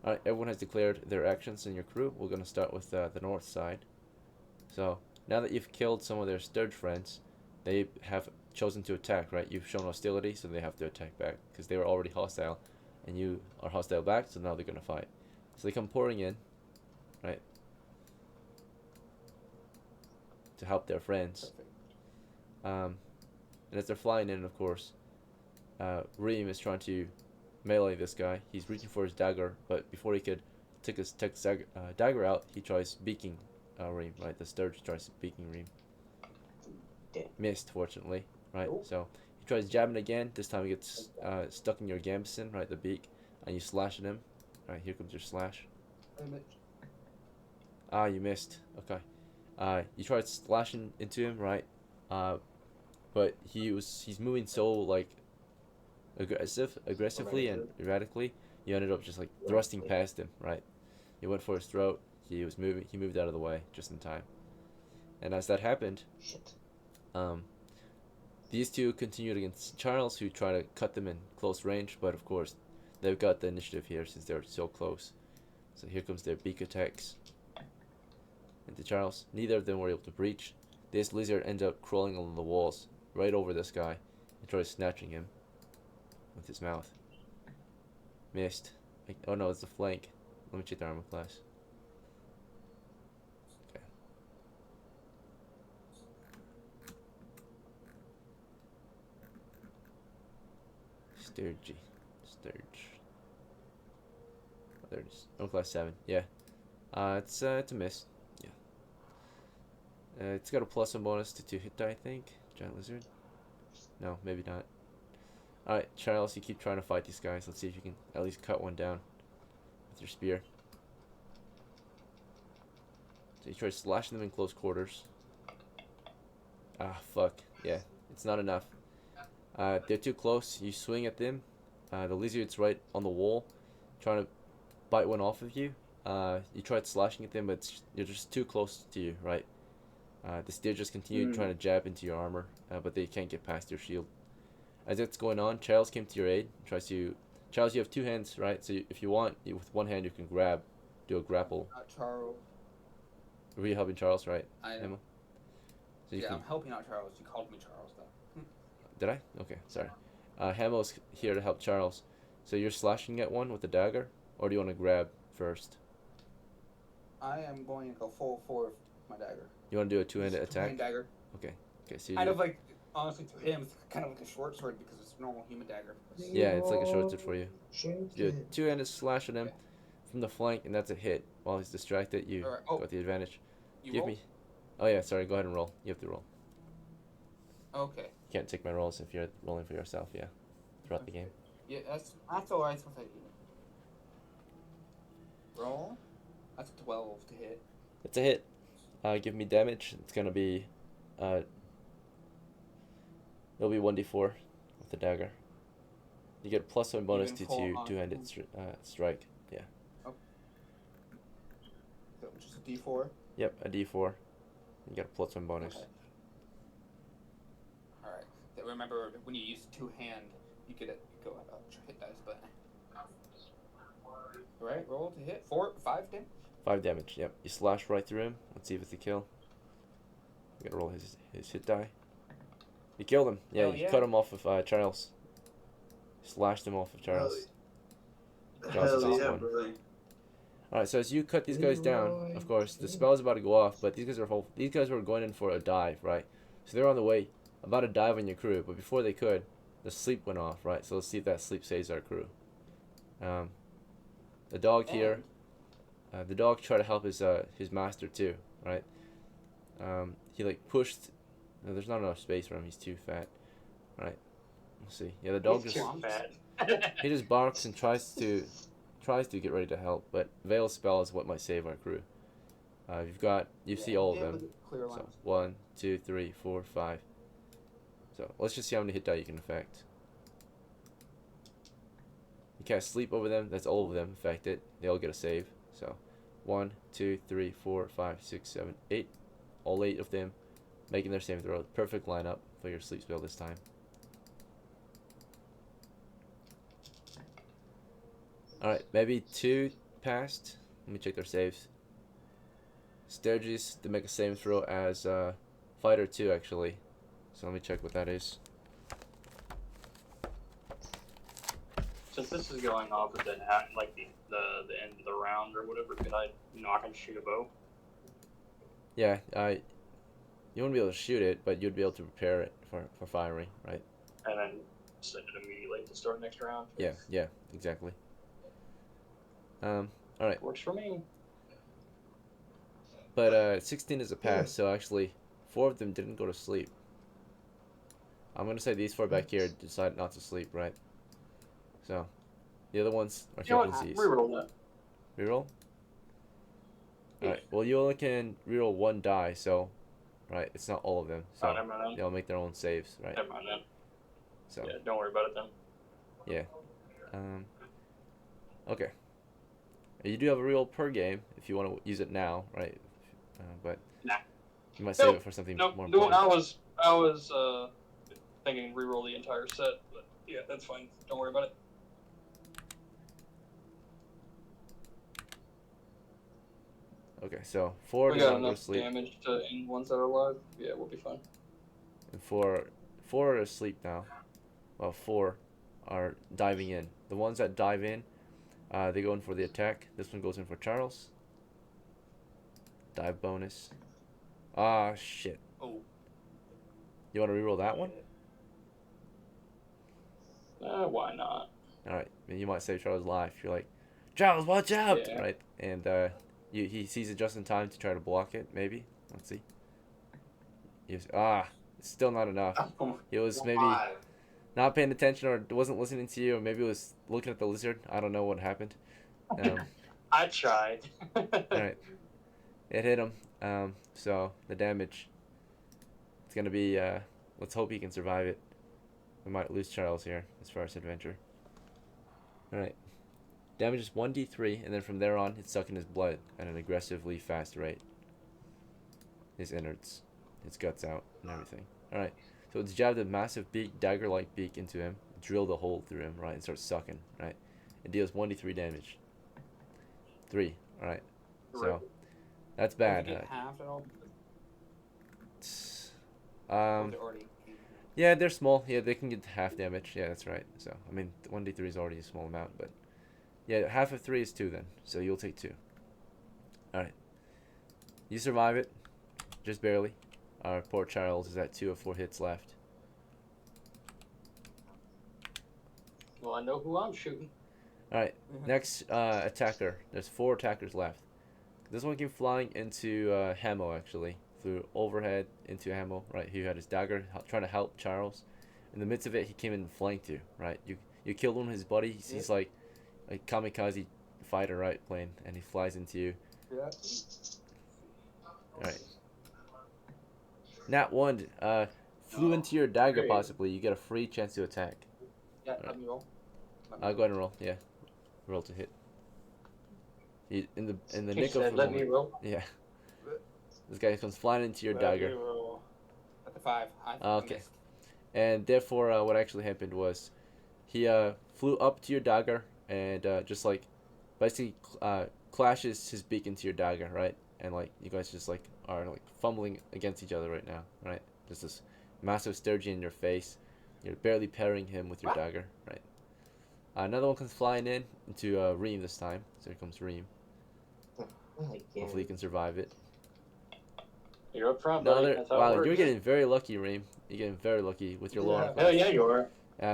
Alright, everyone has declared their actions in your crew. We're going to start with the north side. So, now that you've killed some of their Stirge friends, they have chosen to attack, right? You've shown hostility, so they have to attack back, because they were already hostile, and you are hostile back, so now they're going to fight. So they come pouring in, right? To help their friends. And as they're flying in, of course, Reem is trying to melee this guy. He's reaching for his dagger, but before he could take his dagger out, he tries beaking Reem, right? The Stirge tries beaking Reem. Missed, fortunately, right? Nope. So he tries jabbing again. This time he gets stuck in your gambeson, right? The beak, and you slash at him. Right, here comes your slash. Ah, you missed. Okay. You tried slashing into him, right? But he's moving so like aggressively and erratically. You ended up just like thrusting past him, right? You went for his throat. He moved out of the way just in time. And as that happened, these two continued against Charles, who try to cut them in close range, but of course, they've got the initiative here since they're so close. So here comes their beak attacks into Charles. Neither of them were able to breach. This lizard ends up crawling along the walls right over this guy and tries snatching him with his mouth. Missed. Oh no, it's the flank. Let me check the armor class. Okay. Stirge. Oh, there it is. Armor class 7. Yeah. It's a miss. Yeah. It's got a +1 bonus to 2 hit die, I think. Giant lizard. No, maybe not. Alright, Charles, you keep trying to fight these guys. Let's see if you can at least cut one down with your spear. So you try slashing them in close quarters. Ah, fuck. Yeah, it's not enough. They're too close. You swing at them. The lizard's right on the wall. trying to bite one off of you. You tried slashing at them, but you're just too close to you, right? The Stirges continue trying to jab into your armor, but they can't get past your shield. As that's going on, Charles came to your aid. Charles, you have two hands, right? So if you want, with one hand you can grab, do a grapple. Charles. Were you helping Charles, right? I know. Emma? So Yeah, I'm helping out Charles. You called me Charles, though. Did I? Okay, sorry. Hamo's here to help Charles. So you're slashing at one with the dagger, or do you want to grab first? I am going to go full forward with my dagger. You want to do a two-handed attack? Two-handed dagger. Okay. So you kind of like, honestly, to him, it's kind of like a short sword because it's a normal human dagger. Yeah, it's like a short sword for you. Shake Do a it. two-handed slash at him from the flank, and that's a hit. While he's distracted, you got the advantage. You Give roll? me. Oh yeah, sorry. Go ahead and roll. You have to roll. Okay. You can't take my rolls if you're rolling for yourself. Yeah, throughout the game. Yeah, that's alright. That's what I do. Roll. That's a 12 to hit. It's a hit. Give me damage. It's gonna be, it'll be 1d4 with the dagger. You get a +1 bonus to two-handed strike. Yeah. Oh. So just a D4. Yep, a d4. You get a +1 bonus. Okay. All right. Remember, when you use two-hand, you get go hit dice, but. All right. Roll to hit. 5 damage. 5 damage. Yep. You slash right through him. Let's see if it's a kill. You gotta roll his hit die. You killed him. Yeah, you cut him off of Charles. Slashed him off of Charles. Charles is yeah, one. brother. Alright, so as you cut these guys down, of course, the spell is about to go off, but these guys were going in for a dive, right? So they're on the way, about to dive on your crew, but before they could, the sleep went off, right? So let's see if that sleep saves our crew. The dog here, the dog tried to help his master too, right? He like pushed. No, there's not enough space for him. He's too fat. Right. Let's see. Yeah, the dog He's just too fat. he just barks and tries to get ready to help, but Veil's spell is what might save our crew. You see all of them. So 1, 2, 3, 4, 5. So let's just see how many hit die you can affect. You cast sleep over them. That's all of them affected. They all get a save. So 1, 2, 3, 4, 5, 6, 7, 8. All 8 of them making their saving throw. Perfect lineup for your sleep spell this time. Alright, maybe 2 passed. Let me check their saves. Stirges to make a saving throw as fighter 2 actually. So let me check what that is. Since this is going off at the end of the round or whatever, could I knock and shoot a bow? Yeah, you wouldn't be able to shoot it, but you'd be able to prepare it for firing, right? And then send it immediately to start next round? Yeah, exactly. Alright. Works for me. But 16 is a pass, so actually 4 of them didn't go to sleep. I'm gonna say these 4 back here decided not to sleep, right? So, the other ones are taking Z's. Reroll that. Reroll? Alright, well you only can reroll 1 die, so, right, it's not all of them. So, never mind then. they'll make their own saves, right? Never mind then. So, Yeah, don't worry about it then. yeah. Okay. You do have a reroll per game if you want to use it now, right? But nah. You might save it for something more important. No, I was thinking reroll the entire set, but yeah, that's fine. Don't worry about it. Okay, so 4 We do got not go to enough sleep. damage to end ones that are alive. Yeah, we'll be fine. And 4 are asleep now. Well, 4 are diving in. The ones that dive in, they go in for the attack. This one goes in for Charles. Dive bonus. Ah, shit. Oh. You want to reroll that one? Why not? Alright, you might save Charles' life. You're like, Charles, watch out! Yeah. Right? And he sees it just in time to try to block it, maybe. Let's see. It's still not enough. He was maybe not paying attention or wasn't listening to you, or maybe was looking at the lizard. I don't know what happened. I tried. Alright. It hit him. So the damage, it's gonna be, let's hope he can survive it. We might lose Charles here as far as adventure. Alright. Damage is 1d3, and then from there on, it's sucking his blood at an aggressively fast rate. His innards, his guts out, and everything. Alright, so it's jabbed a massive beak, dagger-like beak into him, drill the hole through him, right, and start sucking, right? It deals 1d3 damage. 3, alright. So, that's bad. Does it get halved at all? Um, Or is it already yeah, they're small. Yeah, they can get half damage. Yeah, that's right. So, I mean, 1d3 is already a small amount, but yeah, half of 3 is 2 then. So you'll take 2. Alright. You survive it. Just barely. Our poor Charles is at 2 of 4 hits left. Well, I know who I'm shooting. Alright, next attacker. There's 4 attackers left. This one came flying into Hamo, actually. Flew overhead into Hamo, right? He had his dagger trying to help Charles. In the midst of it, he came in and flanked you, right? You killed one of his buddy. He's like a kamikaze fighter, right? Plane, and he flies into you. Yeah. Alright. Nat 1 flew into your dagger, possibly. You get a free chance to attack. Yeah, let me roll. Go ahead and roll. Yeah, roll to hit. In the nick of Said, the let me moment. roll. Yeah. This guy comes flying into your Let dagger. me roll. At the 5. Okay. Missed. And therefore, what actually happened was, he flew up to your dagger and just like, basically clashes his beak into your dagger, right? And like you guys just like are like fumbling against each other right now, right? Just this massive Stirges in your face. You're barely parrying him with your dagger, right? Another one comes flying in into Reem this time. So here comes Reem. Hopefully you can survive it. You're up front, buddy. Another, That's how it wow, works. you're getting very lucky, Reem. You're getting very lucky with your lower. Hell yeah, you are.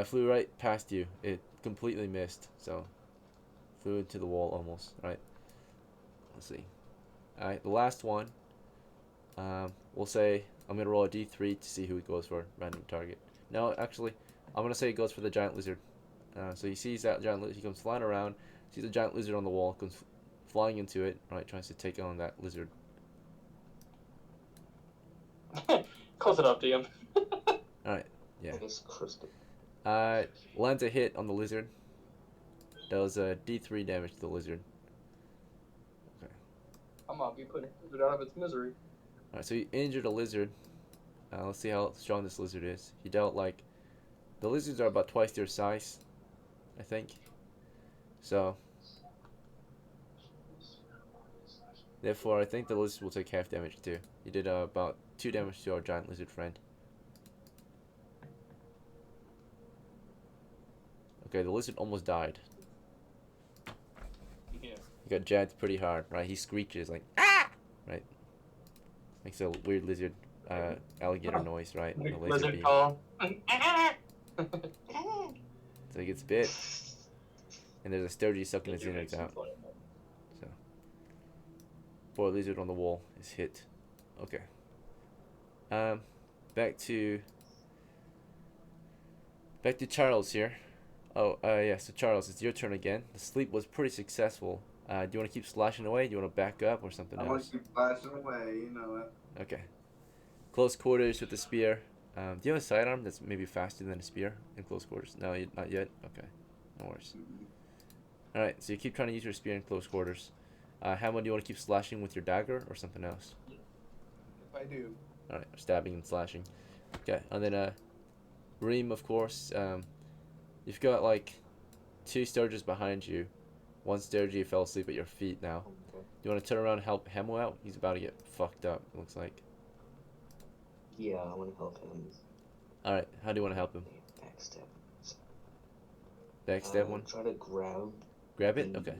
Flew right past you. It completely missed. So, flew into the wall almost. Right. Let's see. Alright, the last one. We'll say I'm gonna roll a d3 to see who it goes for. Random target. No, actually, I'm gonna say it goes for the giant lizard. So he sees that giant lizard. He comes flying around. Sees a giant lizard on the wall. Comes flying into it. Right, tries to take on that lizard. Close enough, DM. Alright, yeah. It's crystal. Lands a hit on the lizard. Does d3 damage to the lizard. Okay. I'm gonna be putting it out of its misery. Alright, so you injured a lizard. Let's see how strong this lizard is. He dealt like... The lizards are about twice their size, I think. So... Therefore, I think the lizard will take half damage too. He did about 2 damage to our giant lizard friend. Okay, the lizard almost died. Yeah. He got jabbed pretty hard, right? He screeches like, ah! Right? Makes a weird lizard, alligator noise, right? The laser Lizard beam. call. So he gets bit. And there's a Stirges sucking his innards out. So, poor lizard on the wall is hit. Okay. Back to Charles here. Oh, yeah, so Charles, it's your turn again. The sleep was pretty successful. Do you want to keep slashing away? Do you want to back up or something I want else? to keep flashing away, you know it. Okay. Close quarters with the spear. Do you have a sidearm that's maybe faster than a spear in close quarters? No, not yet? Okay. No worries. Alright, so you keep trying to use your spear in close quarters. Hamlin, do you want to keep slashing with your dagger or something else? If I do. Alright, stabbing and slashing. Okay, and then Reem, of course. You've got like 2 Stirges behind you. One Stirge fell asleep at your feet now. Okay. Do you want to turn around and help Hemo out? He's about to get fucked up, it looks like. Yeah, I want to help him. Alright, how do you want to help him? Backstab. Backstab one? Try to grab. Grab it? the, Okay.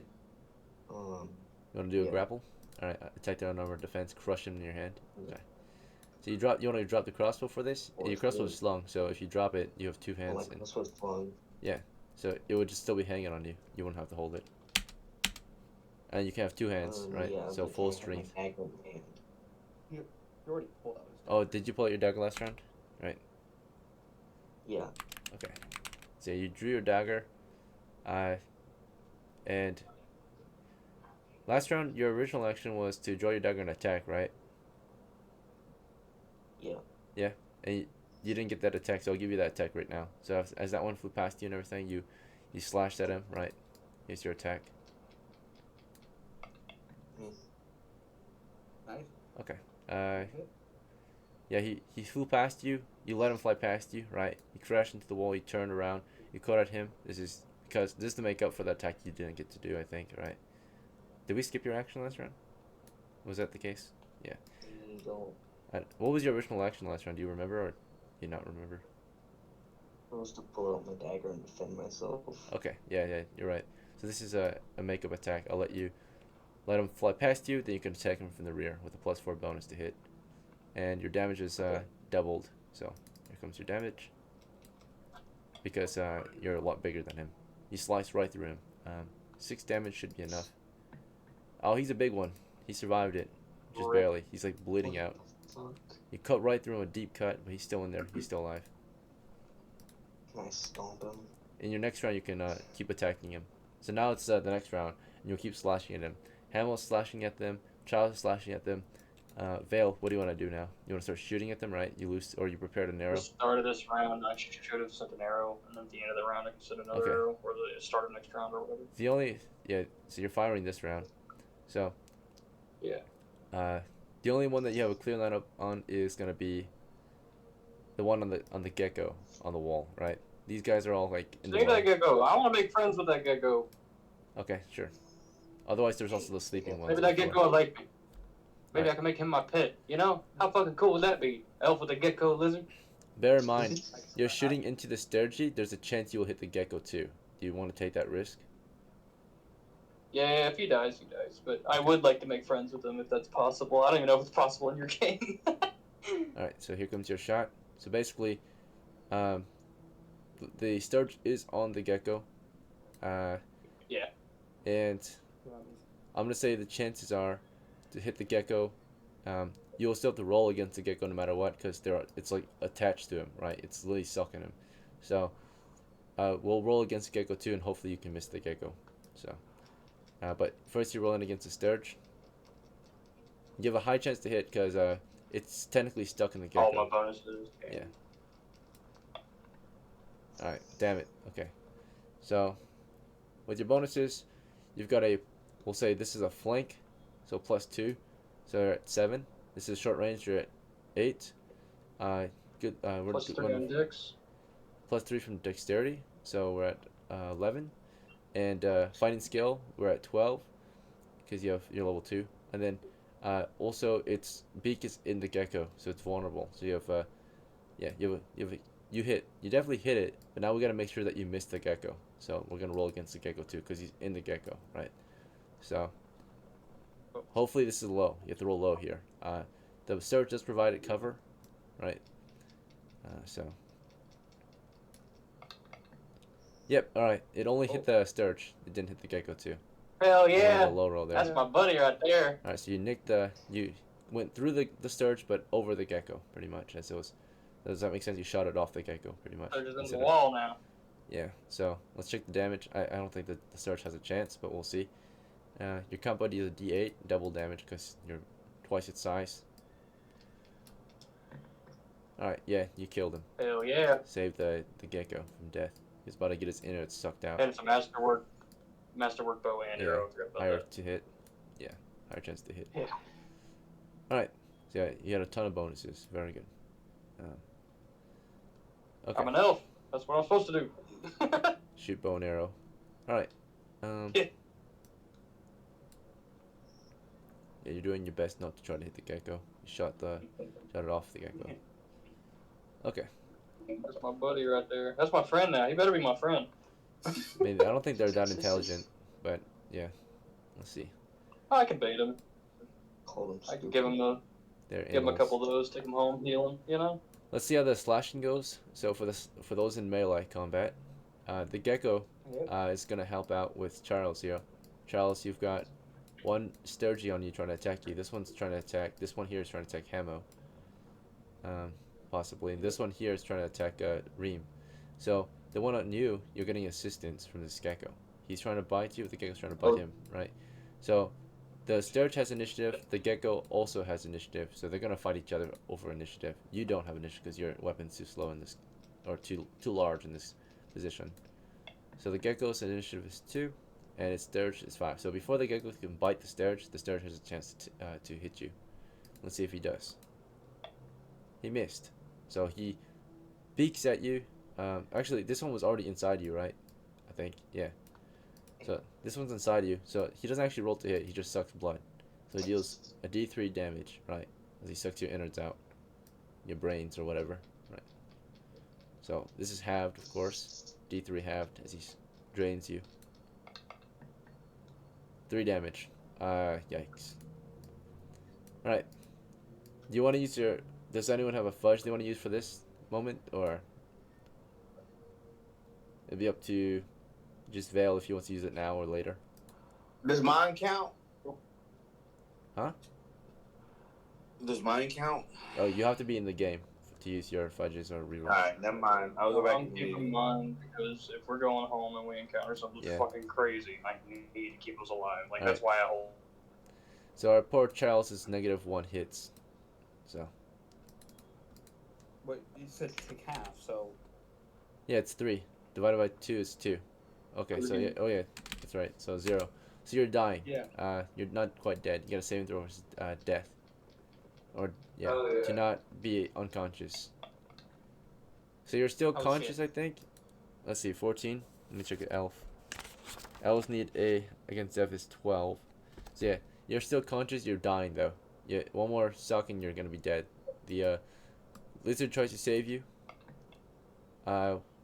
Um. You want to do a Yeah. grapple? Alright, attack their unarmored defense, crush him in your hand. Okay. So you want to drop the crossbow for this? Or Your crossbow is three. slung, so if you drop it, you have 2 Oh, hands. my And, crossbow's flying. so it would just still be hanging on you. You wouldn't have to hold it. And you can have 2 hands, right? Yeah, So but full I have my strength. dagger in my hand. You already pulled out his Oh, did you pull out your dagger last round? Yeah. Okay. So you drew your dagger. And last round, your original action was to draw your dagger and attack, right? Yeah. Yeah. And you didn't get that attack, so I'll give you that attack right now. So as that one flew past you and everything, you slashed at him, right? Here's your attack. Okay. Yeah, he flew past you. You let him fly past you, right? He crashed into the wall. You turned around. You caught at him. This is to make up for the attack you didn't get to do, I think, right? Did we skip your action last round? Was that the case? Yeah. No, What was your original action last round? Do you remember, or do you not remember? I was to pull out my dagger and defend myself. Okay. Yeah, you're right. So this is a makeup attack. I'll let him fly past you. Then you can attack him from the rear with a +4 bonus to hit, and your damage is doubled. So here comes your damage. Because you're a lot bigger than him. You slice right through him. 6 damage should be enough. Oh, he's a big one. He survived it. Just barely. He's like bleeding out. Fuck. You cut right through him, a deep cut, but he's still in there. He's still alive. Can I stomp him? In your next round, you can keep attacking him. So now it's the next round, and you'll keep slashing at him. Hamel's slashing at them. Charles is slashing at them. Vale, what do you want to do now? You want to start shooting at them, right? You loose, or you prepared an At arrow? the start of this round, I should have sent an arrow, and then at the end of the round, I can send another Okay. arrow, or the start of next round, or whatever. So you're firing this round. So Yeah. the only one that you have a clear lineup on is gonna be the one on the gecko on the wall, right? These guys are all like in the Take that way. gecko. I want to make friends with that gecko. Okay, sure. Otherwise, there's also the sleeping ones. Maybe on that the gecko floor. will like me. Maybe Right. I can make him my pet. You know? How fucking cool would that be? Elf with a gecko lizard? Bear in mind, you're shooting into the Stirges. There's a chance you will hit the gecko too. Do you want to take that risk? Yeah, if he dies, he dies. But I would like to make friends with him if that's possible. I don't even know if it's possible in your game. All right, so here comes your shot. So basically, the Sturge is on the gecko. Yeah. And I'm gonna say the chances are to hit the gecko. You'll still have to roll against the gecko no matter what, because it's like attached to him, right? It's literally sucking him. So we'll roll against the gecko too, and hopefully you can miss the gecko. So, but first you're rolling against the Sturge. You have a high chance to hit because it's technically stuck in the gecko. All my bonuses. Yeah. Alright, damn it. Okay. So, with your bonuses, you've got we'll say this is a flank, so +2. So you're at 7. This is short range, you're at 8. Good. We're Plus 3 on Dex. +3 from dexterity, so we're at 11. And fighting skill, we're at 12, because you're level 2. And then also its beak is in the gecko, so it's vulnerable. So you have you definitely hit it, but now we gotta make sure that you miss the gecko. So we're gonna roll against the gecko too, because he's in the gecko, right? So hopefully this is low. You have to roll low here. The Sturge does provide it cover, right? So yep, all right. It only hit the Sturge. It didn't hit the gecko too. Hell You yeah! rolled a low roll there. That's my buddy right there. All right, so you went through the Sturge, but over the gecko, pretty much. As it was, does that make sense? You shot it off the gecko, pretty much. They're just in instead the of- wall now. Yeah. So let's check the damage. I don't think that the Sturge has a chance, but we'll see. Your comp buddy is a D8, double damage because you're twice its size. All right, yeah, you killed him. Hell yeah! Saved the gecko from death. He's about to get his innards sucked out. And it's a masterwork bow and Yeah, arrow. I forgot about higher that. to hit. Yeah, higher chance to hit. Yeah. Alright, so yeah, you had a ton of bonuses. Very good. Okay, I'm an elf. That's what I'm supposed to do. shoot bow and arrow. Alright. Yeah. Yeah, you're doing your best not to try to hit the gecko. You shot it off the gecko. Okay. That's my buddy right there. That's my friend now. He better be my friend. Maybe I don't think they're that intelligent, but yeah. Let's see. I can bait him. Call him I can stupid. give him a They're give him a animals. couple of those, take him home, heal him. You know. Let's see how the slashing goes. So for those in melee combat, the gecko is gonna help out with Charles here. Charles, you've got one Sturge on you trying to attack you. This one's trying to attack. This one here is trying to attack Hamo. Possibly. And this one here is trying to attack Reem. So the one on you, you're getting assistance from this gecko. He's trying to bite you. The gecko's trying to bite him, right? So the Sturge has initiative. The gecko also has initiative. So they're gonna fight each other over initiative. You don't have initiative because your weapon's too slow in this, or too large in this position. So the gecko's initiative is 2, and its Sturge is 5. So before the gecko can bite the Sturge has a chance to hit you. Let's see if he does. He missed. So he peeks at you. Actually, this one was already inside you, right? I think. Yeah. So this one's inside you. So he doesn't actually roll to hit. He just sucks blood. So he deals a D3 damage, right? As he sucks your innards out. Your brains or whatever, right? So this is halved, of course. D3 halved as he drains you. 3 damage. Yikes. Alright. Do you want to use your... Does anyone have a fudge they want to use for this moment? Or... It'd be up to just Vale if he wants to use it now or later. Does mine count? Huh? Does mine count? Oh, you have to be in the game to use your fudges or rerolls. Alright, never mind. I'll go back I'm and keeping mine because if we're going home and we encounter something Yeah. fucking crazy, I need to keep us alive. Like, Alright. that's why I hold. So our poor Charles is -1 hits. So... But you said take half, so Yeah, it's 3. Divided by 2 is 2. Okay, so yeah, oh yeah, that's right. So 0. So you're dying. yeah. You're not quite dead. You got a saving throw versus death. Or yeah, Oh, yeah. to not be unconscious. So you're still Oh, conscious, shit. I think. Let's see, 14. Let me check the elf. Elves need a against death is 12. So yeah, you're still conscious. You're dying though. Yeah, one more suck and you're gonna be dead. The lizard tries to save you.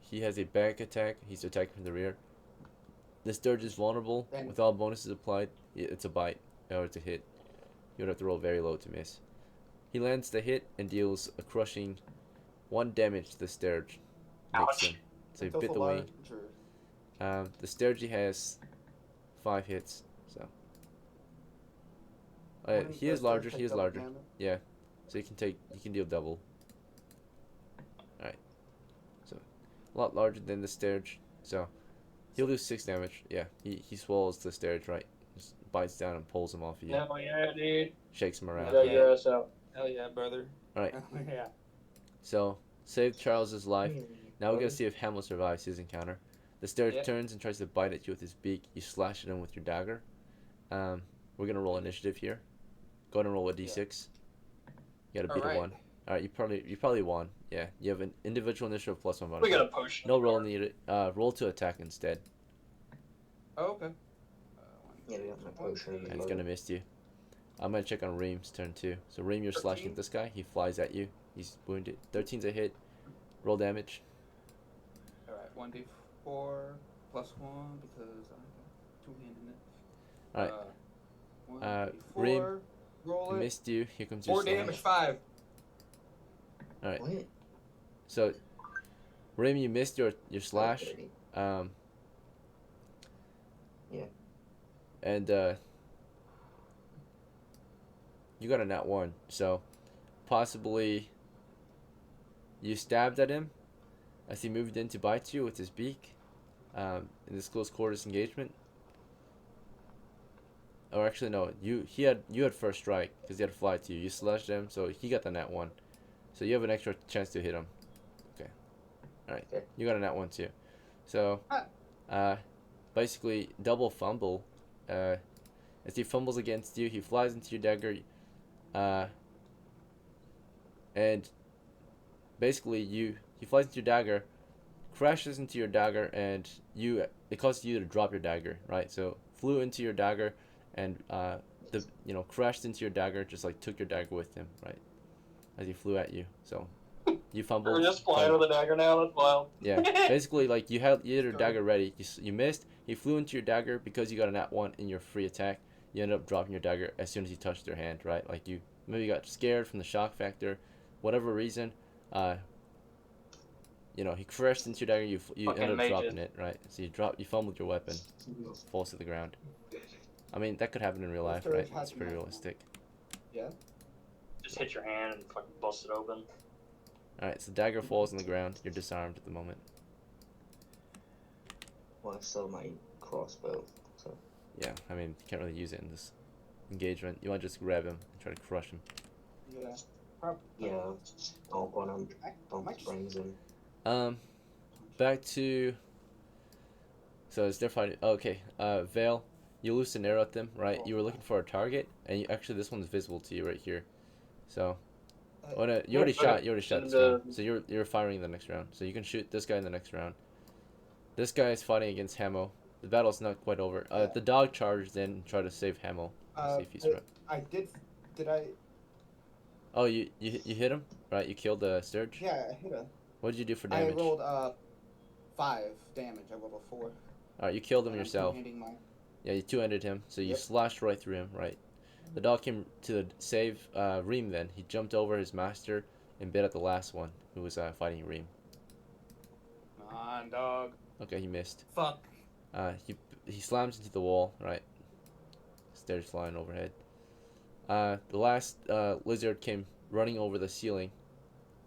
He has a back attack. He's attacking from the rear. The Stirge is vulnerable. Then- With all bonuses applied, it's a bite or it's a hit. You would have to roll very low to miss. He lands the hit and deals a crushing 1 damage to the Stirge. Makes him. So he bit the wing. The Stirge has 5 hits. So he is larger. He is larger. Yeah. So you can deal double. Alright. So a lot larger than the Stirge. So he'll do 6 damage. Yeah. He swallows the Stirge, right? Just bites down and pulls him off of you. Hell yeah, dude. Shakes him around. Drag your ass out. Hell yeah, brother. Alright. Yeah. So save Charles's life. Hey, Now we gotta buddy. see if Hamlet survives his encounter. The Stirge Yep. turns and tries to bite at you with his beak. You slash at him with your dagger. We're gonna roll initiative here. Go ahead and roll a d6. You gotta beat a Alright. 1. Alright, you probably won. Yeah, you have an individual initiative plus 1 bonus. We got a potion. No roll needed. Roll to attack instead. Oh, okay. Yeah, we got my potion. And he's gonna miss you. I'm gonna check on Reem's turn too. So Reem, you're slashing 13. at this guy. He flies at you. He's wounded. 13's a hit. Roll damage. Alright, 1d4 plus 1 because I'm two-handed it. Alright. 1d4. Reem, Roll He it. missed you. Here comes your 4 slash. damage, 5. Alright. What? So Reem, you missed your slash. Okay. Yeah. And you got a nat 1. So possibly you stabbed at him as he moved in to bite you with his beak in this close quarters engagement. Or actually no, you had first strike because he had to fly to you. You slashed him, so he got the nat 1. So you have an extra chance to hit him. Okay. Alright. Okay. You got a nat 1 too. So basically double fumble. As he fumbles against you, he flies into your dagger. And basically he flies into your dagger, crashes into your dagger, and it causes you to drop your dagger, right? So flew into your dagger and crashed into your dagger, just like took your dagger with him, right? As he flew at you. So you fumbled. We're just flying with a dagger now. That's wild. Yeah, basically, like you had your dagger ready. You missed. He flew into your dagger because you got a nat 1 in your free attack. You ended up dropping your dagger as soon as he touched your hand, right? Like you maybe got scared from the shock factor, whatever reason. He crashed into your dagger. You Fucking ended up mages. dropping it, right? So you fumbled your weapon, falls to the ground. I mean, that could happen in real life, right? It's pretty realistic. Yeah. Just hit your hand and fucking bust it open. All right, so the dagger falls on the ground. You're disarmed at the moment. Well, I still my crossbow. So Yeah, I mean, you can't really use it in this engagement. You want to just grab him and try to crush him. Yeah. yeah, I'll go on bump springs in. Back to. So it's their fighting. Okay, Vale, you loosed an arrow at them, right? You were looking for a target, and actually this one's visible to you right here. So, Uh, oh no, you Yeah, already okay. shot. You already shot And, this guy. So you're firing the next round. So you can shoot this guy in the next round. This guy is fighting against Hamo. The battle's not quite over. Yeah. The dog charged in and tried to save Hamo. See if he's right. I did. Did I? Oh, you hit him? Right, you killed the Stirge? Yeah, I hit him. What did you do for I damage? rolled 5 damage. I rolled a 4. Alright, you killed him And I'm yourself. two-handing my- Yeah, you two-ended him, so you Yep. slashed right through him, right. The dog came to save Reem then. He jumped over his master and bit at the last one, who was fighting Reem. Come on, dog. Okay, he missed. Fuck. He slams into the wall, right. Stairs flying overhead. The last lizard came running over the ceiling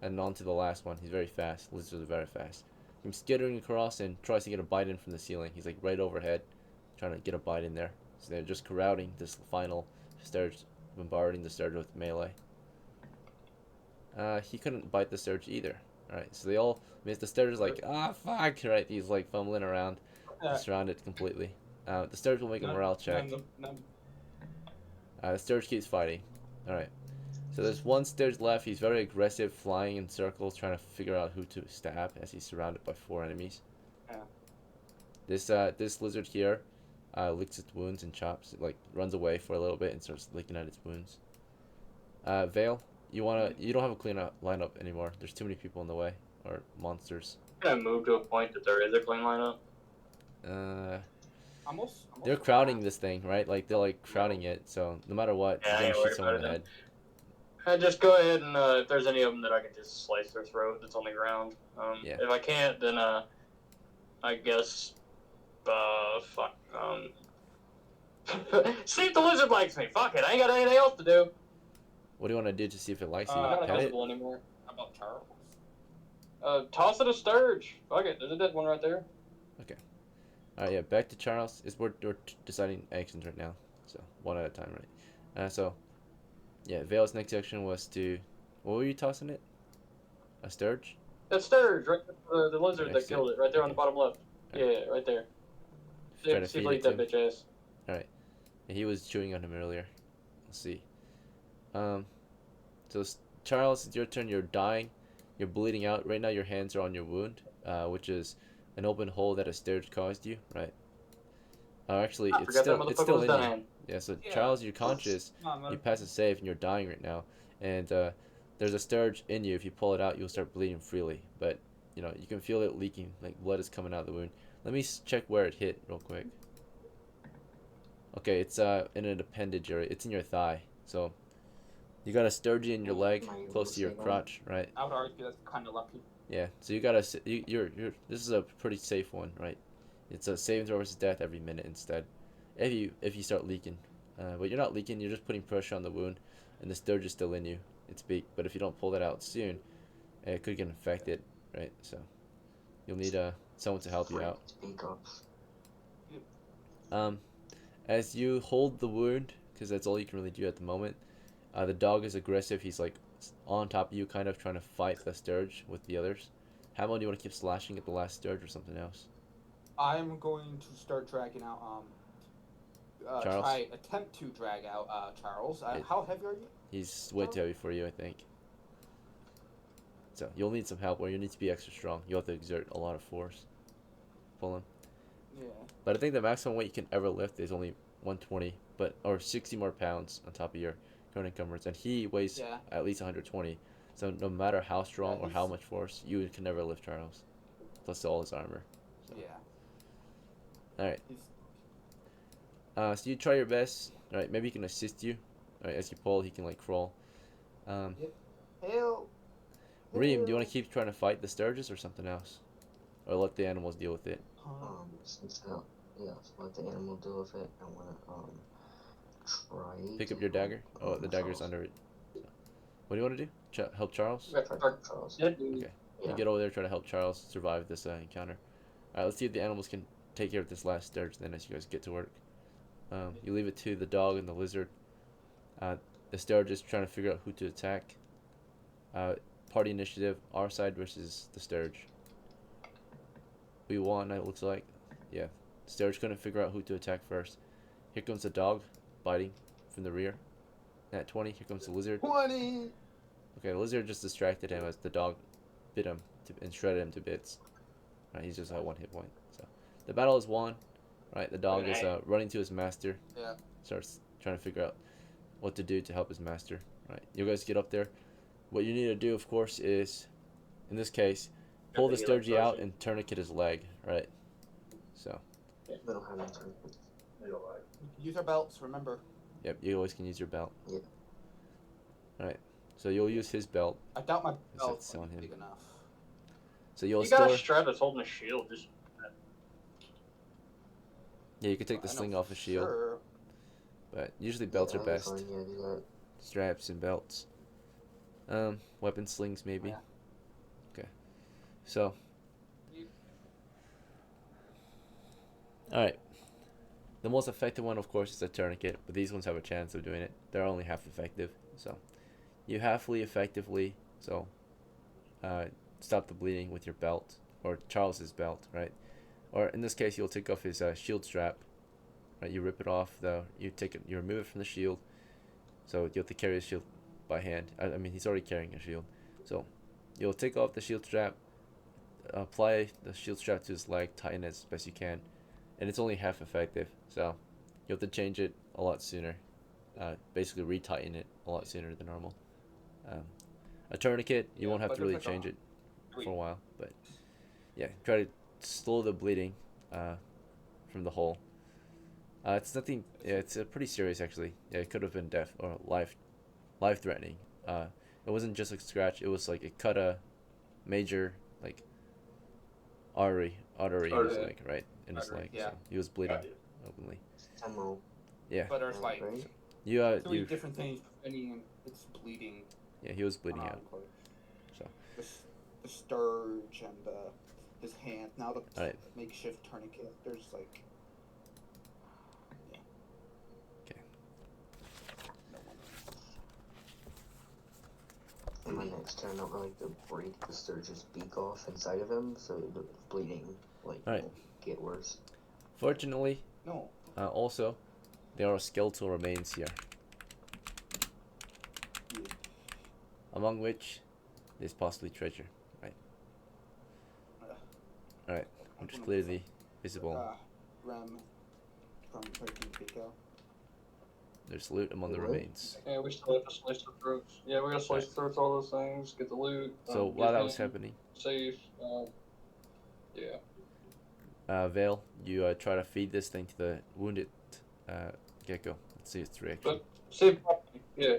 and onto the last one. He's very fast. Lizards are very fast. He's skittering across and tries to get a bite in from the ceiling. He's like right overhead, trying to get a bite in there. So they're just crowding this final Stirge, bombarding the Stirge with melee. He couldn't bite the Stirge either. Alright, so they all missed. The Stirge is like, fuck, right? He's like fumbling around, surrounded completely. The Stirge will make a morale check. The Stirge keeps fighting. Alright. So there's one Stirge left. He's very aggressive, flying in circles, trying to figure out who to stab as he's surrounded by 4 enemies. Yeah. This lizard here licks its wounds and chops. It like runs away for a little bit and starts licking at its wounds. Vale, you don't have a clean lineup anymore. There's too many people in the way, or monsters. I move to a point that there is a clean lineup. Almost They're crowding this thing, right? Like they're like crowding it. So no matter what, Yeah, I you're ain't gonna shoot worried someone in about the it head. Just go ahead and if there's any of them that I can just slice their throat that's on the ground. Yeah. If I can't, then I guess fuck. See if the lizard likes me. Fuck it, I ain't got anything else to do. What do you want to do to see if it likes you? I'm not Pet it? visible anymore. How about Charles? Toss it a Stirge. Fuck it, there's a dead one right there. Alright, yeah, back to Charles. We're deciding actions right now, so one at a time, right? So, yeah, Vale's next action was to, what were you tossing it? A Stirge? That Stirge, right? The lizard Next that killed it, right there on the bottom left. Yeah, right there. Try to See if feed I it eat to that him. bitch ass. Alright, he was chewing on him earlier. Let's see. So Charles, it's your turn. You're dying. You're bleeding out. Right now, your hands are on your wound, which is an open hole that a Stirge caused you, right? Actually, I it's forgot that still motherfucker was in you. dying. Yeah, so Yeah. Charles, you're conscious. You pass a save and you're dying right now. And there's a Stirge in you. If you pull it out, you'll start bleeding freely. But, you know, you can feel it leaking. Like, blood is coming out of the wound. Let me check where it hit real quick. Okay, it's in an appendage area. It's in your thigh. So, you got a Stirge in your leg, close to your crotch, right? I would argue that's kind of lucky. Yeah, so you gotta, you're, this is a pretty safe one, right? It's a saving throw versus death every minute instead. If you start leaking. But you're not leaking, you're just putting pressure on the wound, and the Stirge is still in you, its beak. But if you don't pull that out soon, it could get infected, right? So, you'll need someone to help you out. As you hold the wound, because that's all you can really do at the moment, the dog is aggressive. He's like on top of you, kind of trying to fight the Stirge with the others. Hamill, do you want to keep slashing at the last Stirge or something else? I'm going to start dragging out. Charles? Attempt to drag out Charles. Yeah. How heavy are you? He's way too heavy for you, I think. So you'll need some help, or you need to be extra strong. You'll have to exert a lot of force. Pull him. Yeah. But I think the maximum weight you can ever lift is only 120, or 60 more pounds on top of your current encumbrance, and he weighs at least 120. So no matter how strong or how much force, you can never lift Charles. Plus all his armor. So. Yeah. All right. So you try your best. All right. Maybe he can assist you. All right. As you pull, he can like crawl. Help. Reem, do you want to keep trying to fight the Sturges or something else, or let the animals deal with it? Since let the animal deal with it. I wanna try. Pick up your dagger. Oh, the dagger's under it. So, what do you want to do? Help Charles? Charles. Okay. You get over there, try to help Charles survive this encounter. Alright, let's see if the animals can take care of this last Sturge then as you guys get to work. You leave it to the dog and the lizard. The Sturge is trying to figure out who to attack. Party initiative, our side versus the Sturge. We won, it looks like. Yeah. Sturge couldn't figure out who to attack first. Here comes the dog, biting from the rear. At 20, here comes the lizard. 20. Okay, the lizard just distracted him as the dog bit him and shredded him to bits. Right, he's just at 1 hit point. So the battle is won. Right, the dog is running to his master. Yeah. Starts trying to figure out what to do to help his master. Right, you guys get up there. What you need to do, of course, is, in this case, pull the Stirge out and tourniquet his leg. Right. So. We don't have any tourniquets. Use our belts, remember. Yep, you always can use your belt. Yeah. Right. So you'll use his belt. I doubt my belt That's on will be him. big enough. So you'll You got store. a strap that's holding a shield. Just Yeah, you can take the I know sling off for a shield, sure. but usually belts are that'd be best. fine, yeah, do that. Straps and belts. Weapon slings maybe. Yeah. Okay. So. All right. The most effective one, of course, is a tourniquet, but these ones have a chance of doing it. They're only half effective, so you halfly effectively stop the bleeding with your belt or Charles's belt, right? Or in this case, you'll take off his shield strap. Right, you rip it off though. You remove it from the shield, so you have to carry his shield by hand. I mean, he's already carrying a shield, so you'll take off the shield strap, apply the shield strap to his leg, tighten it as best you can, and it's only half effective. So you have to change it a lot sooner. Basically, retighten it a lot sooner than normal. A tourniquet, you won't have to really change it for a while, but yeah, try to slow the bleeding from the hole. It's nothing. Yeah, it's pretty serious actually. Yeah, it could have been death or life threatening. It wasn't just a scratch. It was like it cut a major like artery in his leg, right in his leg. Yeah. So he was bleeding openly. Emerald. Yeah. But there's like Right? three You. different things preventing it's bleeding. Yeah, he was bleeding out. So. The Stirge and his hand. Now the Alright. makeshift tourniquet. There's like. Yeah. Okay. No one. In my next turn, I'll like to break the Sturge's beak off inside of him, so the bleeding like Alright. won't get worse. Fortunately, No. also, there are skeletal remains here, Yeah. among which there's possibly treasure. Right. Alright, which is clearly visible. Rem from breaking the beak out. There's loot among the What? remains. yeah, we still have to slice the throats. Yeah, we gotta slice the throats, all those things, get the loot. So get while that was him happening, safe. Yeah. Vale, you try to feed this thing to the wounded gecko. Let's see its reaction. But save property. Yeah.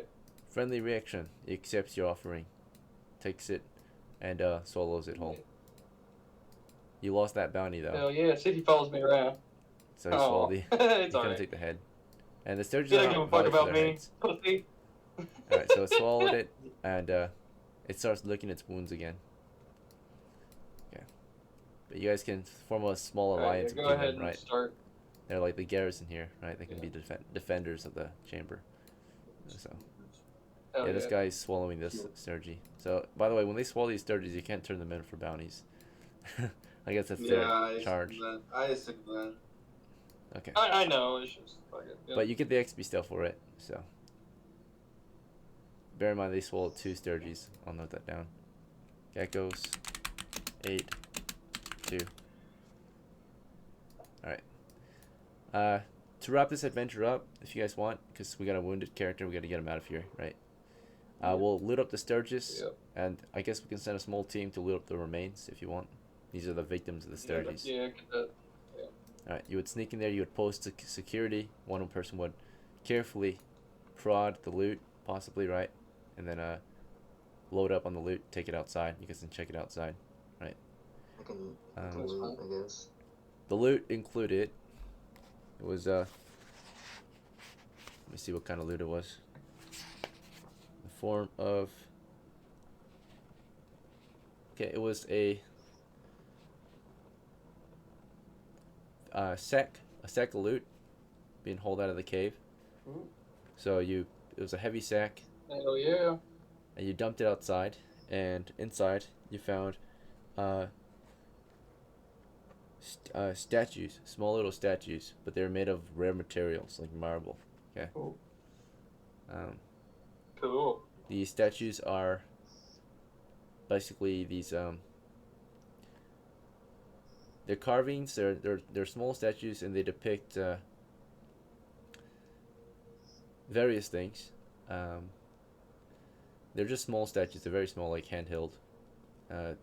Friendly reaction. It accepts your offering, takes it, and swallows it whole. You lost that bounty though, Hell yeah. See if he follows me around. so you swallowed the. You It's couldn't alright. take the head, and the Sturges He are don't give a not fuck valued for about their me. heads. Pussy. Alright, so it swallowed it, and it starts licking its wounds again. Okay. But you guys can form a small Alright, alliance yeah, go between ahead them, and right? start. They're like the garrison here, right? They can Yeah. be defenders of the chamber. So, Hell yeah, this guy's swallowing this Sturgy. So, by the way, when they swallow these Sturgies, you can't turn them in for bounties. I guess that's their charge. I assume that. Okay. I know. It's just fuck it. Yeah. But you get the XP still for it, so. Bear in mind they swallowed 2 Sturgies. I'll note that down. Geckos. 8. 2. Alright. To wrap this adventure up, if you guys want, because we got a wounded character, we got to get him out of here, right? We'll loot up the Sturges, Yep. and I guess we can send a small team to loot up the remains if you want. These are the victims of the Sturges. Yeah, get that. Alright, you would sneak in there, you would post security. One person would carefully prod the loot, possibly, right? And then load up on the loot, take it outside. You guys can check it outside, right? I can Um, loot, I guess. The loot included, it was, let me see what kind of loot it was. The form of, okay, it was a sack of loot being hauled out of the cave. Ooh. So it was a heavy sack, Hell yeah. and you dumped it outside, and inside you found statues, small little statues, but they're made of rare materials like marble. Okay. Cool. Cool. The statues are basically these they're carvings. They're small statues, and they depict various things. They're just small statues. They're very small, like handheld.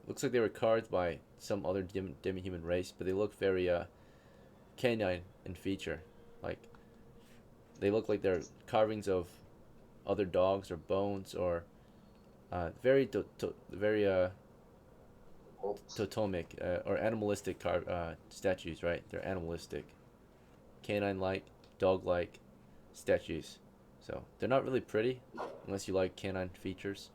Looks like they were carved by some other demi-human race, but they look very canine in feature. Like they look like they're carvings of other dogs or bones or very totemic or animalistic statues, right? They're animalistic, canine-like, dog-like statues. So they're not really pretty unless you like canine features.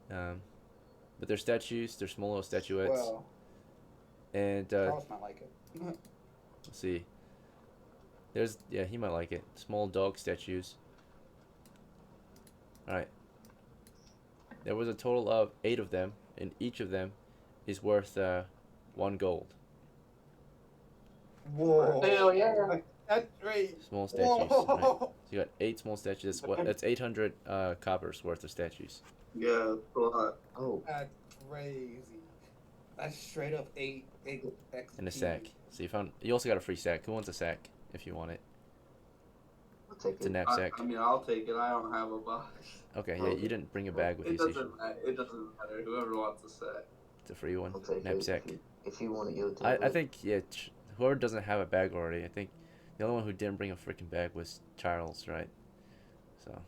But they're statues. They're small little statuettes. Well, And Charles might like it. let's see. He might like it. Small dog statues. All right. There was a total of 8 of them, and each of them is worth 1 gold. Whoa. Hell yeah. That's great. Small statues. Right. Whoa. So you got 8 small statues. That's 800 coppers worth of statues. Yeah, it's a lot. Oh, That's crazy. That's straight up eight XP. And a sack. So you also got a free sack. Who wants a sack if you want it? I'll take It's a it. knapsack. I mean, I'll take it. I don't have a box. Okay, yeah, you didn't bring a bag with you, It so you doesn't matter. It doesn't matter. Whoever wants a set. it's a free one. I'll take Knapsack. it. If you want it, you'll take I it. think, yeah, whoever doesn't have a bag already, I think the only one who didn't bring a freaking bag was Charles, right? So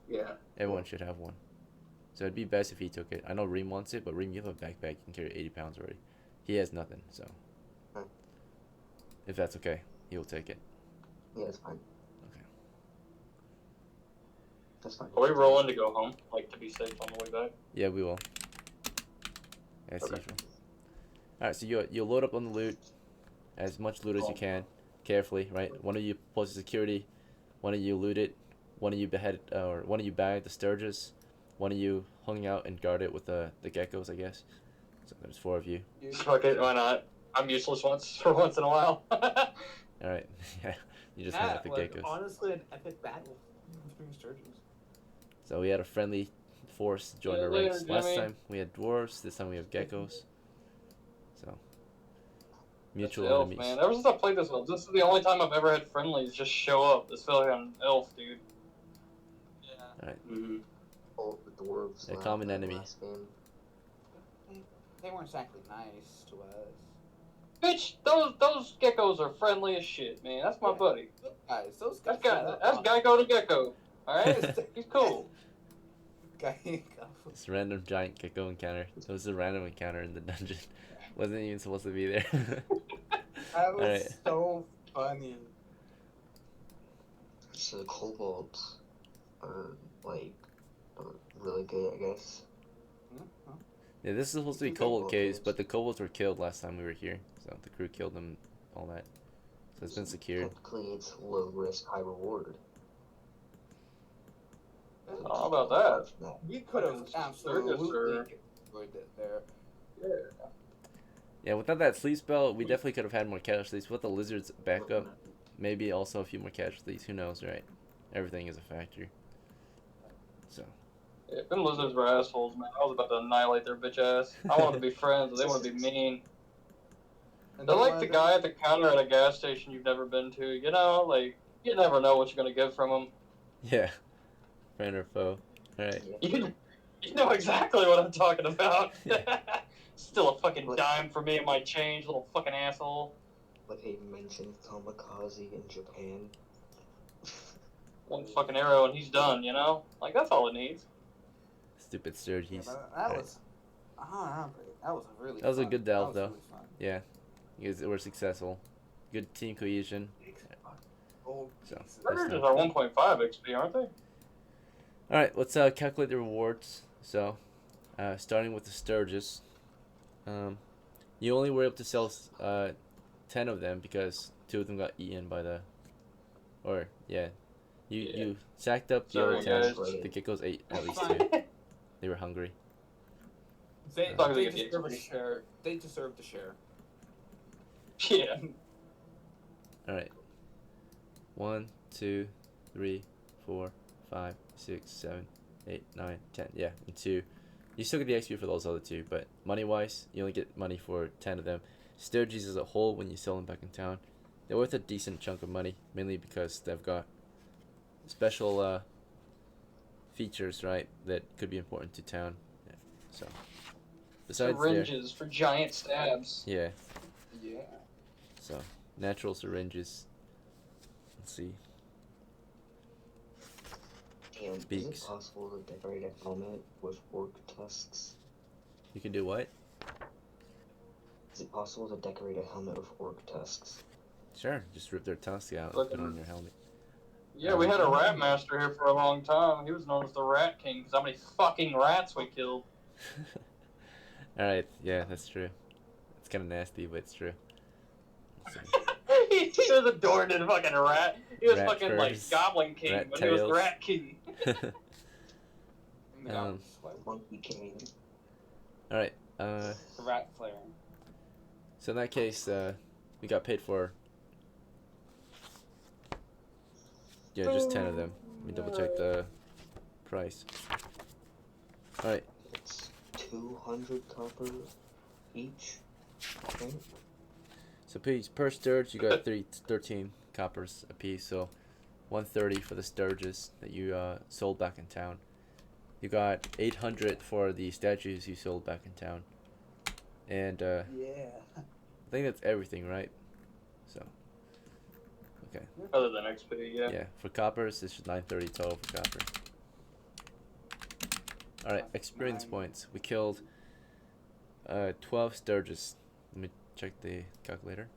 Yeah. everyone should have one. So it'd be best if he took it. I know Reem wants it, but Reem, you have a backpack. You can carry 80 pounds already. He has nothing, so Hmm. if that's okay, he will take it. Yeah, it's fine. Okay. That's fine. Are we rolling to go home? Like to be safe on the way back? Yeah, we will. As Okay. usual. Alright, so you'll load up on the loot. As much loot as you can. Carefully, right? One of you posted security. One of you looted. One of you one of you bagged the Stirges. One of you hung out and guarded with the Geckos, I guess. So there's 4 of you. Fuck it, why not? I'm useless for once in a while. Alright. Yeah. You just hung out with the Geckos. Honestly, an epic battle between Stirges. So we had a friendly force join Yeah, our later, ranks. Last Jimmy. time we had dwarves. This time we have geckos. So mutual Elf, enemies. man. Ever since I played this one, this is the only time I've ever had friendlies just show up. This felt like an elf, dude. Yeah. Mm-hmm. Oh, the dwarves. A common enemy. Last game. They weren't exactly nice to us. Bitch, those geckos are friendly as shit, man. That's my Yeah. buddy. Guys, those That's guys. Gecko to Gecko. Alright? He's cool. This random giant gecko encounter. It was a random encounter in the dungeon. Wasn't even supposed to be there. That was Alright. so funny. So the kobolds are really good, I guess. Yeah, this is supposed to be kobold caves, but the kobolds were killed last time we were here. So the crew killed them, all that. So it's been secured. Technically, it's low risk, high reward. How about that? We could have absolutely Sir. enjoyed it there. Yeah. Yeah, without that sleep spell, we definitely could have had more casualties. With the lizards back up, maybe also a few more casualties. Who knows, right? Everything is a factor. So. Yeah, them lizards were assholes, man. I was about to annihilate their bitch ass. I wanted to be friends, but they want to be mean. And They're then like one the of guy at the counter at a gas station you've never been to. You know, like, you never know what you're going to get from them. Yeah. Friend or foe. Alright. You know exactly what I'm talking about. Yeah. Still a fucking dime for me and my change, little fucking asshole. Like he mentioned kamikaze in Japan. One fucking arrow and he's done, you know? Like, that's all it needs. Stupid Stirges. Yeah, but that was. I don't remember. That was a really. That was a fun. good delve, That was though. really fun. Yeah. You guys were successful. Good team cohesion. Gold So, pieces. this Stirges time. are 1.5 XP, aren't they? Alright, let's calculate the rewards. So, starting with the Stirges. You only were able to sell 10 of them because 2 of them got eaten by the... Or, yeah. You sacked up the other Sorry, 10. guys. The geckos ate at least 2. They were hungry. They Talking they about the deserve a XP. share. They deserve to share. Yeah. Alright. 1, 2, 3, 4, 5, 6, 7, 8, 9, 10. Yeah, and 2. You still get the XP for those other 2, but money-wise, you only get money for 10 of them. Stirges as a whole, when you sell them back in town, they're worth a decent chunk of money, mainly because they've got special features, right, that could be important to town. Yeah. So, besides Syringes for giant stabs. yeah, Yeah. so natural syringes. Let's see. And is Beaks. it possible to decorate a helmet with orc tusks? You can do what? Is it possible to decorate a helmet with orc tusks? Sure, just rip their tusks out and Look put at on your helmet. Yeah, we had a rat master here for a long time. He was known as the Rat King because how many fucking rats we killed. Alright, yeah, that's true. It's kind of nasty, but it's true. He was adorned in fucking rat. He was Rat fucking like furs, Goblin King, rat but he was the tails. Rat King. Monkey king. Alright, Rat flare. so in that case, we got paid for... Yeah, just 10 of them. Let me double check the price. Alright, It's 200 copper each, I think. so per Sturge, you got 13 coppers a piece, so 130 for the Sturges that you sold back in town. You got 800 for the statues you sold back in town. And Yeah. I think that's everything, right? So, okay. Other than XP, yeah. Yeah, for coppers, it's just 930 total for copper. Alright, experience points. We killed 12 Sturges. Let me check the calculator.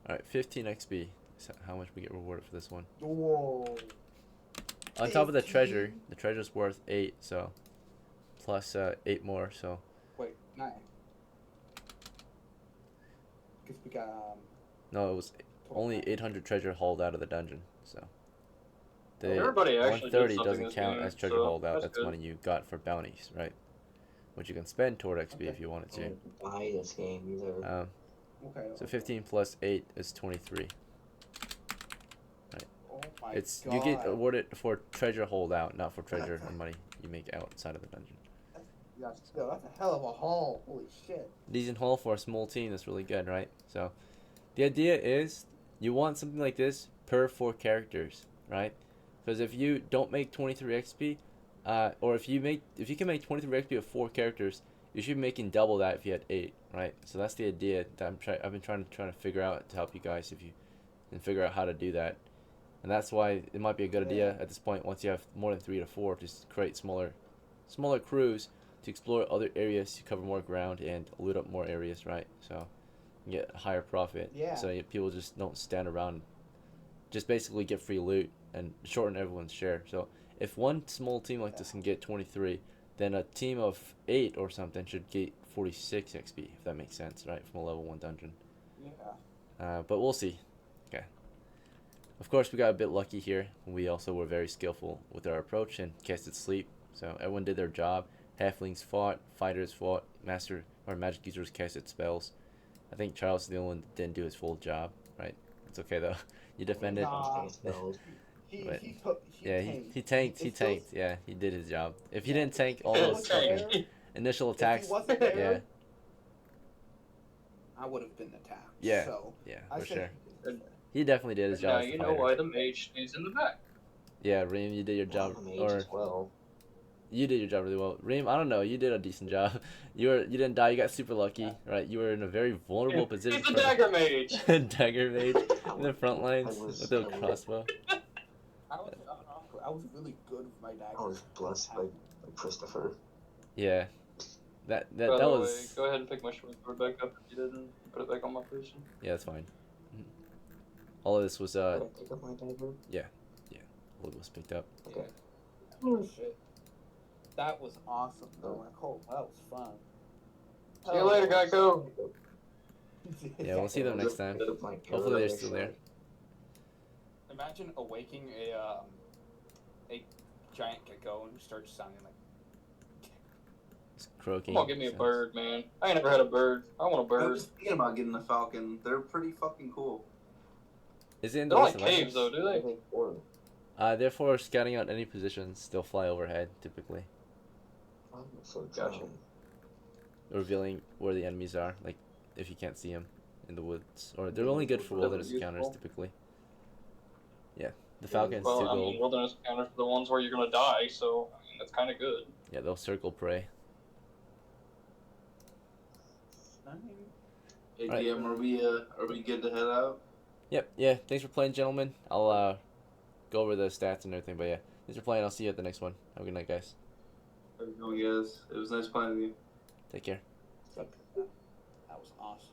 Alright, 15 XP is how much we get rewarded for this one. Whoa. On top of the 15? treasure, the treasure's worth 8, so plus 8 more, so Wait, 9. Because we got no, it was only 800 treasure hauled out of the dungeon, so the Everybody actually did 130 something doesn't this count game, as treasure so hauled out. that's That's good. money you got for bounties, right? Which you can spend toward XP Okay. if you wanted I to. didn't buy this game either. okay. So 15 plus 8 is 23. Oh my It's god. you get awarded for treasure holdout, not for treasure and money you make outside of the dungeon. That's a hell of a haul. Holy shit. Decent haul for a small team. That's really good, right? So the idea is you want something like this per 4 characters, right? Because if you don't make 23 XP, or if you can make 23 XP with 4 characters, you should be making double that if you had 8, right? So that's the idea that I've been trying to figure out to help you guys if you can figure out how to do that. And that's why it might be a good idea at this point, once you have more than 3 to 4, to create smaller crews to explore other areas, to cover more ground and loot up more areas, right? So you get a higher profit. Yeah. So people just don't stand around, just basically get free loot and shorten everyone's share. So if one small team like this can get 23, then a team of 8 or something should get 46 XP, if that makes sense, right? From a level 1 dungeon. Yeah. But we'll see. Okay. Of course, we got a bit lucky here. We also were very skillful with our approach and casted sleep. So everyone did their job. Halflings fought, fighters fought, master or magic users casted spells. I think Charles is the only one that didn't do his full job, right? It's okay though. You defended. Nah. But, He tanked. He tanked. Yeah, he did his job. If he didn't tank all those fucking initial attacks, wasn't there, yeah, I would have been attacked. Yeah. So yeah, I for said sure. He definitely did his Now job. as the you know fighter. why the mage stays in the back. Yeah, Reem, you did your job, or as well. you did your job really well. Reem, I don't know, you did a decent job. You didn't die. You got super lucky, right? You were in a very vulnerable position. He's a dagger mage. Dagger mage in the front lines with the crossbow. I was really good with my dagger. I was blessed by Christopher. Yeah, that By the way, was. go ahead and pick my sword back up if you didn't. Put it back on my position. Yeah, that's fine. All of this was Did I pick up my dagger? all of it was picked up. Okay. Oh shit. That was awesome though. Like, oh, that was fun. See you later, Gecko. Yeah, we'll see them next time. My Hopefully they're arrow, still there. Imagine awaking a giant gecko and it starts sounding like. It's croaking. Come on, give me a sounds- bird, man. I ain't never had a bird. I want a I bird. was thinking about getting a falcon. They're pretty fucking cool. Is it in They the don't list like of caves items? though, do they? Therefore, scouting out any positions, they'll fly overhead typically, So Gotcha. revealing where the enemies are. Like if you can't see them in the woods, or they're only good for That'd be wilderness encounters useful. typically. Yeah, the falcon's Well, 2 I gold. mean, wilderness encounters are the ones where you're gonna die, so I mean, that's kind of good. Yeah, they'll circle prey. Hey, Alright. DM, are we good to head out? Yep. Yeah. Thanks for playing, gentlemen. I'll go over the stats and everything. But yeah, thanks for playing. I'll see you at the next one. Have a good night, guys. How's it going, guys? It was nice playing with you. Take care. That was awesome.